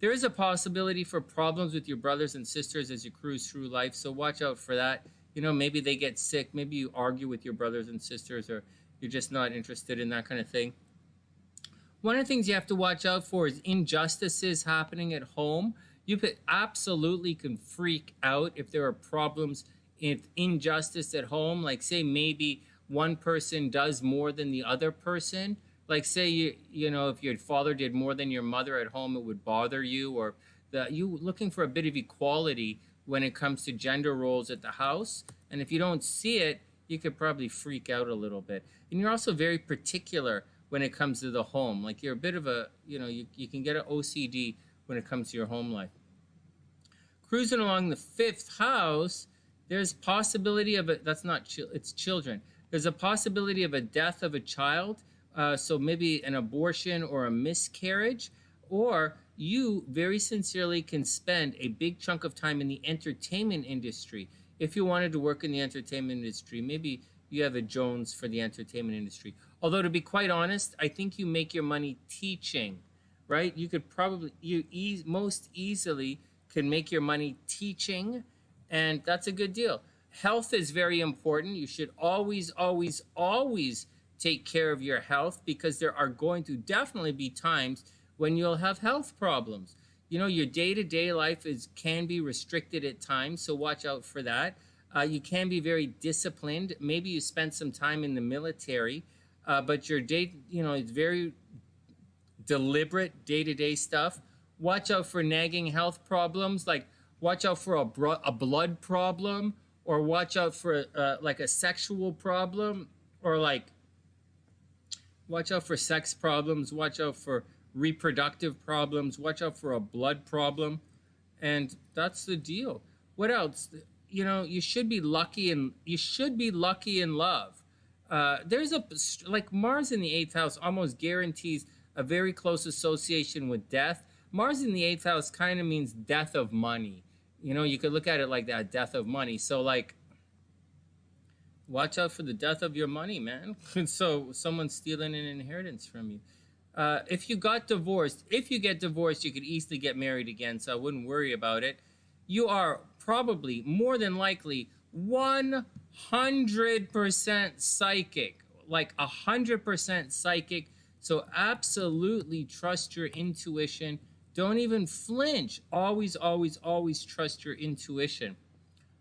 There is a possibility for problems with your brothers and sisters as you cruise through life, so watch out for that. You know, maybe they get sick, maybe you argue with your brothers and sisters, or you're just not interested in that kind of thing. One of the things you have to watch out for is injustices happening at home. You absolutely can freak out if there are problems with injustice at home. Like, say maybe one person does more than the other person. Like, say you know, if your father did more than your mother at home, it would bother you. Or you looking for a bit of equality when it comes to gender roles at the house. And if you don't see it, you could probably freak out a little bit. And you're also very particular when it comes to the home. Like, you're a bit of a, you know, you can get an OCD when it comes to your home life. Cruising along the 5th house, there's possibility of that's not, it's children. There's a possibility of a death of a child. So maybe an abortion or a miscarriage, or you very sincerely can spend a big chunk of time in the entertainment industry. If you wanted to work in the entertainment industry, maybe you have a Jones for the entertainment industry. Although, to be quite honest, I think you make your money teaching, right? You could probably, most easily can make your money teaching, and that's a good deal. Health is very important. You should always, always, always take care of your health, because there are going to definitely be times when you'll have health problems. You know, your day-to-day life can be restricted at times, so watch out for that. You can be very disciplined. Maybe you spent some time in the military, but your day, you know, it's very deliberate day-to-day stuff. Watch out for nagging health problems, like watch out for a blood problem, or watch out for like a sexual problem, or like watch out for sex problems, watch out for reproductive problems, watch out for a blood problem. And that's the deal. What else? You know, you should be lucky in love. There's like Mars in the 8th house almost guarantees a very close association with death. Mars in the 8th house kind of means death of money. You know, you could look at it like that, death of money. So, like, watch out for the death of your money, man. So someone's stealing an inheritance from you. If you get divorced, you could easily get married again, so I wouldn't worry about it. You are probably, more than likely, 100% psychic. Like 100% psychic. So absolutely trust your intuition. Don't even flinch. Always, always, always trust your intuition.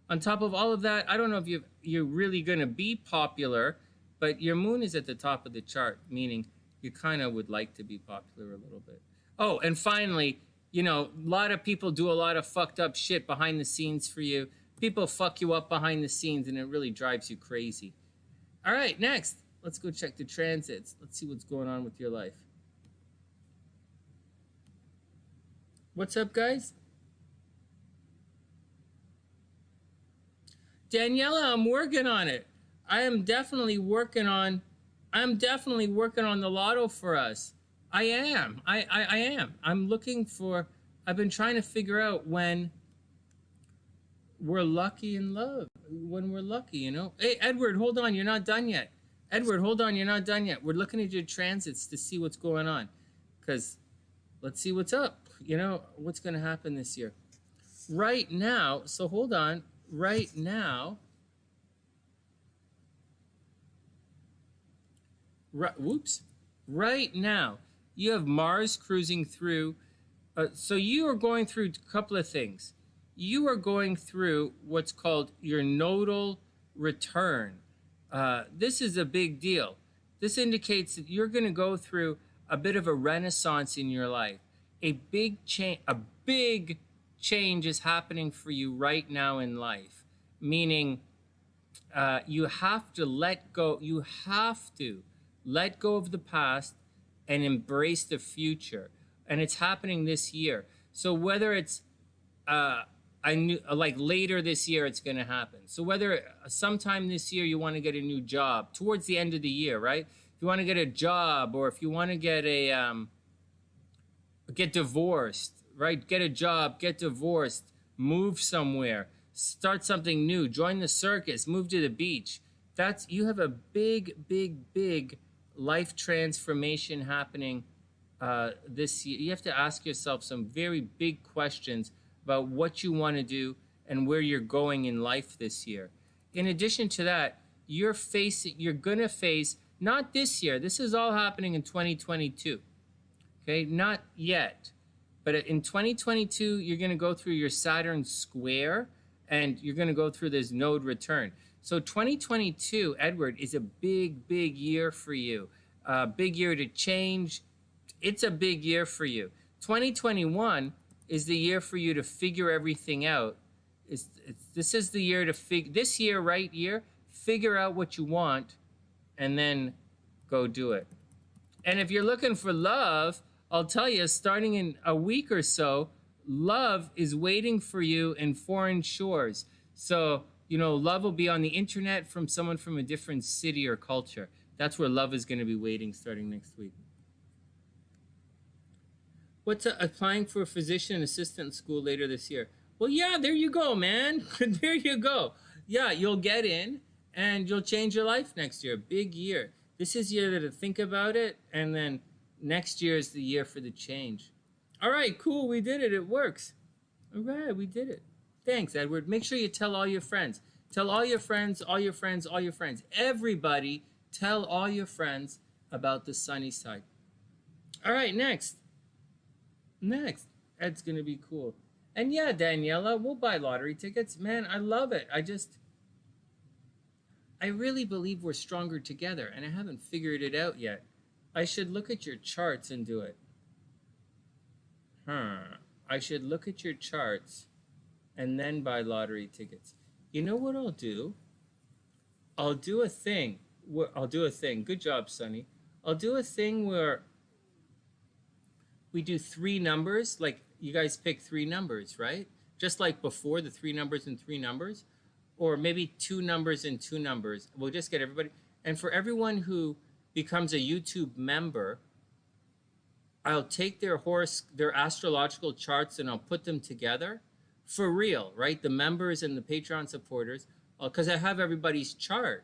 On top of all of that, I don't know if you're really going to be popular, but your moon is at the top of the chart, meaning you kind of would like to be popular a little bit. Oh, and finally, you know, a lot of people do a lot of fucked up shit behind the scenes for you. People fuck you up behind the scenes, and it really drives you crazy. All right, next. Let's go check the transits. Let's see what's going on with your life. What's up, guys? Daniela, I'm working on it. I'm definitely working on the lotto for us. I am. I am. I've been trying to figure out when we're lucky in love. When we're lucky, you know? Hey, Edward, hold on. You're not done yet. Edward, hold on. You're not done yet. We're looking at your transits to see what's going on. Because let's see what's up. You know, what's going to happen this year. Right now, so hold on. Right now, right now, you have Mars cruising through. So you are going through a couple of things. You are going through what's called your nodal return. This is a big deal. This indicates that you're going to go through a bit of a renaissance in your life. A big change is happening for you right now in life, meaning you have to let go. You have to let go of the past and embrace the future. And it's happening this year. So whether it's like later this year, it's going to happen. So whether sometime this year you want to get a new job towards the end of the year, right? If you want to get a job, or if you want to get get divorced, right? Get a job, get divorced, move somewhere, start something new, join the circus, move to the beach. You have a big life transformation happening this year. You have to ask yourself some very big questions about what you want to do and where you're going in life this year. In addition to that, you're going to face, not this year, this is all happening in 2022. Okay, not yet. But in 2022, you're going to go through your Saturn square, and you're going to go through this node return. So 2022, Edward, is a big year for you. Big year to change. It's a big year for you. 2021 is the year for you to figure everything out. This is the year to this year, right here, figure out what you want, and then go do it. And if you're looking for love, I'll tell you, starting in a week or so, love is waiting for you in foreign shores. So, you know, love will be on the internet from someone from a different city or culture. That's where love is going to be waiting starting next week. What's applying for a physician assistant school later this year? Well, yeah, there you go, man. There you go. Yeah, you'll get in and you'll change your life next year. Big year. This is the year to think about it, and then next year is the year for the change. All right, cool. We did it. It works. All right, we did it. Thanks, Edward. Make sure you tell all your friends. Tell all your friends, all your friends, all your friends. Everybody, tell all your friends about the sunny side. All right, next. Ed's going to be cool. And yeah, Daniela, we'll buy lottery tickets. Man, I love it. I really believe we're stronger together, and I haven't figured it out yet. I should look at your charts and do it. I should look at your charts and then buy lottery tickets. You know what I'll do? I'll do a thing. Good job, Sonny. I'll do a thing where we do 3 numbers. Like, you guys pick 3 numbers, right? Just like before, the 3 numbers and 3 numbers. Or maybe 2 numbers and 2 numbers. We'll just get everybody. And for everyone who becomes a YouTube member, I'll take their astrological charts and I'll put them together for real, right? The members and the Patreon supporters, because I have everybody's chart.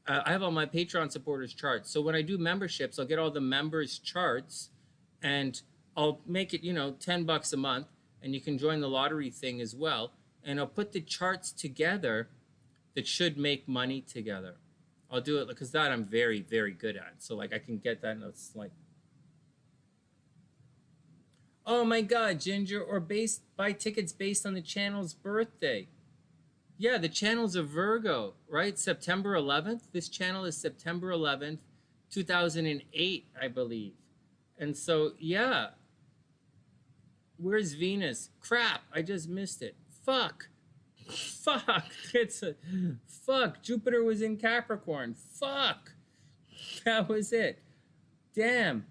I have all my Patreon supporters' charts. So when I do memberships, I'll get all the members' charts, and I'll make it, $10 a month, and you can join the lottery thing as well. And I'll put the charts together that should make money together. I'll do it because that I'm very, very good at. So like I can get that, and it's like, oh my God, Ginger, or buy tickets based on the channel's birthday. Yeah, the channel's a Virgo, right? September 11th. This channel is September 11th, 2008, I believe. And so, yeah. Where's Venus? Crap, I just missed it. Fuck. Jupiter was in Capricorn. Fuck. That was it. Damn.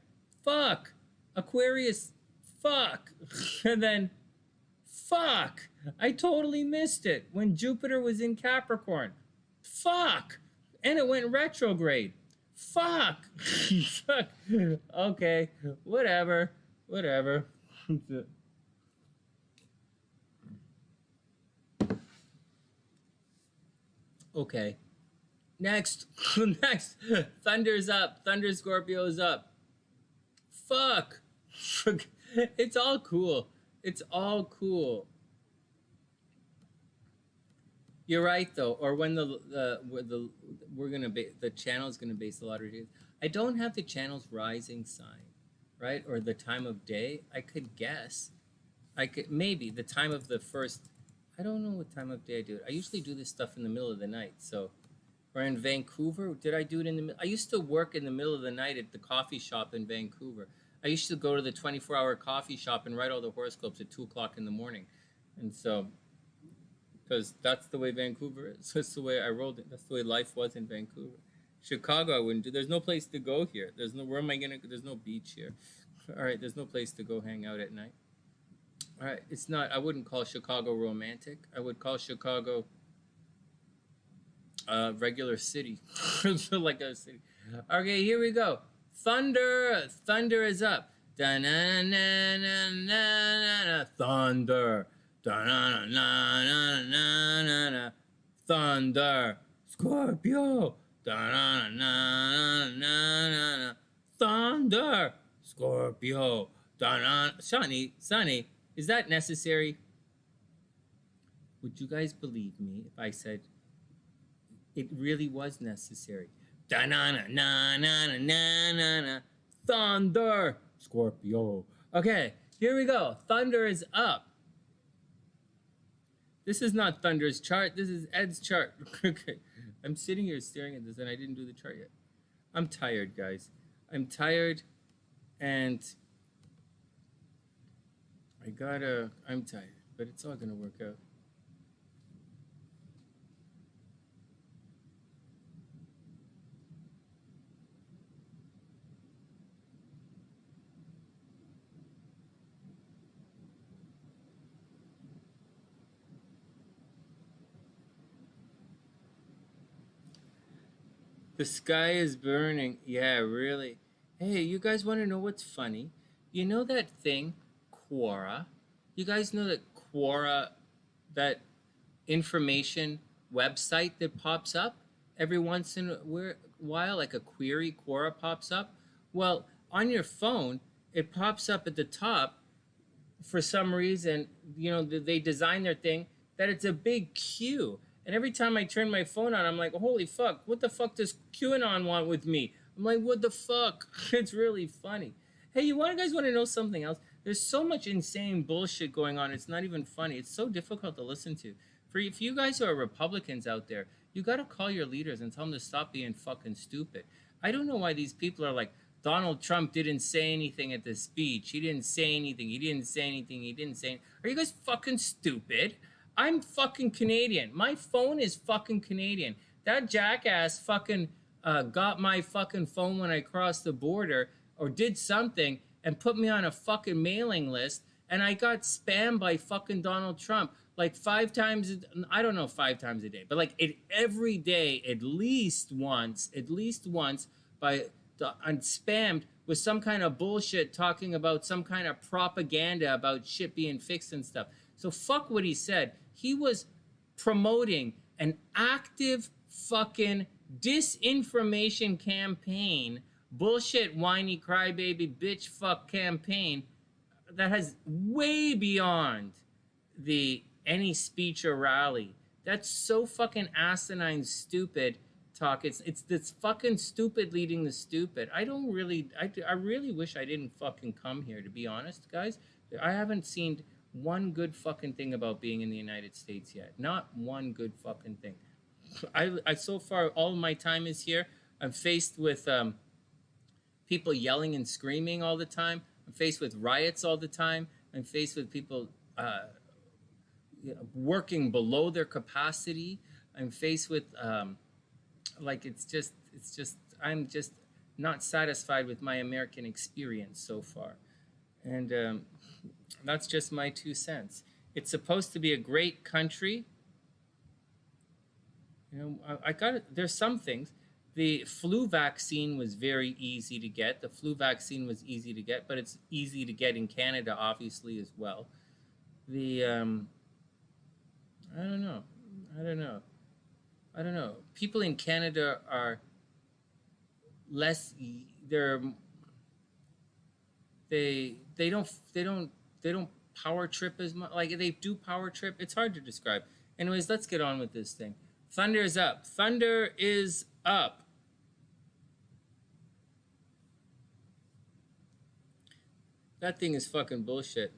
Fuck. Aquarius. Fuck. And then, fuck. I totally missed it when Jupiter was in Capricorn. Fuck. And it went retrograde. Fuck. Fuck. Okay. Whatever. Okay. Next. Thunder's up. Thunder Scorpio's up. Fuck. It's all cool. It's all cool. You're right though. Or when the channel is gonna base the lottery. I don't have the channel's rising sign, right? Or the time of day. I could guess. I could maybe the time of the first. I don't know what time of day I do it. I usually do this stuff in the middle of the night. So, or in Vancouver, did I do it in the middle? I used to work in the middle of the night at the coffee shop in Vancouver. I used to go to the 24-hour coffee shop and write all the horoscopes at 2 o'clock in the morning. And so, because that's the way Vancouver is. That's the way I rolled it. That's the way life was in Vancouver. Chicago, I wouldn't do. There's no place to go here. Where am I going to, there's no beach here. All right, there's no place to go hang out at night. All right, it's not, I wouldn't call Chicago romantic. I would call Chicago regular city. Like a city. Okay, here we go. Thunder is up. Da-na-na-na-na-na-na. Thunder. Da-na-na-na-na-na-na. Thunder. Scorpio. Da-na-na-na-na-na-na. Thunder. Scorpio. Sonny, is that necessary? Would you guys believe me if I said it really was necessary? Da-na-na-na-na-na-na-na. Thunder. Scorpio. Okay, here we go. Thunder is up. This is not Thunder's chart. This is Ed's chart. Okay. I'm sitting here staring at this and I didn't do the chart yet. I'm tired, guys. I'm tired and I'm tired, but it's all gonna work out. The sky is burning. Yeah, really. Hey, you guys want to know what's funny? You know that thing, Quora? You guys know that Quora, that information website that pops up every once in a while, like a query, Quora pops up? Well, on your phone, it pops up at the top for some reason. You know, they design their thing that it's a big Q. And every time I turn my phone on, I'm like, holy fuck, what the fuck does QAnon want with me? I'm like, what the fuck? It's really funny. Hey, you guys want to know something else? There's so much insane bullshit going on. It's not even funny. It's so difficult to listen to. For you guys who are Republicans out there, you got to call your leaders and tell them to stop being fucking stupid. I don't know why these people are like, Donald Trump didn't say anything at the speech. He didn't say anything. He didn't say anything. He didn't say anything. Are you guys fucking stupid? I'm fucking Canadian. My phone is fucking Canadian. That jackass fucking got my fucking phone when I crossed the border or did something and put me on a fucking mailing list, and I got spammed by fucking Donald Trump like 5 times. I don't know 5 times a day, but like every day, at least once by I'm spammed with some kind of bullshit talking about some kind of propaganda about shit being fixed and stuff. So fuck what he said. He was promoting an active fucking disinformation campaign, bullshit, whiny, crybaby, bitch, fuck campaign that has way beyond any speech or rally. That's so fucking asinine, stupid talk. It's this fucking stupid leading the stupid. I really wish I didn't fucking come here, to be honest, guys. I haven't seen one good fucking thing about being in the United States yet. Not one good fucking thing. I so far, all of my time is here. I'm faced with people yelling and screaming all the time. I'm faced with riots all the time. I'm faced with people working below their capacity. I'm faced with like it's just just not satisfied with my American experience so far. And that's just my 2 cents. It's supposed to be a great country. You know, I got it. There's some things. The flu vaccine was very easy to get. The flu vaccine was easy to get, but it's easy to get in Canada, obviously, as well. The, I don't know. People in Canada are less, they don't power trip as much. Like, they do power trip. It's hard to describe. Anyways, let's get on with this thing. Thunder is up. Thunder is up. That thing is fucking bullshit.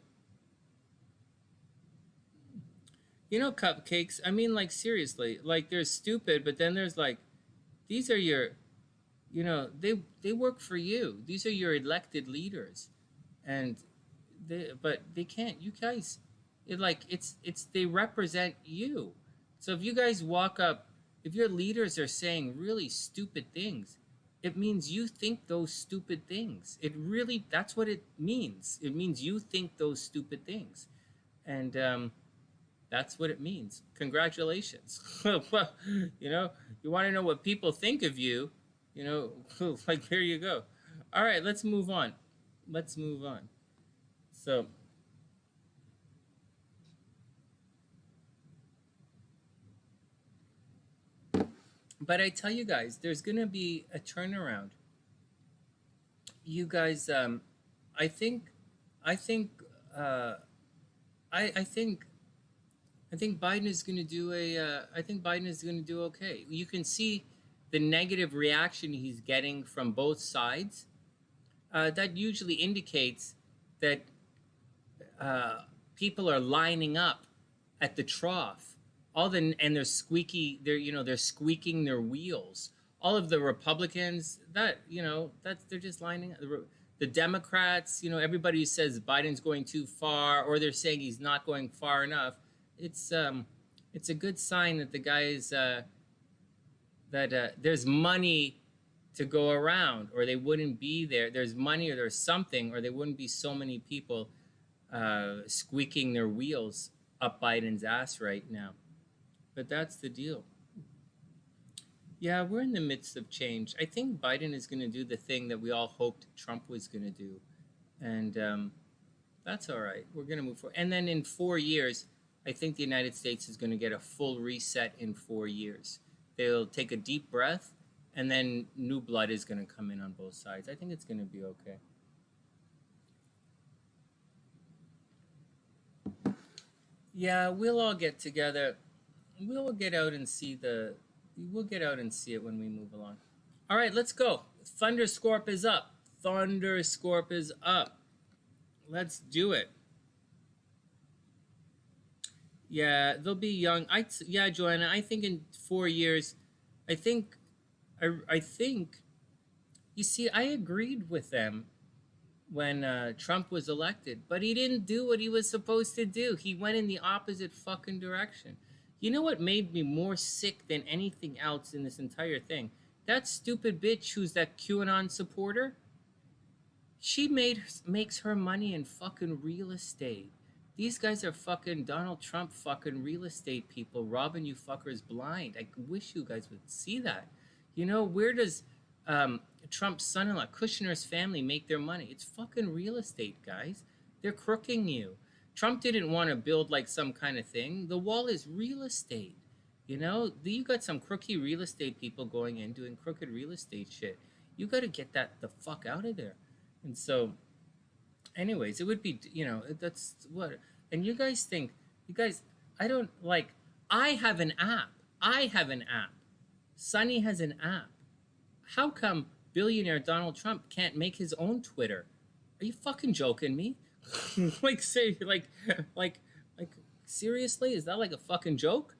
You know, cupcakes, I mean, like, seriously, like, they're stupid, but then there's, like, these are your, you know, they work for you. These are your elected leaders. And but they can't, you guys, they represent you. So if you guys walk up, if your leaders are saying really stupid things, it means you think those stupid things. That's what it means. It means you think those stupid things. And that's what it means. Congratulations. Well, you know, you want to know what people think of you, you know, like, there you go. All right, let's move on. So, but I tell you guys, there's going to be a turnaround. You guys, I think Biden is going to do okay. You can see the negative reaction he's getting from both sides. That usually indicates that people are lining up at the trough. They're squeaking their wheels. All of the Republicans, they're just lining up. The Democrats, you know, everybody who says Biden's going too far, or they're saying he's not going far enough. It's a good sign that the guys there's money to go around, or they wouldn't be there. There's money, or there's something, or there wouldn't be so many people squeaking their wheels up Biden's ass right now. But that's the deal. Yeah, we're in the midst of change. I think Biden is going to do the thing that we all hoped Trump was going to do. And that's all right. We're going to move forward. And then in 4 years, I think the United States is going to get a full reset in 4 years. They'll take a deep breath, and then new blood is going to come in on both sides. I think it's going to be okay. Yeah, we'll all get together. We'll get out and see it when we move along. All right, let's go. Thunderscorp is up. Thunderscorp is up. Let's do it. Yeah, they'll be young. Yeah, Joanna, I think in 4 years, I think, you see, I agreed with them when Trump was elected, but he didn't do what he was supposed to do. He went in the opposite fucking direction. You know what made me more sick than anything else in this entire thing? That stupid bitch who's that QAnon supporter, she makes her money in fucking real estate. These guys are fucking Donald Trump fucking real estate people robbing you fuckers blind. I wish you guys would see that. You know, where does Trump's son-in-law, Kushner's family, make their money? It's fucking real estate, guys. They're crooking you. Trump didn't want to build like some kind of thing. The wall is real estate. You know, you got some crooked real estate people going in doing crooked real estate shit. You got to get the fuck out of there. And so, anyways, it would be, you know, that's what. And you guys, I have an app. Sonny has an app. How come billionaire Donald Trump can't make his own Twitter? Are you fucking joking me? Seriously? Is that like a fucking joke?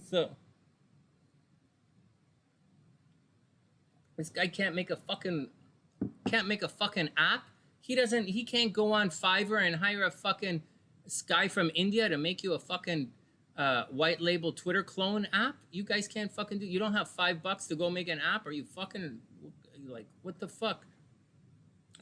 So, this guy can't make a fucking app. He can't go on Fiverr and hire a fucking guy from India to make you a fucking white label Twitter clone app. You guys can't fucking do. You don't have $5 to go make an app. Are you fucking like what the fuck?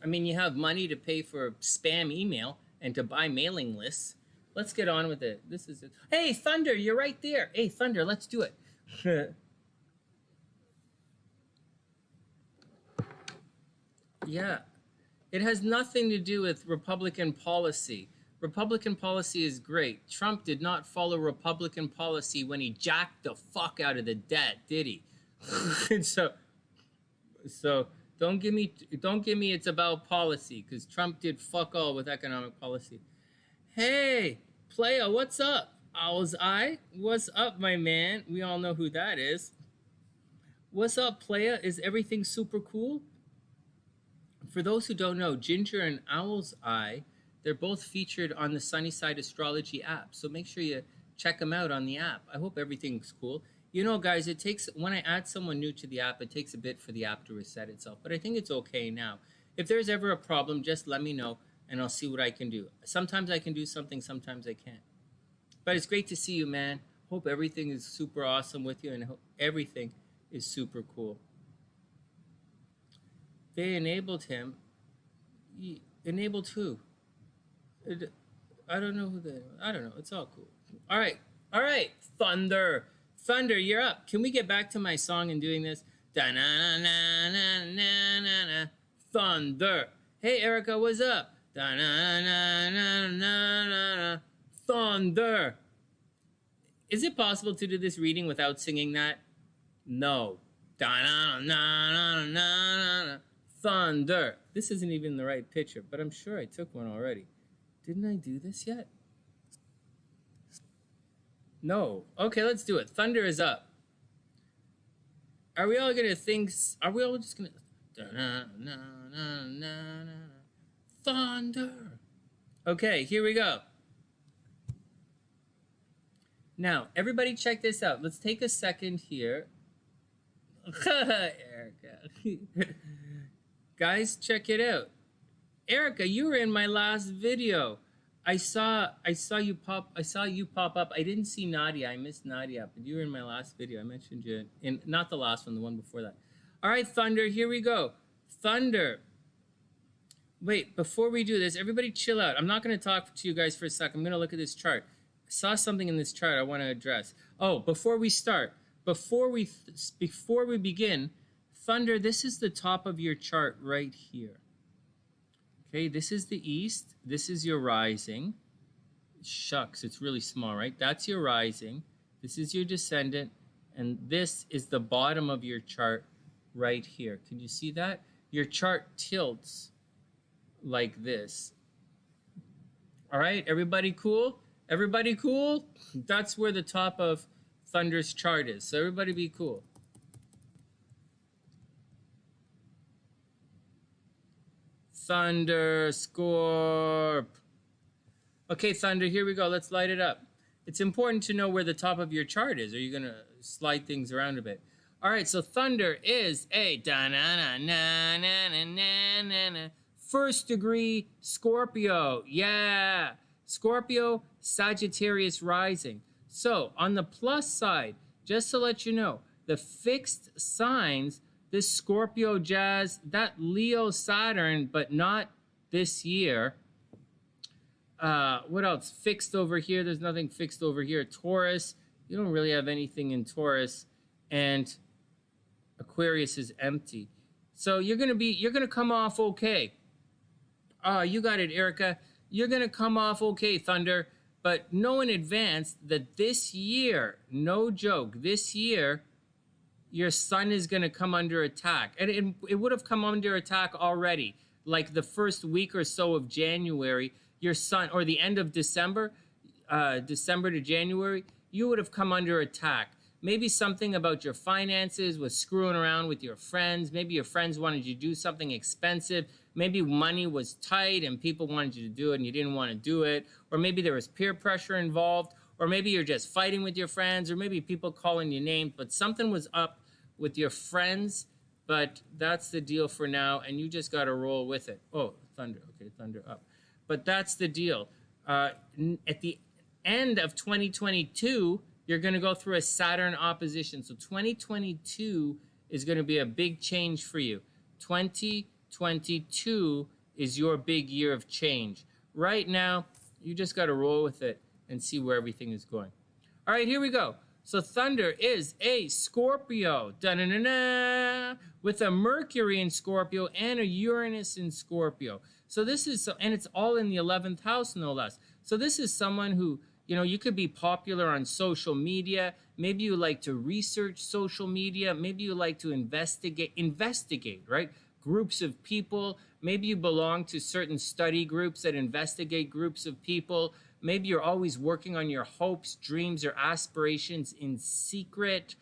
I mean, you have money to pay for spam email and to buy mailing lists. Let's get on with it. This is it. Hey, Thunder, you're right there. Hey, Thunder, let's do it. Yeah. It has nothing to do with Republican policy. Republican policy is great. Trump did not follow Republican policy when he jacked the fuck out of the debt, did he? So don't give me it's about policy, because Trump did fuck all with economic policy. Hey, playa, what's up? Owl's Eye, what's up, my man? We all know who that is. What's up, playa? Is everything super cool? For those who don't know, Ginger and Owl's Eye, they're both featured on the TheSunnySide Astrology app. So make sure you check them out on the app. I hope everything's cool. You know, guys, it takes, when I add someone new to the app, it takes a bit for the app to reset itself. But I think it's okay now. If there's ever a problem, just let me know and I'll see what I can do. Sometimes I can do something, sometimes I can't. But it's great to see you, man. Hope everything is super awesome with you and hope everything is super cool. They enabled him. Enabled who? I don't know who they. I don't know. It's all cool. All right. Thunder, you're up. Can we get back to my song and doing this? Da-na-na-na-na-na-na. Thunder. Hey, Erica, what's up? Da-na-na-na-na-na-na. Thunder. Is it possible to do this reading without singing that? No. Da-na-na-na-na-na-na. Thunder. This isn't even the right picture, but I'm sure I took one already. Didn't I do this yet? No. Okay, let's do it. Thunder is up. Are we all gonna think? Are we all just gonna? Thunder. Okay, here we go. Now, everybody, check this out. Let's take a second here. Erica. Guys, check it out. Erica, you were in my last video. I saw you pop up. I didn't see Nadia. I missed Nadia, but you were in my last video. I mentioned you in, not the last one, the one before that. All right, Thunder, here we go. Thunder. Wait, before we do this, everybody chill out. I'm not going to talk to you guys for a sec. I'm going to look at this chart. I saw something in this chart I want to address. Oh, before we start, before we begin, Thunder, this is the top of your chart right here. Okay, this is the east. This is your rising. Shucks, it's really small, right? That's your rising. This is your descendant. And this is the bottom of your chart right here. Can you see that? Your chart tilts like this. All right, everybody cool? Everybody cool? That's where the top of Thunder's chart is. So everybody be cool. Thunder, Scorp. Okay, Thunder, here we go. Let's light it up. It's important to know where the top of your chart is. Are you going to slide things around a bit? All right, so Thunder is a first degree Scorpio. Yeah. Scorpio, Sagittarius rising. So on the plus side, just to let you know, the fixed signs, this Scorpio jazz, that Leo Saturn, but not this year. What else? Fixed over here. There's nothing fixed over here. Taurus. You don't really have anything in Taurus. And Aquarius is empty. So you're gonna come off okay. You got it, Erica. You're gonna come off okay, Thunder. But know in advance that this year, no joke, this year, your sun is going to come under attack. And it would have come under attack already. Like the first week or so of January, your sun, or the end of December, December to January, you would have come under attack. Maybe something about your finances was screwing around with your friends. Maybe your friends wanted you to do something expensive. Maybe money was tight and people wanted you to do it and you didn't want to do it. Or maybe there was peer pressure involved. Or maybe you're just fighting with your friends. Or maybe people calling you names. But something was up with your friends. But that's the deal for now. And you just got to roll with it. Oh, Thunder. Okay, Thunder up. But that's the deal. end of 2022, you're going to go through a Saturn opposition. So 2022 is going to be a big change for you. 2022 is your big year of change. Right now, you just got to roll with it and see where everything is going. All right, here we go. So Thunder is a Scorpio, da-na-na-na, with a Mercury in Scorpio and a Uranus in Scorpio. So this is, and it's all in the 11th house, no less. So this is someone who, you know, you could be popular on social media. Maybe you like to research social media. Maybe you like to investigate, right? Groups of people. Maybe you belong to certain study groups that investigate groups of people. Maybe you're always working on your hopes, dreams, or aspirations in secret.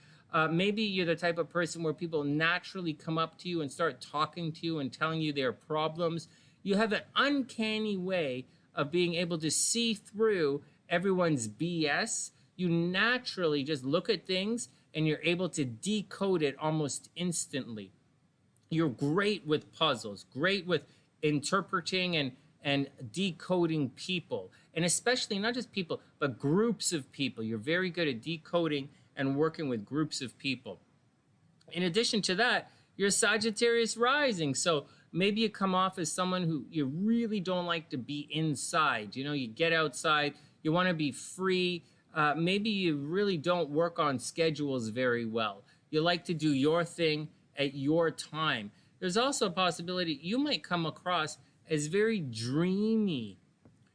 Maybe you're the type of person where people naturally come up to you and start talking to you and telling you their problems. You have an uncanny way of being able to see through everyone's BS. You naturally just look at things and you're able to decode it almost instantly. You're great with puzzles, great with interpreting and decoding people, and especially not just people, but groups of people. You're very good at decoding and working with groups of people. In addition to that, you're Sagittarius rising. So maybe you come off as someone who you really don't like to be inside. You know, you get outside, you want to be free. Maybe you really don't work on schedules very well. You like to do your thing at your time. There's also a possibility you might come across as very dreamy.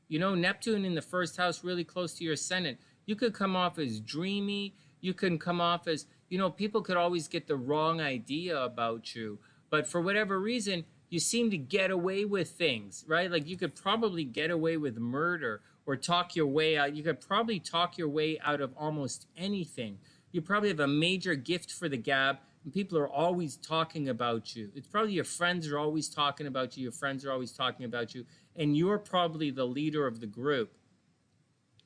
You know, Neptune in the first house, really close to your ascendant. You could come off as dreamy. You can come off as, you know, people could always get the wrong idea about you. But for whatever reason, you seem to get away with things, right? Like you could probably get away with murder or talk your way out. You could probably talk your way out of almost anything. You probably have a major gift for the gab. And people are always talking about you. It's probably your friends are always talking about you. Your friends are always talking about you. And you're probably the leader of the group.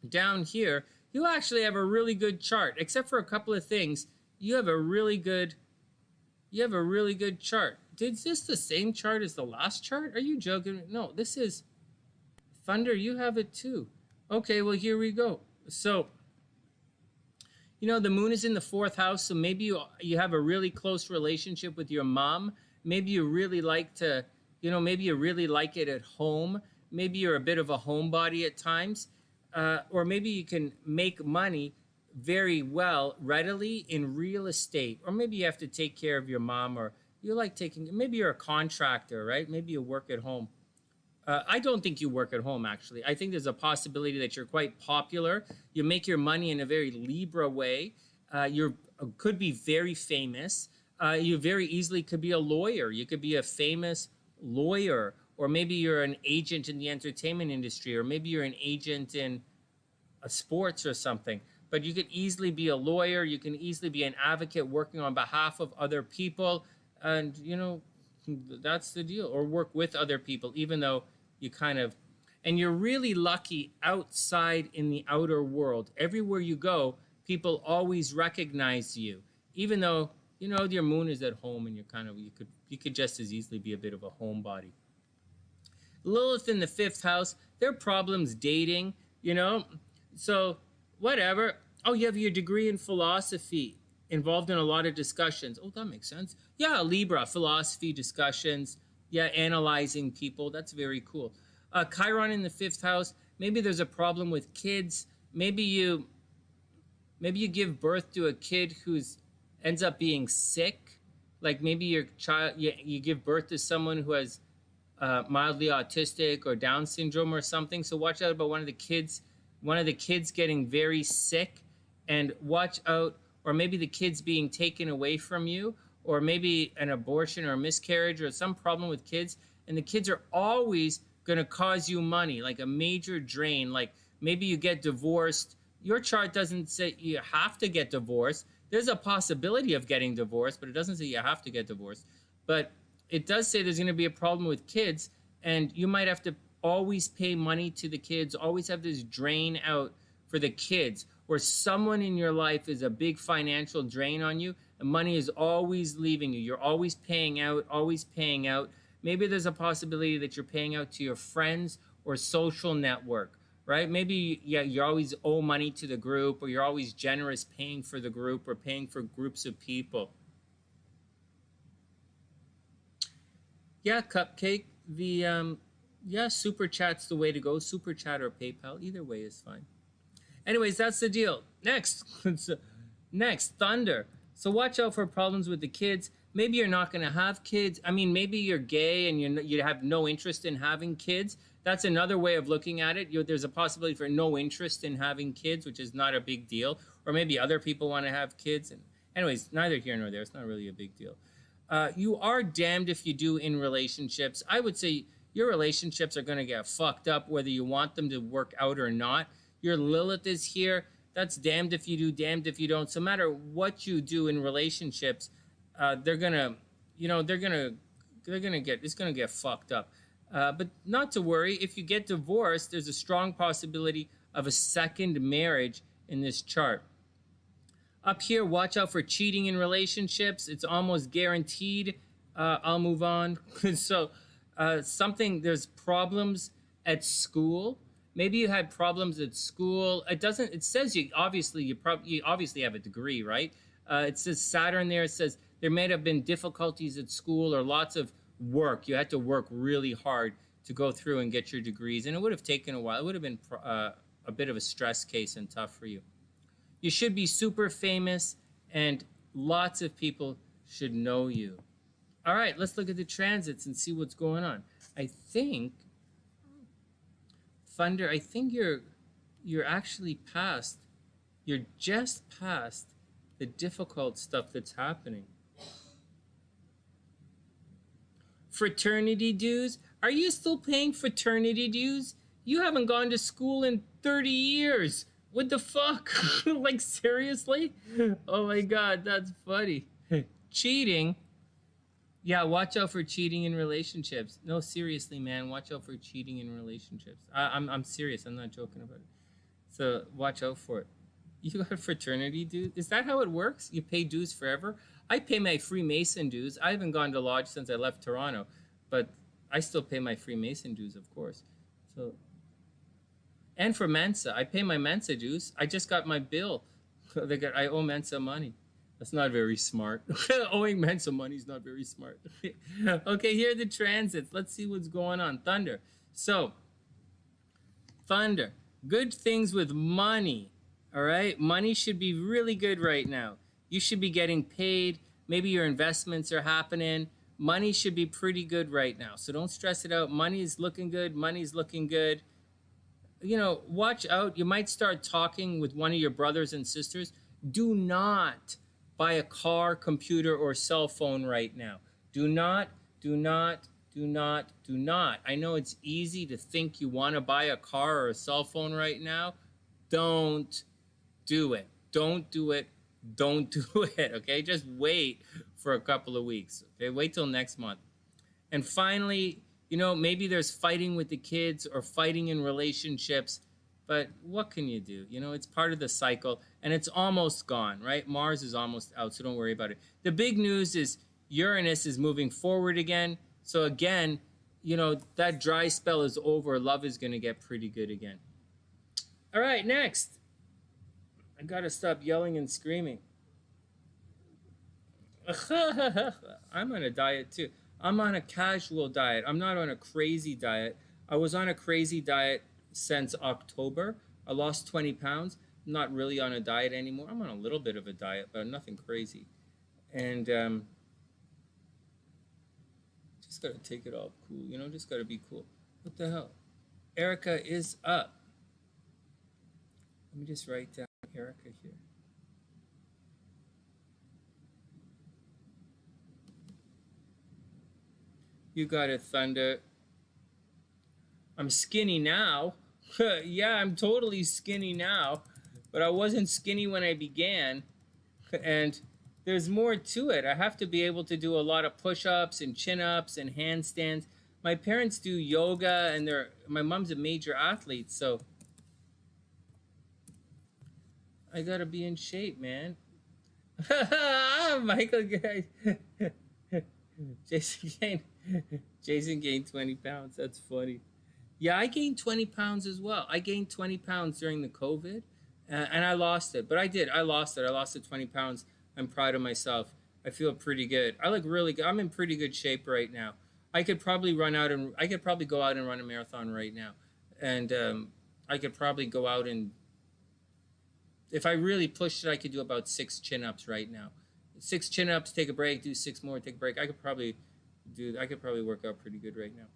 Down here, you actually have a really good chart. Except for a couple of things, you have a really good chart. Is this the same chart as the last chart? Are you joking? No, this is Thunder. You have it too. Okay, well, here we go. So, you know, the moon is in the 4th house, so maybe you have a really close relationship with your mom. Maybe you really like to, you know, maybe you really like it at home. Maybe you're a bit of a homebody at times. Or maybe you can make money very well, readily in real estate. Or maybe you have to take care of your mom, or you like taking, maybe you're a contractor, right? Maybe you work at home. I don't think you work at home, actually. I think there's a possibility that you're quite popular. You make your money in a very Libra way. You could be very famous. You very easily could be a lawyer. You could be a famous lawyer. Or maybe you're an agent in the entertainment industry. Or maybe you're an agent in sports or something. But you could easily be a lawyer. You can easily be an advocate working on behalf of other people. And, you know, that's the deal. Or work with other people, even though you kind of, and you're really lucky outside in the outer world. Everywhere you go, people always recognize you, even though, you know, your moon is at home and you're kind of, you could just as easily be a bit of a homebody. Lilith in the 5th house, there are problems dating, you know, so whatever. Oh, you have your degree in philosophy, involved in a lot of discussions. Oh, that makes sense. Yeah, Libra, philosophy discussions. Yeah, analyzing people. That's very cool. Chiron in the 5th house. Maybe there's a problem with kids. Maybe you give birth to a kid who's ends up being sick. Like maybe your child, you give birth to someone who has mildly autistic or Down syndrome or something. So watch out about one of the kids getting very sick, and watch out, or maybe the kids being taken away from you, or maybe an abortion or a miscarriage or some problem with kids, and the kids are always going to cause you money, like a major drain. Like maybe you get divorced. Your chart doesn't say you have to get divorced. There's a possibility of getting divorced, but it doesn't say you have to get divorced. But it does say there's going to be a problem with kids, and you might have to always pay money to the kids, always have this drain out for the kids, or someone in your life is a big financial drain on you, and money is always leaving you. You're always paying out, always paying out. Maybe there's a possibility that you're paying out to your friends or social network. right? Maybe, yeah, you always owe money to the group, or you're always generous paying for the group or paying for groups of people. Yeah, Cupcake, yeah, Super Chat's the way to go. Super Chat or PayPal, either way is fine. Anyways, that's the deal. Next, next, Thunder. So watch out for problems with the kids. Maybe you're not going to have kids. I mean, maybe you're gay and you have no interest in having kids. That's another way of looking at it. There's a possibility for no interest in having kids, which is not a big deal. Or maybe other people want to have kids. And anyways, neither here nor there. It's not really a big deal. You are damned if you do in relationships. I would say your relationships are going to get fucked up whether you want them to work out or not. Your Lilith is here. That's damned if you do, damned if you don't. So no matter what you do in relationships, they're gonna get, it's gonna get fucked up. But not to worry. If you get divorced, there's a strong possibility of a second marriage in this chart. Up here, watch out for cheating in relationships. It's almost guaranteed. I'll move on. So there's problems at school. Maybe you had problems at school. It says you obviously have a degree, right? It says Saturn there. It says there may have been difficulties at school or lots of work. You had to work really hard to go through and get your degrees. And it would have taken a while. It would have been a bit of a stress case and tough for you. You should be super famous and lots of people should know you. All right, let's look at the transits and see what's going on. I think, Thunder, I think you're actually past, you're just past the difficult stuff that's happening. Fraternity dues? Are you still paying fraternity dues? You haven't gone to school in 30 years. What the fuck? Like, seriously? Oh my God, that's funny. Cheating? Yeah, watch out for cheating in relationships. No, seriously, man, watch out for cheating in relationships. I'm serious. I'm not joking about it. So watch out for it. You got fraternity dues? Is that how it works? You pay dues forever? I pay my Freemason dues. I haven't gone to lodge since I left Toronto, but I still pay my Freemason dues, of course. So, and for Mensa, I pay my Mensa dues. I just got my bill. I owe Mensa money. That's not very smart. Owing Mensa money is not very smart. Okay, here are the transits. Let's see what's going on. Thunder. So, Thunder. Good things with money. All right? Money should be really good right now. You should be getting paid. Maybe your investments are happening. Money should be pretty good right now. So don't stress it out. Money is looking good. Money's looking good. You know, watch out. You might start talking with one of your brothers and sisters. Do not buy a car, computer, or cell phone right now. Do not. I know it's easy to think you want to buy a car or a cell phone right now. Don't do it. Don't do it. Don't do it, okay? Just wait for a couple of weeks, okay? Wait till next month. And finally, you know, maybe there's fighting with the kids or fighting in relationships, but what can you do? You know, it's part of the cycle, and it's almost gone, right? Mars is almost out, so don't worry about it. The big news is Uranus is moving forward again. So again, you know, that dry spell is over. Love is going to get pretty good again. All right, next. I got to stop yelling and screaming. I'm on a diet too. I'm on a casual diet. I'm not on a crazy diet. I was on a crazy diet since October. I lost 20 pounds. I'm not really on a diet anymore. I'm on a little bit of a diet, but nothing crazy. And just got to take it all cool, you know, just got to be cool. What the hell? Erica is up. Let me just write down Erica here. You got it, Thunder. I'm skinny now. Yeah, I'm totally skinny now. But I wasn't skinny when I began. And there's more to it. I have to be able to do a lot of push-ups and chin-ups and handstands. My parents do yoga, and my mom's a major athlete, so I gotta be in shape, man. Michael, Jason gained 20 pounds. That's funny. Yeah, I gained 20 pounds as well. I gained 20 pounds during the COVID, and I lost it. But I did. I lost it. I lost the 20 pounds. I'm proud of myself. I feel pretty good. I look really good. I'm in pretty good shape right now. I could probably go out and run a marathon right now, and I could probably go out and, if I really pushed it, I could do about 6 chin-ups right now. 6 chin-ups, take a break, do 6 more, take a break. I could probably work out pretty good right now.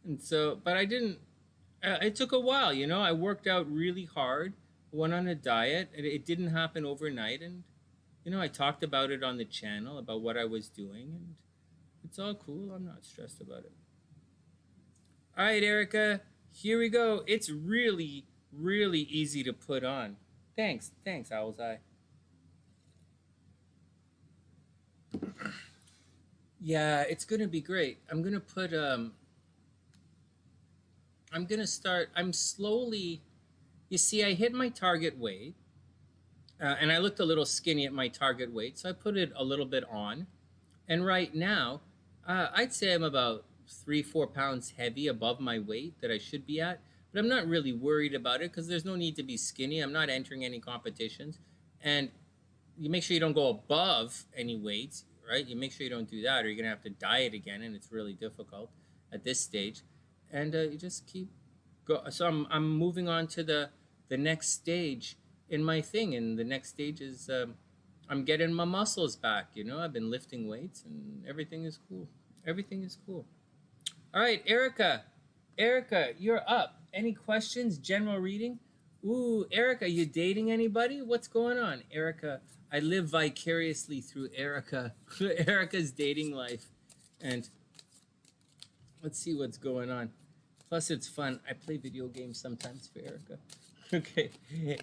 And so, but I didn't, it took a while, you know. I worked out really hard, went on a diet, and it didn't happen overnight. And, you know, I talked about it on the channel, about what I was doing, and it's all cool. I'm not stressed about it. All right, Erica, here we go. It's really, really easy to put on. Thanks, Owl's Eye. Yeah, it's gonna be great. I'm gonna put I'm gonna start. I'm slowly. You see, I hit my target weight, and I looked a little skinny at my target weight, so I put it a little bit on. And right now, I'd say I'm about 3-4 pounds heavy above my weight that I should be at. But I'm not really worried about it because there's no need to be skinny. I'm not entering any competitions, and you make sure you don't go above any weights, right? You make sure you don't do that, or you're gonna have to diet again, and it's really difficult at this stage. And you just keep go. So I'm moving on to the next stage in my thing, and the next stage is I'm getting my muscles back. You know, I've been lifting weights, and everything is cool. Everything is cool. All right, Erica, you're up. Any questions? General reading. Ooh, Erica, you dating anybody? What's going on, Erica? I live vicariously through Erica. Erica's dating life, and let's see what's going on. Plus, it's fun. I play video games sometimes for Erica. Okay,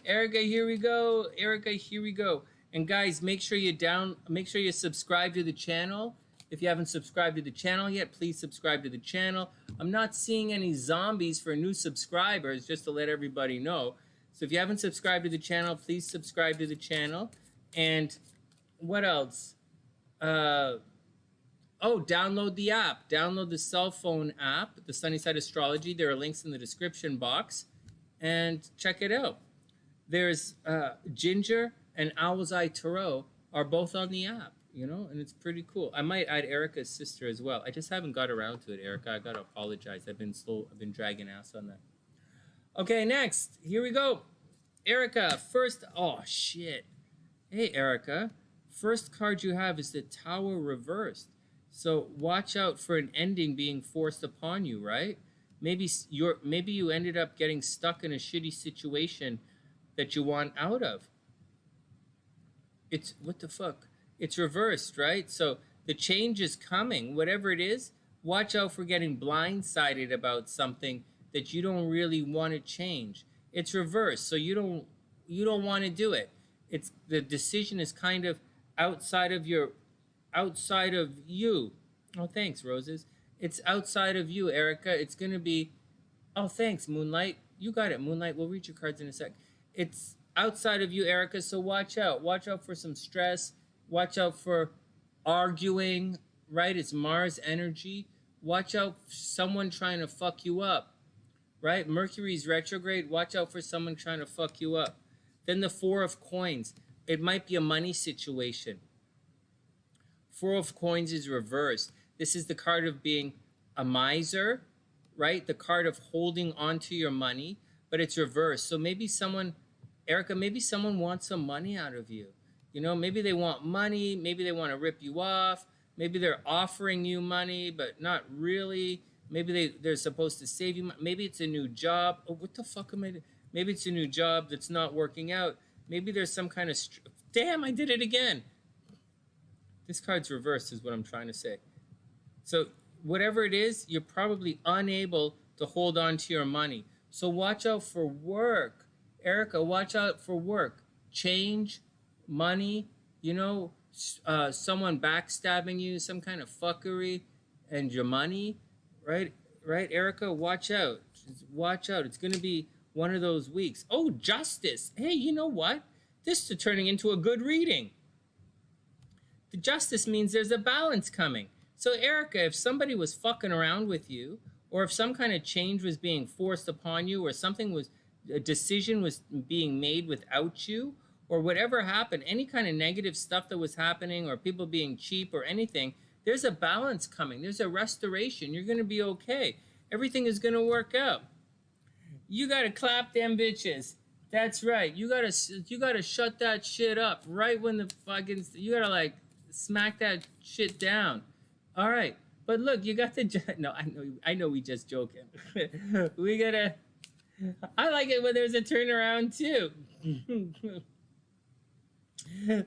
Erica, here we go. Erica, here we go. And guys, make sure you subscribe to the channel. If you haven't subscribed to the channel yet, please subscribe to the channel. I'm not seeing any zombies for new subscribers, just to let everybody know. So if you haven't subscribed to the channel, please subscribe to the channel. And what else? Download the app. Download the cell phone app, the TheSunnySide Astrology. There are links in the description box. And check it out. There's Ginger and Owl's Eye Tarot are both on the app, you know, and it's pretty cool. I might add Erica's sister as well. I just haven't got around to it, Erica. I got to apologize. I've been slow. I've been dragging ass on that. Okay, next. Here we go. Erica, first. Oh, shit. Hey, Erica. First card you have is the Tower reversed. So watch out for an ending being forced upon you, right? Maybe you ended up getting stuck in a shitty situation that you want out of. It's, what the fuck? It's reversed, right? So the change is coming, whatever it is. Watch out for getting blindsided about something that you don't really want to change. It's reversed, so you don't want to do it. It's, the decision is kind of outside of you. Oh, thanks, Roses. It's outside of you, Erica. It's going to be, oh, thanks, Moonlight. You got it, Moonlight. We'll read your cards in a sec. It's outside of you, Erica, so watch out. Watch out for some stress. Watch out for arguing, right? It's Mars energy. Watch out for someone trying to fuck you up, right? Mercury's retrograde. Watch out for someone trying to fuck you up. Then the Four of Coins. It might be a money situation. Four of Coins is reversed. This is the card of being a miser, right? The card of holding on to your money, but it's reversed. So maybe someone, Erica, maybe someone wants some money out of you. You know, maybe they want money. Maybe they want to rip you off. Maybe they're offering you money, but not really. Maybe they're supposed to save you. Maybe it's a new job. Oh, what the fuck am I doing? Maybe it's a new job that's not working out. Maybe there's some kind of... Damn, I did it again. This card's reversed is what I'm trying to say. So whatever it is, you're probably unable to hold on to your money. So watch out for work. Erica, watch out for work. Change, money, you know, someone backstabbing you, some kind of fuckery, and your money, right? Right, Erica, watch out. Just watch out. It's going to be one of those weeks. Oh, Justice. Hey, you know what? This is turning into a good reading. The Justice means there's a balance coming. So, Erica, if somebody was fucking around with you, or if some kind of change was being forced upon you, or a decision was being made without you, or whatever happened, any kind of negative stuff that was happening, or people being cheap or anything, there's a balance coming. There's a restoration. You're going to be okay. Everything is going to work out. You got to clap them bitches. That's right. You got to shut that shit up right when the fucking, you got to like smack that shit down. All right. But look, you got the, no, I know we just joking. We got to, I like it when there's a turnaround too.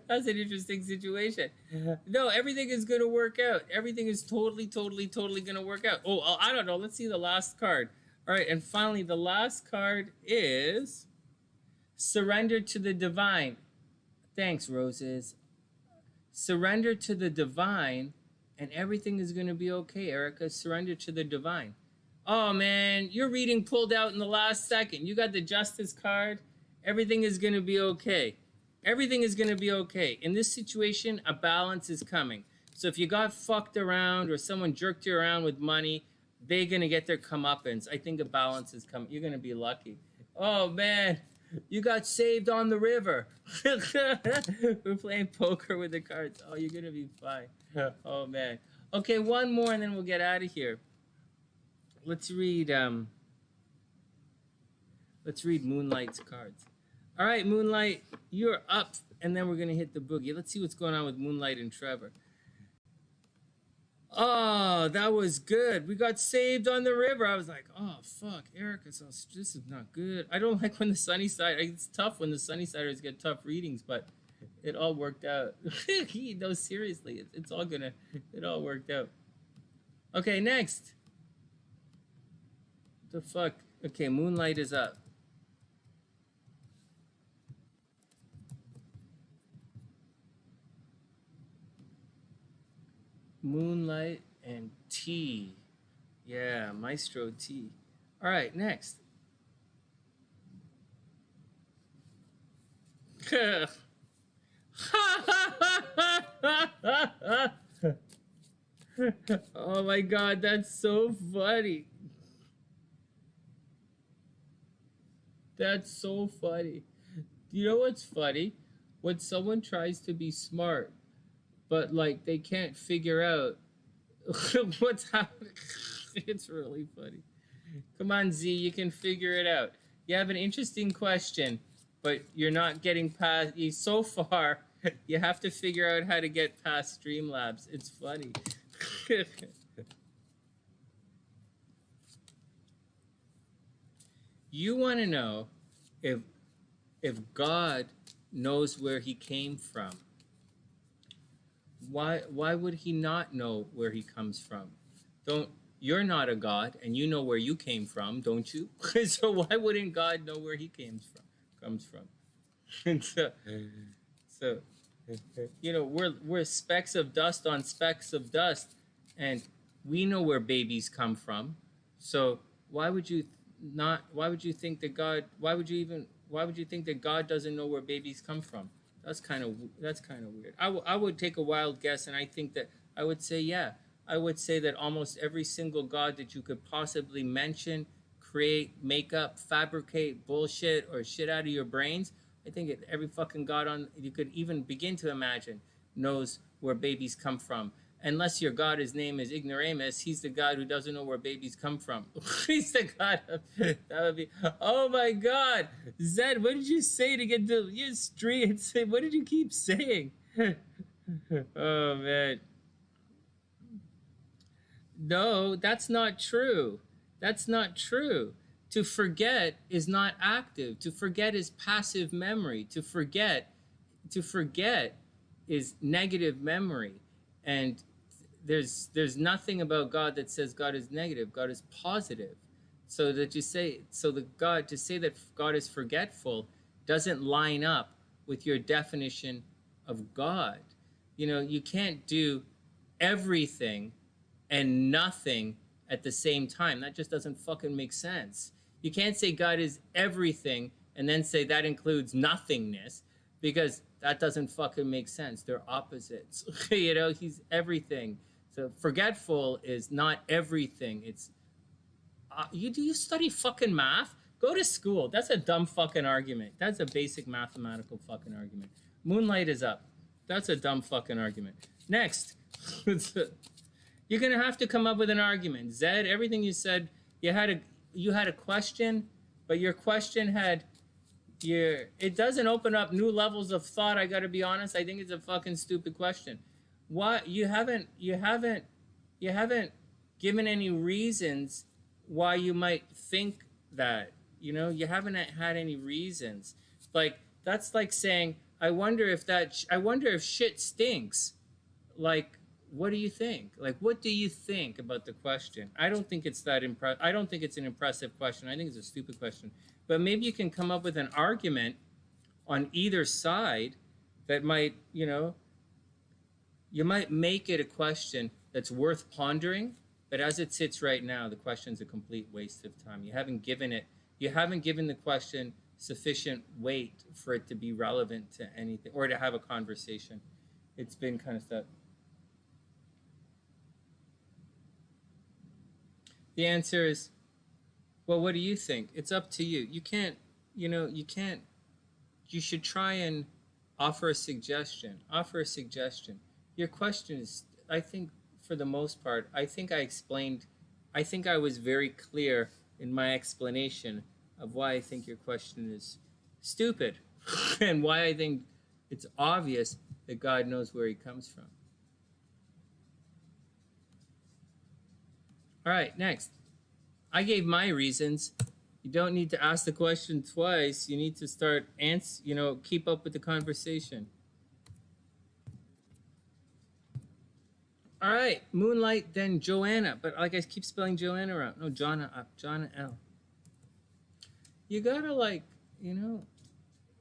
That's an interesting situation. No, everything is going to work out. Everything is totally going to work out. Oh, I don't know. Let's see the last card. All right, and finally, the last card is Surrender to the Divine. Thanks, Roses. Surrender to the Divine, and everything is going to be okay, Erica. Surrender to the Divine. Oh, man, your reading pulled out in the last second. You got the Justice card. Everything is going to be okay. Everything is going to be okay. In this situation, a balance is coming. So if you got fucked around or someone jerked you around with money, they're going to get their comeuppance. I think a balance is coming. You're going to be lucky. Oh, man, you got saved on the river. We're playing poker with the cards. Oh, you're going to be fine. Oh, man. Okay, one more and then we'll get out of here. Let's read Moonlight's cards. All right, Moonlight, you're up, and then we're going to hit the boogie. Let's see what's going on with Moonlight and Trevor. Oh, that was good. We got saved on the river. I was like, oh, fuck, Erica, this is not good. I don't like when the sunny side, it's tough when the sunny siders get tough readings, but it all worked out. No, seriously, it all worked out. Okay, next. The fuck? Okay, Moonlight is up. Moonlight and T. Yeah, Maestro T. All right, next. Oh my God, that's so funny. That's so funny. You know what's funny? When someone tries to be smart, but like they can't figure out what's happening. It's really funny. Come on, Z, you can figure it out. You have an interesting question, but you're not getting past. So far, you have to figure out how to get past Streamlabs. It's funny. You want to know if God knows where he came from. Why would he not know where he comes from? You're not a god, and you know where you came from, don't you? So why wouldn't God know where he comes from? so you know, we're specks of dust on specks of dust, and we know where babies come from. So why would you think that God doesn't know where babies come from? That's kind of weird. I would take a wild guess, and I think that I would say, yeah. I would say that almost every single god that you could possibly mention, create, make up, fabricate bullshit or shit out of your brains, I think every fucking god you could even begin to imagine knows where babies come from. Unless your god, his name is Ignoramus, he's the god who doesn't know where babies come from. He's the god of, that would be, oh my God. Zed, what did you say to get the street? What did you keep saying? Oh man. No, that's not true. That's not true. To forget is not active. To forget is passive memory. To forget is negative memory. And there's nothing about God that says God is negative. God is positive. So to say that God is forgetful doesn't line up with your definition of God. You know, you can't do everything and nothing at the same time. That just doesn't fucking make sense. You can't say God is everything and then say that includes nothingness, because that doesn't fucking make sense. They're opposites. You know, he's everything. So forgetful is not everything. you study fucking math? Go to school. That's a dumb fucking argument. That's a basic mathematical fucking argument. Moonlight is up. That's a dumb fucking argument. Next. You're gonna have to come up with an argument. Zed, everything you said, you had a question, but your question had it doesn't open up new levels of thought. I gotta be honest. I think it's a fucking stupid question. Why you haven't given any reasons why you might think that. You know, you haven't had any reasons. Like, that's like saying, I wonder if shit stinks. Like, what do you think? Like, what do you think about the question? I don't think it's that I don't think it's an impressive question. I think it's a stupid question. But maybe you can come up with an argument on either side that might, you know, you might make it a question that's worth pondering. But as it sits right now, the question's a complete waste of time. You haven't given the question sufficient weight for it to be relevant to anything or to have a conversation. It's been kind of stuff. The answer is, well, what do you think? It's up to you. You can't, you should try and offer a suggestion. Your question is, I think, for the most part, I think I was very clear in my explanation of why I think your question is stupid and why I think it's obvious that God knows where he comes from. All right, next. I gave my reasons. You don't need to ask the question twice. You need to start keep up with the conversation. All right, Moonlight, then Joanna. But like I keep spelling Joanna out. No, Jonna up. Jonna L. You gotta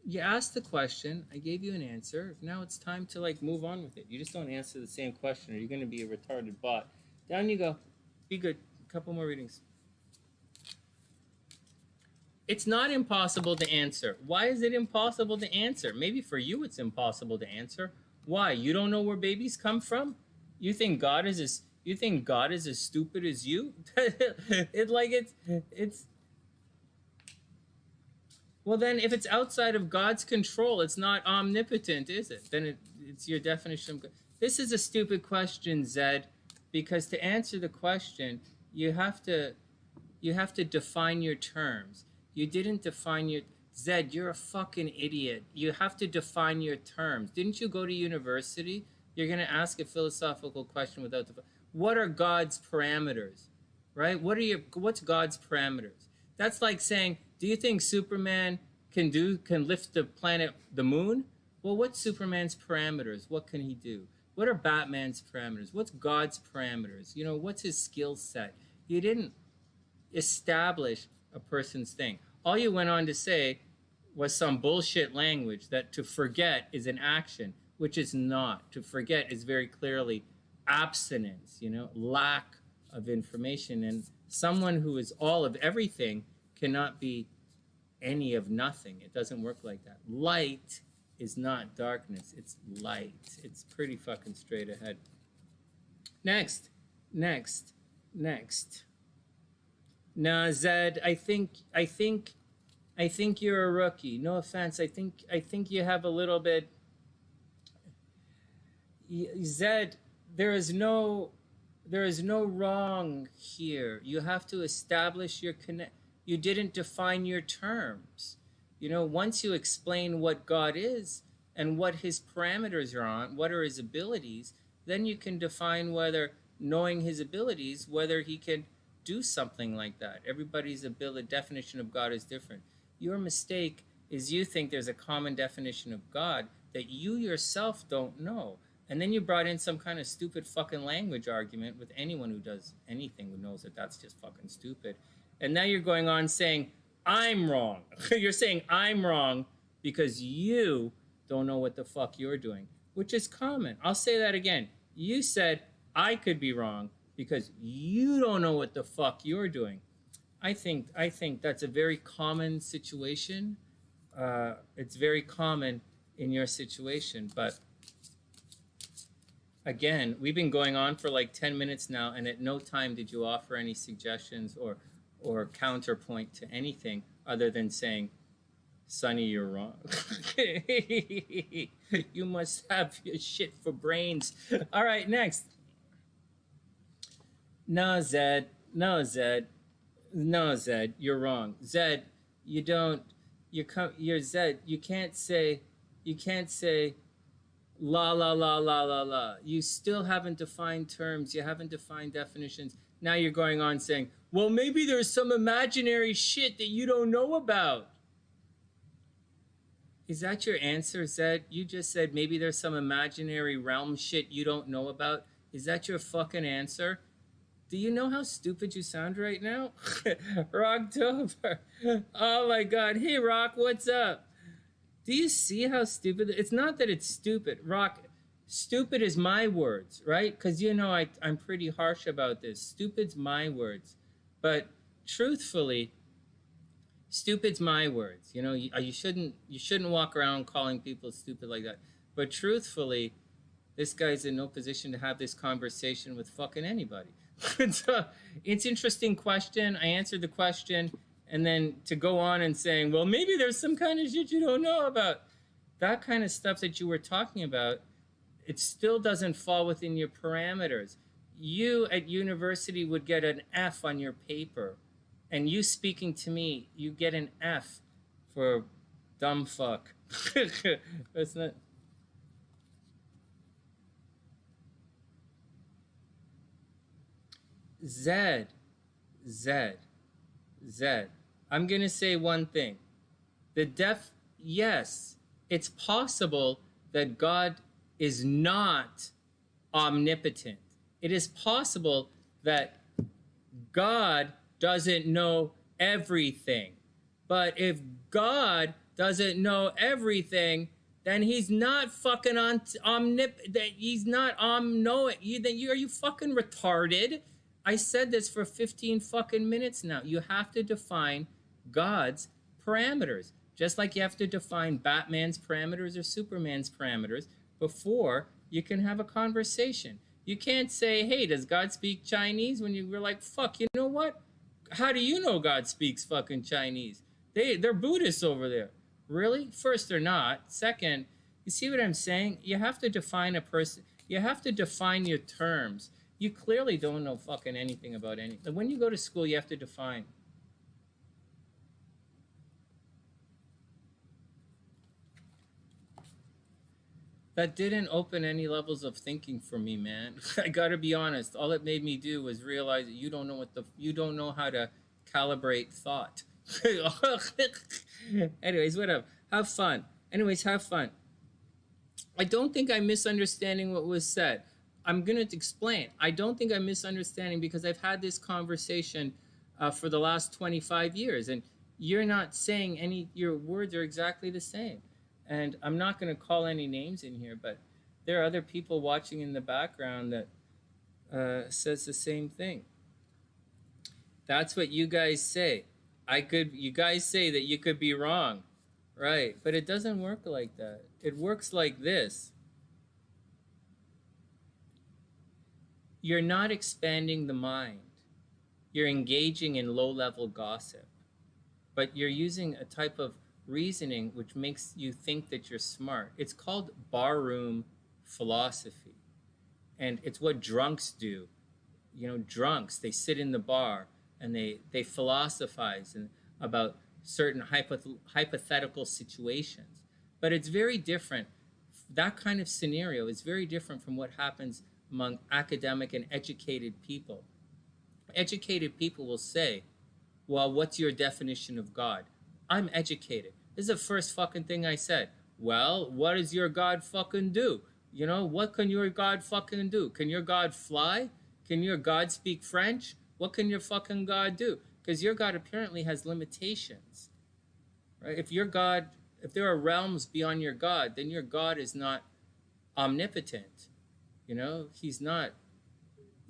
you asked the question. I gave you an answer. Now it's time to move on with it. You just don't answer the same question or you're going to be a retarded bot. Down you go. Be good. A couple more readings. It's not impossible to answer. Why is it impossible to answer? Maybe for you it's impossible to answer. Why? You don't know where babies come from? You think God is as stupid as you? It's well, then if it's outside of God's control, it's not omnipotent, is it? Then it's your definition of God. This is a stupid question, Zed, because to answer the question, you have to define your terms. You didn't define your... Zed, you're a fucking idiot. You have to define your terms. Didn't you go to university? You're going to ask a philosophical question without the... What are God's parameters? Right? What's God's parameters? That's like saying, do you think Superman can lift the planet, the moon? Well, what's Superman's parameters? What can he do? What are Batman's parameters? What's God's parameters? What's his skill set? You didn't establish a person's thing. All you went on to say was some bullshit language that to forget is an action, which is not. To forget is very clearly abstinence, lack of information. And someone who is all of everything cannot be any of nothing. It doesn't work like that. Light is not darkness. It's light. It's pretty fucking straight ahead. Next. Nah, Zed, I think you're a rookie. No offense. I think you have a little bit... Zed, there is no wrong here. You have to establish your connect. You didn't define your terms. Once you explain what God is and what his parameters are on, what are his abilities, then you can define whether, knowing his abilities, whether he can do something like that. Everybody's definition of God is different. Your mistake is you think there's a common definition of God that you yourself don't know. And then you brought in some kind of stupid fucking language argument with anyone who does anything who knows that that's just fucking stupid. And now you're going on saying, I'm wrong. You're saying I'm wrong because you don't know what the fuck you're doing, which is common. I'll say that again. You said I could be wrong because you don't know what the fuck you're doing. I think that's a very common situation. It's very common in your situation, but again, we've been going on for like 10 minutes now, and at no time did you offer any suggestions or or counterpoint to anything other than saying, Sonny, you're wrong. You must have your shit for brains. All right, next. No, Zed. No, Zed. No, Zed. You're wrong. Zed, you don't. You're Zed. You can't say. La la la la la la. You still haven't defined terms. You haven't defined definitions. Now you're going on saying, well, maybe there's some imaginary shit that you don't know about. Is that your answer, Zed? You just said maybe there's some imaginary realm shit you don't know about. Is that your fucking answer? Do you know how stupid you sound right now? Rocktober. Oh my God. Hey, Rock, what's up? Do you see how stupid? It's not that it's stupid. Rock, stupid is my words, right? Because you know I'm pretty harsh about this. Stupid's my words. But truthfully, stupid's my words. You know, you shouldn't walk around calling people stupid like that. But truthfully, this guy's in no position to have this conversation with fucking anybody. So, it's an interesting question. I answered the question, and then to go on and saying, well, maybe there's some kind of shit you don't know about. That kind of stuff that you were talking about, it still doesn't fall within your parameters. You at university would get an F on your paper. And you speaking to me, you get an F for dumb fuck. That's not. Zed. I'm going to say one thing. Yes, it's possible that God is not omnipotent. It is possible that God doesn't know everything. But if God doesn't know everything, then he's not fucking omnipotent. He's not omknowing. Are you fucking retarded? I said this for 15 fucking minutes now. You have to define God's parameters. Just like you have to define Batman's parameters or Superman's parameters before you can have a conversation. You can't say, hey, does God speak Chinese? When you were like, fuck, you know what? How do you know God speaks fucking Chinese? They're Buddhists over there. Really? First, they're not. Second, you see what I'm saying? You have to define a person. You have to define your terms. You clearly don't know fucking anything about anything. When you go to school, you have to define. That didn't open any levels of thinking for me, man. I gotta be honest. All it made me do was realize that you don't know how to calibrate thought. Anyways, whatever. Have fun. Anyways, have fun. I don't think I'm misunderstanding what was said. I'm going to explain. I don't think I'm misunderstanding because I've had this conversation for the last 25 years, and you're not saying your words are exactly the same. And I'm not going to call any names in here, but there are other people watching in the background that says the same thing. That's what you guys say. You guys say that you could be wrong, right? But it doesn't work like that. It works like this. You're not expanding the mind. You're engaging in low-level gossip. But you're using a type of reasoning which makes you think that you're smart. It's called barroom philosophy. And it's what drunks do. You know, drunks, they sit in the bar and they philosophize about certain hypothetical situations. But it's very different. That kind of scenario is very different from what happens among academic and educated people. Educated people will say, well, what's your definition of God? I'm educated. This is the first fucking thing I said. Well, what does your God fucking do? You know, what can your God fucking do? Can your God fly? Can your God speak French? What can your fucking God do? Because your God apparently has limitations, right? If there are realms beyond your God, then your God is not omnipotent. You know, he's not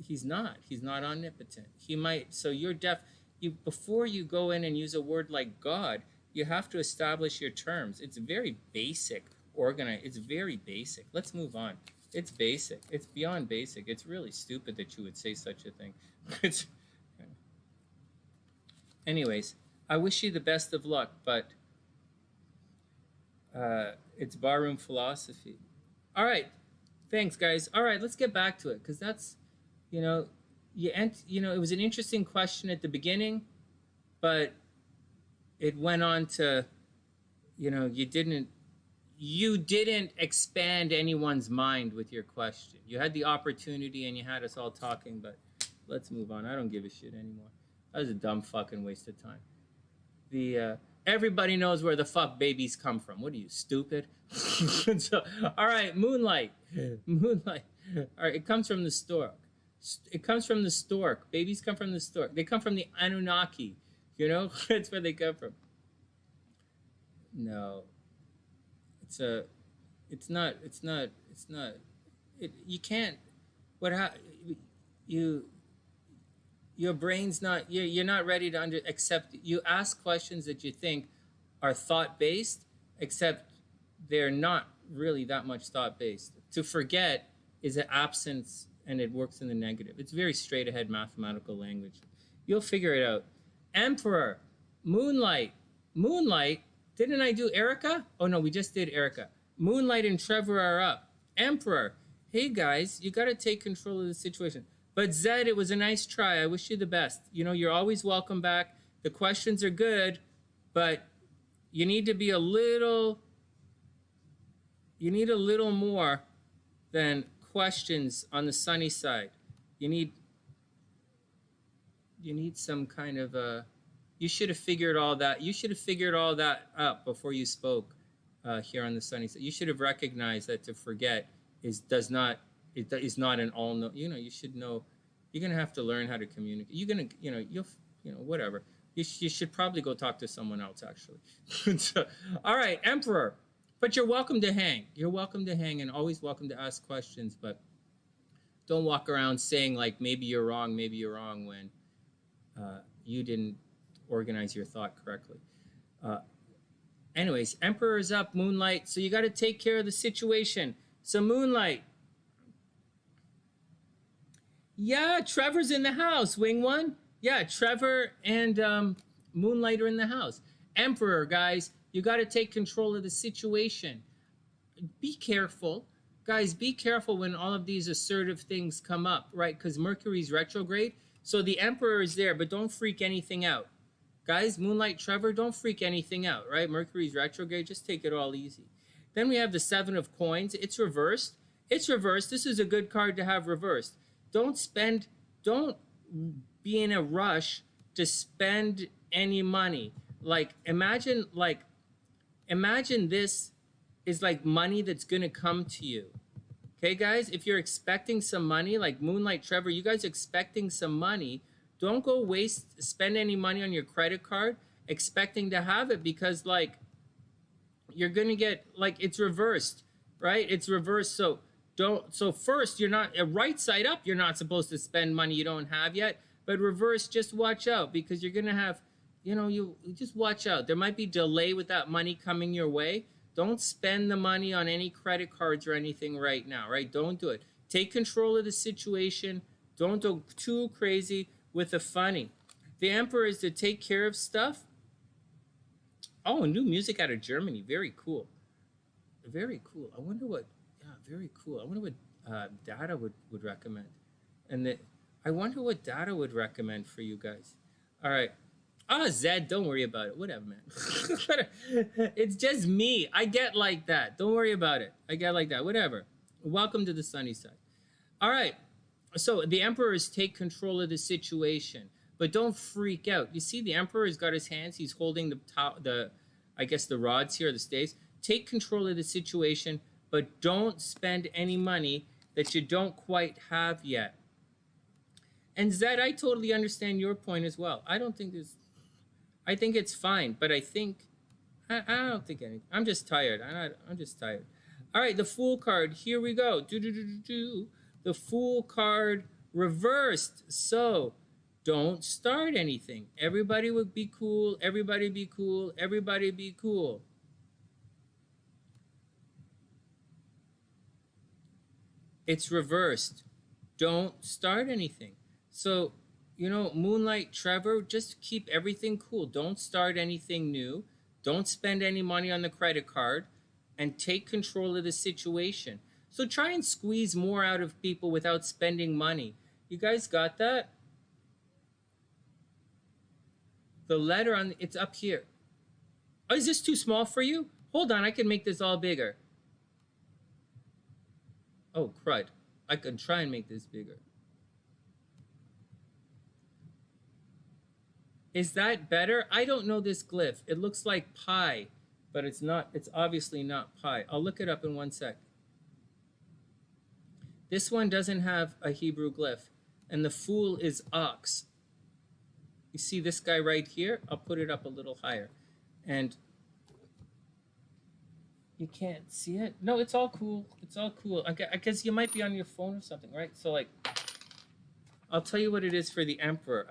omnipotent. He might, so you're before you go in and use a word like God, you have to establish your terms. It's very basic, organized. It's very basic. Let's move on. It's basic. It's beyond basic. It's really stupid that you would say such a thing. Anyways, I wish you the best of luck, but it's barroom philosophy. All right. Thanks, guys. All right, let's get back to it, because that's, you know, it was an interesting question at the beginning, but it went on to, you didn't expand anyone's mind with your question. You had the opportunity and you had us all talking, but let's move on. I don't give a shit anymore. That was a dumb fucking waste of time. Everybody knows where the fuck babies come from. What are you, stupid? So, all right, Moonlight. Moonlight. All right, it comes from the stork. It comes from the stork. Babies come from the stork. They come from the Anunnaki. That's where they come from. No. You can't, your brain's not, you're not ready to accept. You ask questions that you think are thought-based, except they're not really that much thought-based. To forget is an absence, and it works in the negative. It's very straight-ahead mathematical language. You'll figure it out. Emperor, Moonlight. Moonlight, didn't I do Erica? Oh, no, we just did Erica. Moonlight and Trevor are up. Emperor, hey, guys, you got to take control of the situation. But Zed, it was a nice try. I wish you the best. You're always welcome back. The questions are good, but you need to be a little more than questions on the sunny side. You need some kind of you should have figured all that. You should have figured all that out before you spoke here on the sunny side. You should have recognized that to forget is not an all know. You should know. You're gonna have to learn how to communicate. You're gonna, whatever. You should probably go talk to someone else, actually. So, all right, Emperor. But you're welcome to hang. You're welcome to hang, and always welcome to ask questions. But don't walk around saying like maybe you're wrong when you didn't organize your thought correctly. Anyways, Emperor is up, Moonlight. So you got to take care of the situation. So Moonlight. Yeah, Trevor's in the house, Wing One. Yeah, Trevor and Moonlight are in the house. Emperor, guys, you got to take control of the situation. Be careful. Guys, be careful when all of these assertive things come up, right? Because Mercury's retrograde. So the Emperor is there, but don't freak anything out. Guys, Moonlight, Trevor, don't freak anything out, right? Mercury's retrograde. Just take it all easy. Then we have the Seven of Coins. It's reversed. It's reversed. This is a good card to have reversed. Don't be in a rush to spend any money. Imagine this is like money that's going to come to you. Okay, guys, if you're expecting some money, like Moonlight, Trevor, you guys expecting some money, don't go spend any money on your credit card expecting to have it, because you're going to get, it's reversed, right? It's reversed. So first, you're not, right side up, you're not supposed to spend money you don't have yet, but reverse, just watch out, because you're going to have, you just watch out. There might be delay with that money coming your way. Don't spend the money on any credit cards or anything right now, right? Don't do it. Take control of the situation. Don't go too crazy with the funny. The Emperor is to take care of stuff. Oh, new music out of Germany. Very cool. Very cool. I wonder what, very cool. I wonder what Data would recommend. I wonder what Data would recommend for you guys. All right. Zed, don't worry about it. Whatever, man. It's just me. I get like that. Don't worry about it. I get like that. Whatever. Welcome to the sunny side. All right. So the Emperor is take control of the situation, but don't freak out. You see, the Emperor has got his hands. He's holding the rods here, the staves. Take control of the situation, but don't spend any money that you don't quite have yet. And Zed, I totally understand your point as well. I think it's fine, but I don't think anything. I'm just tired. I'm just tired. All right, the Fool card. Here we go. The Fool card reversed. So don't start anything. Everybody would be cool. Everybody be cool. Everybody be cool. It's reversed. Don't start anything. So, You know, Moonlight, Trevor, just keep everything cool. Don't start anything new. Don't spend any money on the credit card, and take control of the situation. So try and squeeze more out of people without spending money. You guys got that? The letter on it's up here. Oh, is this too small for you? Hold on, I can make this all bigger. Oh, crud. I can try and make this bigger. Is that better? I don't know this glyph. It looks like pi, but it's not. It's obviously not pi. I'll look it up in 1 sec. This one doesn't have a Hebrew glyph, and the Fool is ox. You see this guy right here? I'll put it up a little higher. And you can't see it? No, it's all cool. It's all cool. I guess you might be on your phone or something, right? So like, I'll tell you what it is for the Emperor.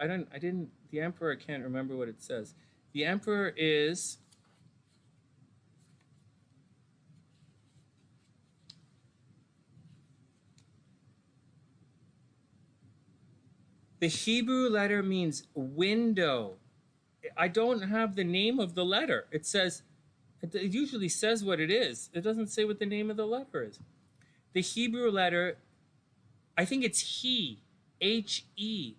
The Emperor, I can't remember what it says. The Emperor is... The Hebrew letter means window. I don't have the name of the letter. It says, it usually says what it is. It doesn't say what the name of the letter is. The Hebrew letter, I think it's he, H-E.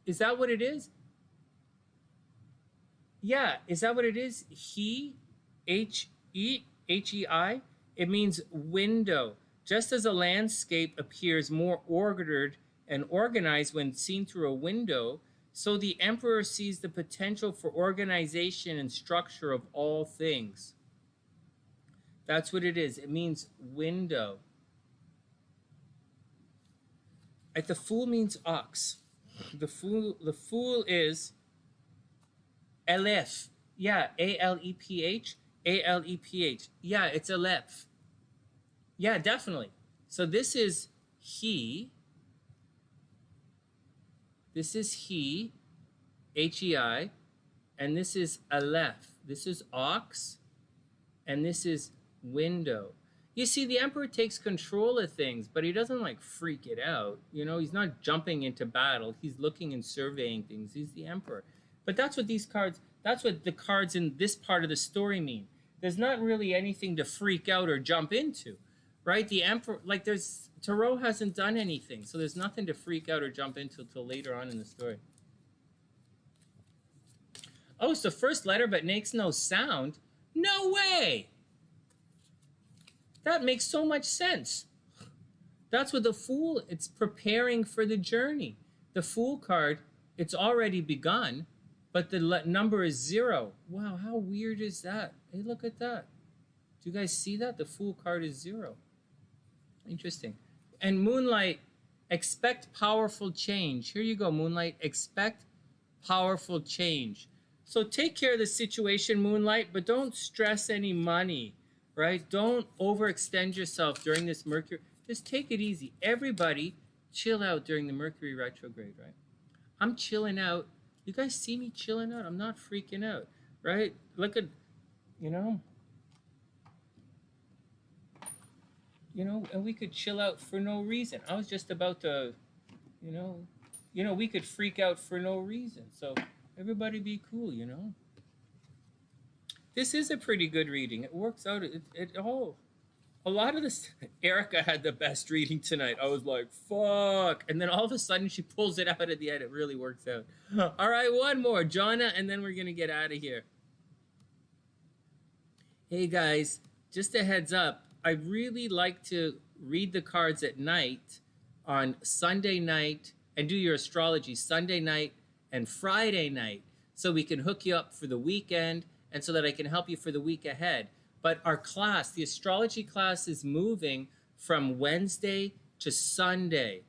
Is that what it is? Yeah, is that what it is? He, H-E, H-E-I? It means window. Just as a landscape appears more ordered and organized when seen through a window, so the Emperor sees the potential for organization and structure of all things. That's what it is. It means window. The Fool means ox. The Fool is Aleph. Yeah, A-L-E-P-H. A-L-E-P-H. Yeah, it's Aleph. Yeah, definitely. So this is he. This is he, H-E-I, and this is Aleph. This is ox, and this is window. You see, the Emperor takes control of things, but he doesn't like freak it out. You know, he's not jumping into battle. He's looking and surveying things. He's the Emperor. But that's what these cards, that's what the cards in this part of the story mean. There's not really anything to freak out or jump into, right? The Emperor, like Tarot hasn't done anything, so there's nothing to freak out or jump into until later on in the story. Oh, it's the first letter but makes no sound? No way! That makes so much sense. That's what the Fool, it's preparing for the journey. The Fool card, it's already begun, but the number is 0. Wow, how weird is that? Hey, look at that. Do you guys see that? The Fool card is 0. Interesting. And Moonlight, expect powerful change. Here you go, Moonlight. Expect powerful change. So take care of the situation, Moonlight, but don't stress any money, right? Don't overextend yourself during this Mercury. Just take it easy. Everybody chill out during the Mercury retrograde, right? I'm chilling out. You guys see me chilling out? I'm not freaking out, right? Look at, you know, and we could chill out for no reason. I was just about to, we could freak out for no reason. So everybody be cool, you know. This is a pretty good reading. It works out. A lot of this. Erica had the best reading tonight. I was like, fuck. And then all of a sudden she pulls it out at the end. It really works out. All right, one more. Jonna, and then we're going to get out of here. Hey, guys, just a heads up. I really like to read the cards at night on Sunday night and do your astrology Sunday night and Friday night so we can hook you up for the weekend and so that I can help you for the week ahead. But our class, the astrology class, is moving from Wednesday to Sunday.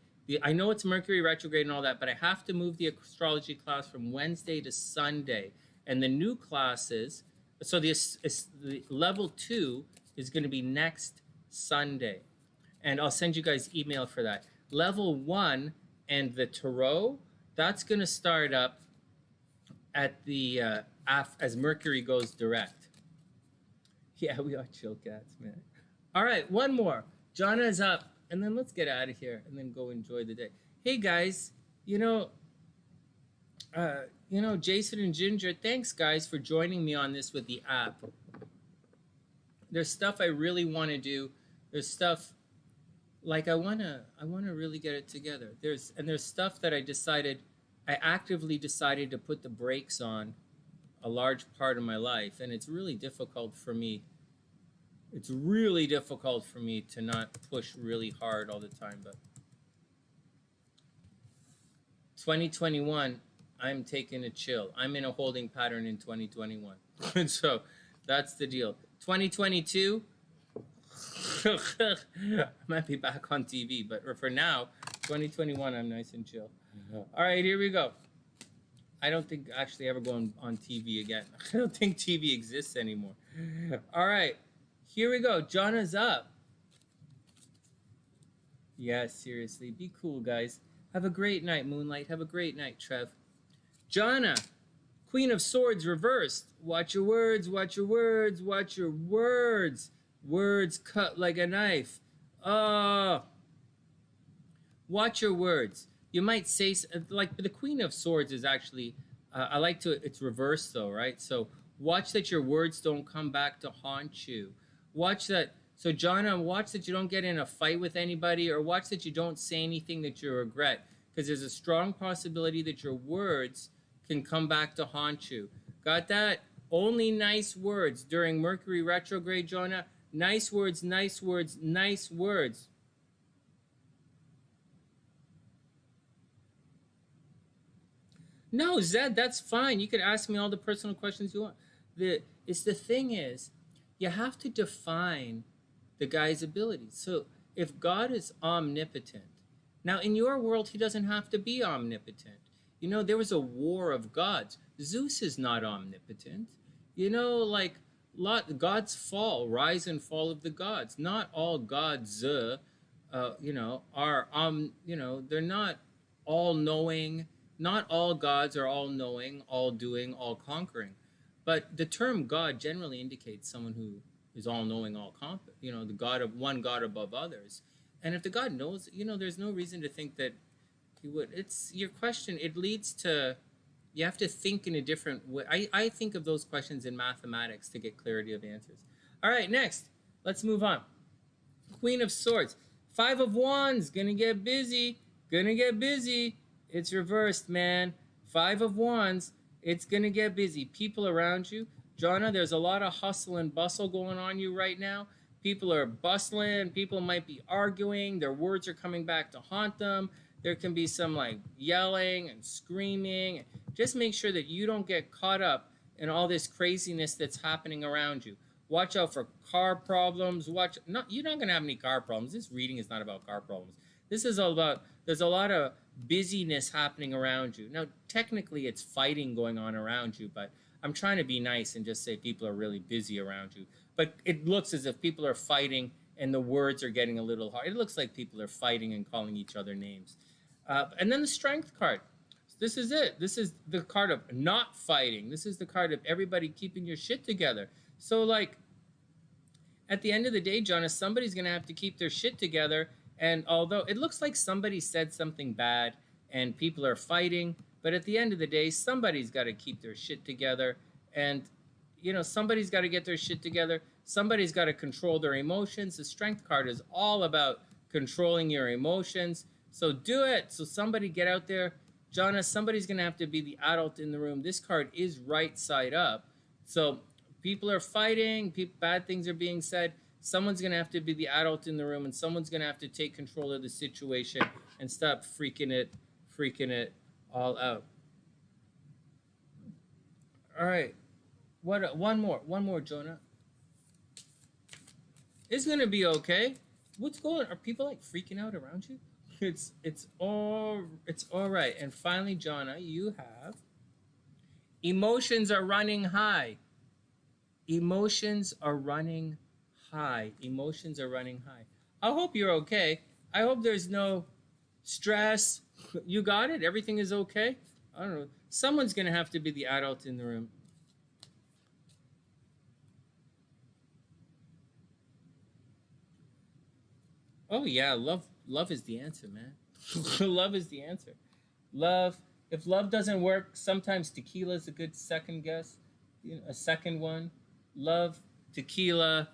I know it's Mercury retrograde and all that, but I have to move the astrology class from Wednesday to Sunday. And the new classes, so the level 2 is going to be next Sunday. And I'll send you guys email for that. Level 1 and the Tarot, that's going to start up at the as Mercury goes direct. Yeah, we are chill cats, man. All right, one more. Jonna's up, and then let's get out of here and then go enjoy the day. Hey, guys, You know, Jason and Ginger, thanks guys for joining me on this with the app. There's stuff I really want to do. There's stuff like I wanna really get it together. There's stuff that I actively decided to put the brakes on a large part of my life, and it's really difficult for me. It's really difficult for me to not push really hard all the time, but 2021, I'm taking a chill. I'm in a holding pattern in 2021. And so that's the deal. 2022, I might be back on TV, but for now, 2021, I'm nice and chill. All right, here we go. I don't think actually ever going on TV again. I don't think TV exists anymore. All right, here we go. Jonna's up. Yeah, seriously, be cool, guys. Have a great night, Moonlight. Have a great night, Trev. Jonna, Queen of Swords reversed. Watch your words, watch your words, watch your words. Words cut like a knife. Oh. Watch your words. You might say, like, the Queen of Swords is actually, I like to, it's reversed though, right? So watch that your words don't come back to haunt you. Watch that. So Jonna, watch that you don't get in a fight with anybody, or watch that you don't say anything that you regret, because there's a strong possibility that your words can come back to haunt you. Got that? Only nice words during Mercury retrograde, Jonna. Nice words, nice words, nice words. No, Zed, that's fine. You can ask me all the personal questions you want. The thing is, you have to define the guy's abilities. So if God is omnipotent, now in your world, he doesn't have to be omnipotent. You know, there was a war of gods. Zeus is not omnipotent. You know, like God's fall, rise and fall of the gods. Not all gods, you know, are, you know, they're not all knowing. Not all gods are all knowing, all doing, all conquering. But the term God generally indicates someone who is all knowing, all competent, you know, the God of one God above others. And if the God knows, you know, there's no reason to think that he would. It's your question. It leads to, you have to think in a different way. I think of those questions in mathematics to get clarity of answers. All right, next, let's move on. Queen of Swords, 5 of Wands, gonna get busy, gonna get busy. It's reversed, man. 5 of Wands, it's gonna get busy. People around you, Jonna, there's a lot of hustle and bustle going on you right now. People are bustling. People might be arguing. Their words are coming back to haunt them. There can be some like yelling and screaming. Just make sure that you don't get caught up in all this craziness that's happening around you. Watch out for car problems. You're not gonna have any car problems. This reading is not about car problems. This is all about, there's a lot of busyness happening around you. Now, technically it's fighting going on around you, but I'm trying to be nice and just say people are really busy around you. But it looks as if people are fighting and the words are getting a little hard. It looks like people are fighting and calling each other names. And then the Strength card. This is it. This is the card of not fighting. This is the card of everybody keeping your shit together. So, like, at the end of the day, Jonna, somebody's going to have to keep their shit together. And although it looks like somebody said something bad and people are fighting, but at the end of the day, somebody's got to keep their shit together. And, you know, somebody's got to get their shit together. Somebody's got to control their emotions. The Strength card is all about controlling your emotions. So do it. So somebody get out there. Jonna, somebody's going to have to be the adult in the room. This card is right side up. So people are fighting. Bad things are being said. Someone's going to have to be the adult in the room, and someone's going to have to take control of the situation and stop freaking it all out. All right. One more, Jonah. It's going to be okay. What's going on? Are people like freaking out around you? It's all right. And finally, Jonna, you have emotions are running high. Emotions are running high. Emotions are running high. I hope you're okay. I hope there's no stress. You got it? Everything is okay? I don't know. Someone's going to have to be the adult in the room. Oh, yeah. Love is the answer, man. Love is the answer. Love If love doesn't work, sometimes tequila is a good second guess. You know, a second one. Love, tequila.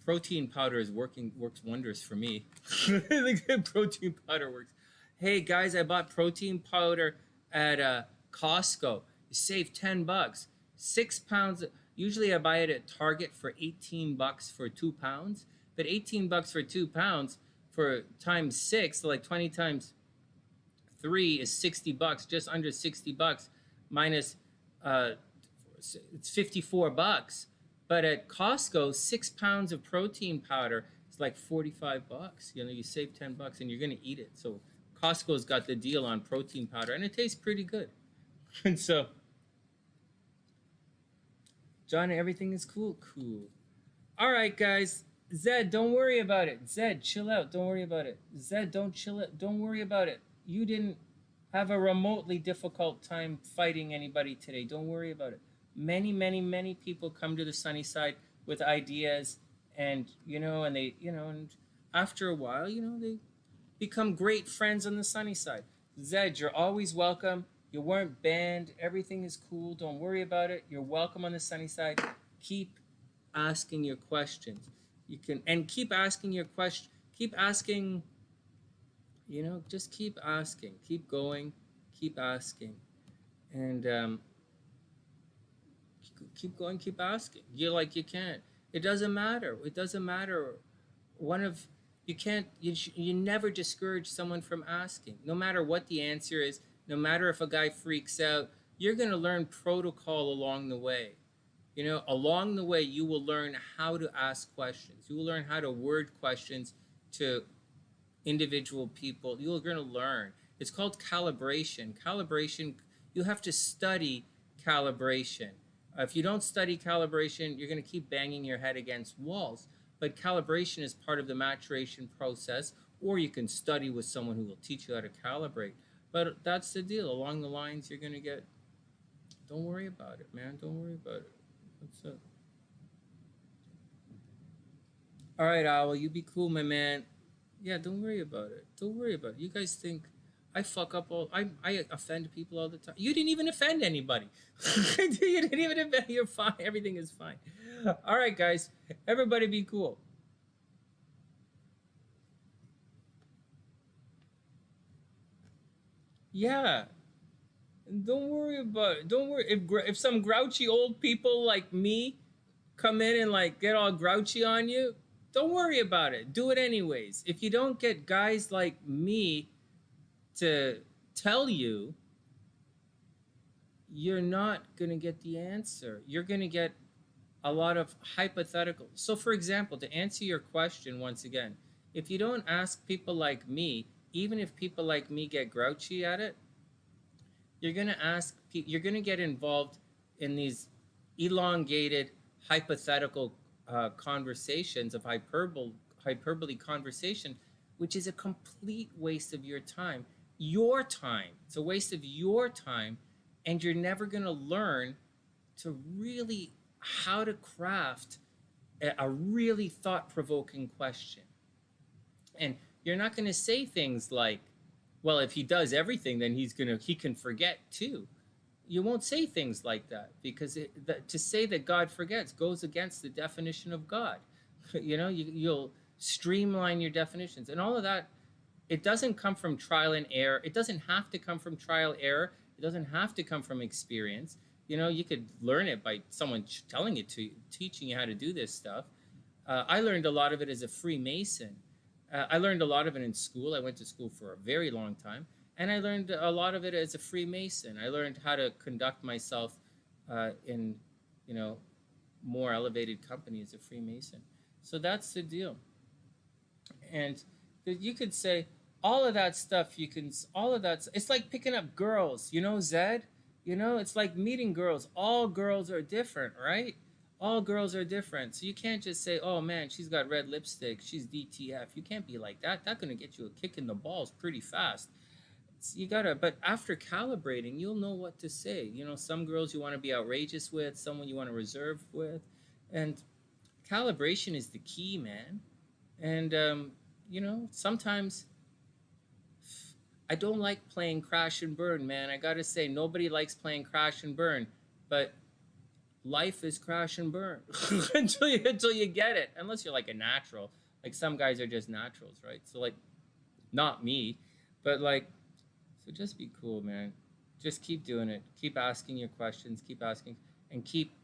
Protein powder works wonders for me. The protein powder works. Hey guys, I bought protein powder at Costco. You save $10. 6 pounds. Usually I buy it at Target for $18 for 2 pounds. But $18 for 2 pounds for times 6, so like 20 times 3 is $60, just under $60 minus it's $54. But at Costco, 6 pounds of protein powder is like $45. You know, you save $10 and you're gonna eat it. So Costco's got the deal on protein powder, and it tastes pretty good. And so, John, everything is cool. Cool. All right, guys. Zed, don't worry about it. Zed, chill out. Don't worry about it. Zed, don't chill it. Don't worry about it. You didn't have a remotely difficult time fighting anybody today. Don't worry about it. Many, many, many people come to the sunny side with ideas, and and they, and after a while, they become great friends on the sunny side. Zed, you're always welcome. You weren't banned. Everything is cool. Don't worry about it. You're welcome on the sunny side. Keep asking your questions. You can, and keep asking your question. Keep asking. Just keep asking. Keep going. Keep asking, and keep going. Keep asking. You can't. It doesn't matter. It doesn't matter. You can't. You never discourage someone from asking. No matter what the answer is. No matter if a guy freaks out, you're going to learn protocol along the way. Along the way, you will learn how to ask questions. You will learn how to word questions to individual people. You're going to learn. It's called calibration. Calibration, you have to study calibration. If you don't study calibration, you're going to keep banging your head against walls. But calibration is part of the maturation process, or you can study with someone who will teach you how to calibrate. But that's the deal. Along the lines, you're going to get... Don't worry about it, man. Don't worry about it. What's up? All right, Owl, you be cool, my man. Yeah, don't worry about it. Don't worry about it. You guys think I fuck up all... I offend people all the time. You didn't even offend anybody. You didn't even offend... You're fine. Everything is fine. All right, guys. Everybody be cool. Yeah. Don't worry about it. Don't worry. If some grouchy old people like me come in and get all grouchy on you, don't worry about it. Do it anyways. If you don't get guys like me to tell you, you're not going to get the answer. You're going to get a lot of hypothetical. So for example, to answer your question once again, if you don't ask people like me, even if people like me get grouchy at it, you're going to get involved in these elongated hypothetical conversations of hyperbole conversation, which is a complete waste of your time. Your time. It's a waste of your time, and you're never going to learn to really how to craft a really thought-provoking question. And you're not going to say things like, well, if he does everything, then he can forget too. You won't say things like that, because to say that God forgets goes against the definition of God. You'll streamline your definitions, and all of that. It doesn't come from trial and error. It doesn't have to come from trial error. It doesn't have to come from experience. You could learn it by someone telling it to you, teaching you how to do this stuff. I learned a lot of it as a Freemason. I learned a lot of it in school. I went to school for a very long time, and I learned a lot of it as a Freemason. I learned how to conduct myself in, more elevated company as a Freemason. So that's the deal. And you could say all of that stuff. It's like picking up girls, Zed. It's like meeting girls. All girls are different, right? All girls are different. So you can't just say, oh man, she's got red lipstick, she's DTF. You can't be like that. That's going to get you a kick in the balls pretty fast. But after calibrating, you'll know what to say. Some girls you want to be outrageous with, someone you want to reserve with. And calibration is the key, man. And, sometimes I don't like playing crash and burn, man. I gotta say, nobody likes playing crash and burn, but life is crash and burn until you get it. Unless you're like a natural, like some guys are just naturals, right? So like, not me, but like, so just be cool, man. Just keep doing it. Keep asking your questions. Keep asking, and keep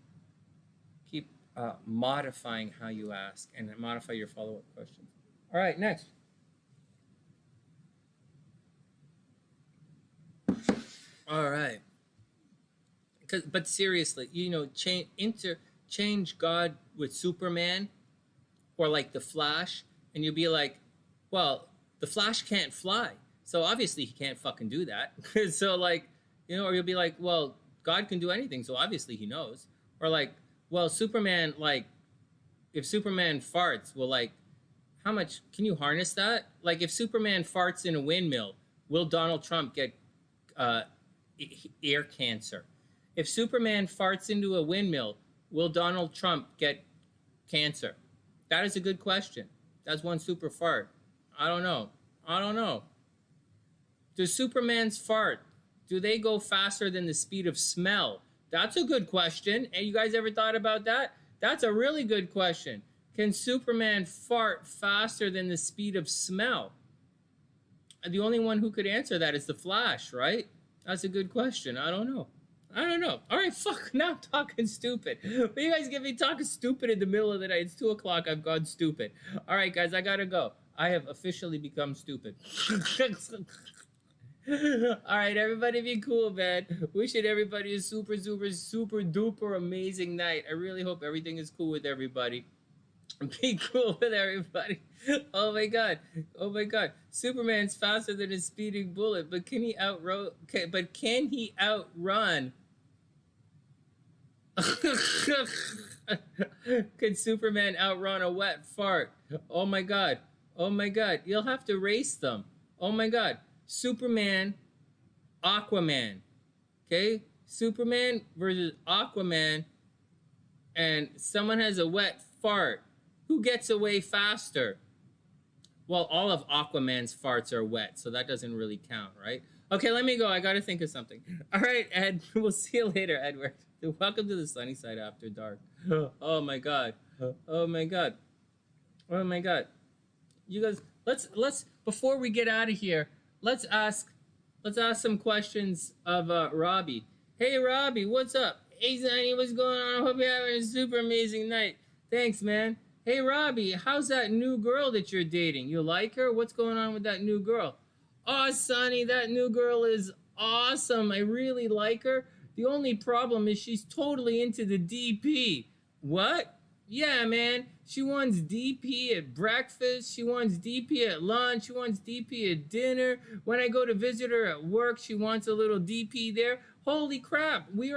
modifying how you ask, and modify your follow-up questions. All right, next. All right. But seriously, you know, change God with Superman or like the Flash, and you'll be like, well, the Flash can't fly, so obviously he can't fucking do that. So like, you know, or you'll be like, well, God can do anything, so obviously he knows. Or like, well, Superman, like, if Superman farts, well, like, how much can you harness that? Like, if Superman farts in a windmill, will Donald Trump get ear cancer? If Superman farts into a windmill, will Donald Trump get cancer? That is a good question. That's one super fart. I don't know. Does Superman's fart, do they go faster than the speed of smell? That's a good question. And you guys ever thought about that? That's a really good question. Can Superman fart faster than the speed of smell? The only one who could answer that is the Flash, right? That's a good question. I don't know. All right, fuck. Now I'm talking stupid. But you guys get me talking stupid in the middle of the night. It's 2 o'clock. I've gone stupid. All right, guys, I gotta go. I have officially become stupid. All right, everybody be cool, man. Wishing everybody a super, super, super duper amazing night. I really hope everything is cool with everybody. Be cool with everybody. Oh my god. Superman's faster than a speeding bullet, but can he outrun? Could Superman outrun a wet fart? Oh my god. You'll have to race them. Oh my god. Superman, Aquaman. Okay? Superman versus Aquaman, and someone has a wet fart. Who gets away faster? Well, all of Aquaman's farts are wet, so that doesn't really count, right? Okay, let me go. I gotta think of something. All right, Ed. We'll see you later, Edward. Welcome to the sunny side after dark. Oh my god. You guys, let's before we get out of here, let's ask some questions of Robbie. Hey, Robbie, what's up? Hey, Sonny, what's going on? I hope you're having a super amazing night. Thanks, man. Hey, Robbie, how's that new girl that you're dating? You like her? What's going on with that new girl? Oh, Sonny, that new girl is awesome. I really like her. The only problem is she's totally into the DP. What? Yeah, man. She wants DP at breakfast. She wants DP at lunch. She wants DP at dinner. When I go to visit her at work, she wants a little DP there. Holy crap. We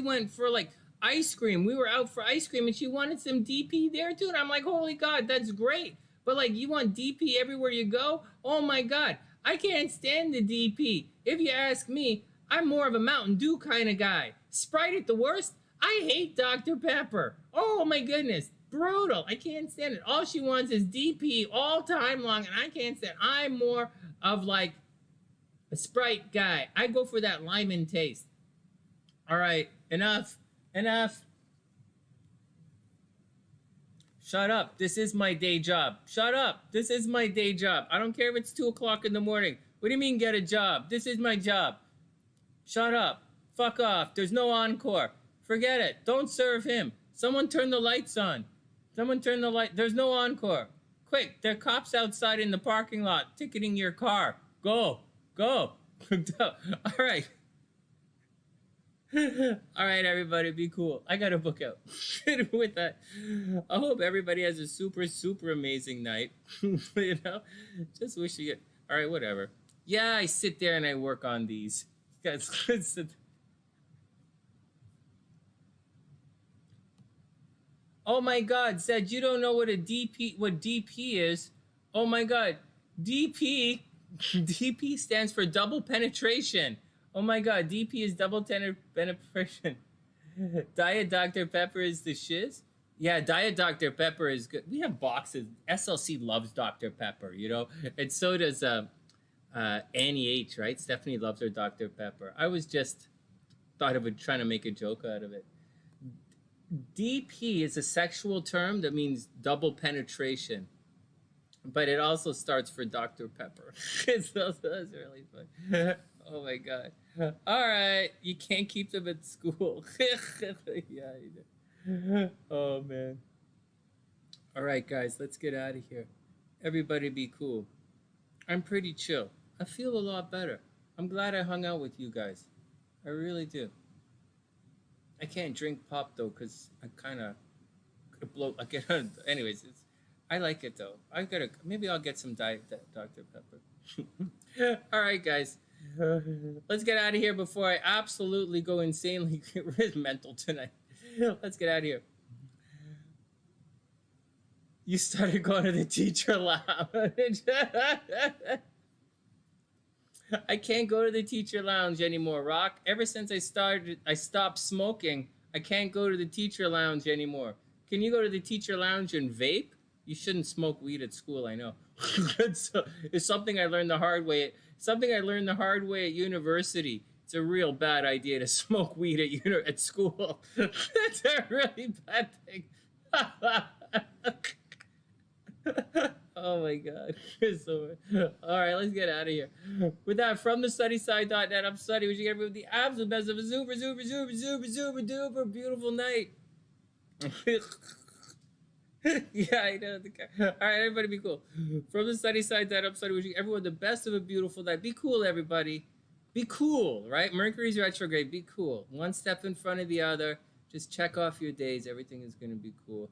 went for like ice cream. We were out for ice cream and she wanted some DP there too. And I'm like, holy God, that's great. But like, you want DP everywhere you go? Oh my God, I can't stand the DP. If you ask me, I'm more of a Mountain Dew kind of guy. Sprite at the worst. I hate Dr. Pepper. Oh my goodness, brutal. I can't stand it. All she wants is DP all time long and I can't stand it. I'm more of like a Sprite guy. I go for that lemon taste. All right, enough. Shut up. This is my day job. Shut up. This is my day job. I don't care if it's 2 o'clock in the morning. What do you mean get a job? This is my job. Shut up. Fuck off. There's no encore. Forget it. Don't serve him. Someone turn the lights on. There's no encore. Quick, there are cops outside in the parking lot ticketing your car. Go. All right. All right, everybody, be cool. I got to book out. With that, I hope everybody has a super, super amazing night. You know, just wishing it. All right, whatever. Yeah, I sit there and I work on these. Guys, oh my God, said you don't know what DP is. Oh my God, DP stands for double penetration. Oh my God, DP is double penetration. Diet Dr. Pepper is the shiz. Yeah, Diet Dr. Pepper is good. We have boxes. SLC loves Dr. Pepper, you know, and so does Annie H, right? Stephanie loves her Dr. Pepper. I was just thought of it, trying to make a joke out of it. DP is a sexual term that means double penetration, but it also starts for Dr. Pepper. That's really fun. Oh my God. All right, you can't keep them at school. Yeah, I know. Oh man. All right, guys, let's get out of here. Everybody be cool. I'm pretty chill. I feel a lot better. I'm glad I hung out with you guys. I really do. I can't drink pop though, because I kind of blow. I get anyways. I like it though. Maybe I'll get some Diet Dr. Pepper. All right, guys. Let's get out of here before I absolutely go insanely mental tonight. Let's get out of here. You started going to the teacher lounge. I can't go to the teacher lounge anymore, Rock. Ever since I stopped smoking, I can't go to the teacher lounge anymore. Can you go to the teacher lounge and vape? You shouldn't smoke weed at school, I know. It's something I learned the hard way. At university. It's a real bad idea to smoke weed at school. It's a really bad thing. Oh my God. So, all right, let's get out of here. With that, from TheSunnySide.net, I'm Sonny. Wishing everyone the absolute best of a super duper beautiful night. Yeah, I know. All right, everybody be cool. From TheSunnySide.net, I'm Sonny. Wishing everyone the best of a beautiful night. Be cool, everybody. Be cool, right? Mercury's retrograde. Be cool. One step in front of the other. Just check off your days. Everything is going to be cool.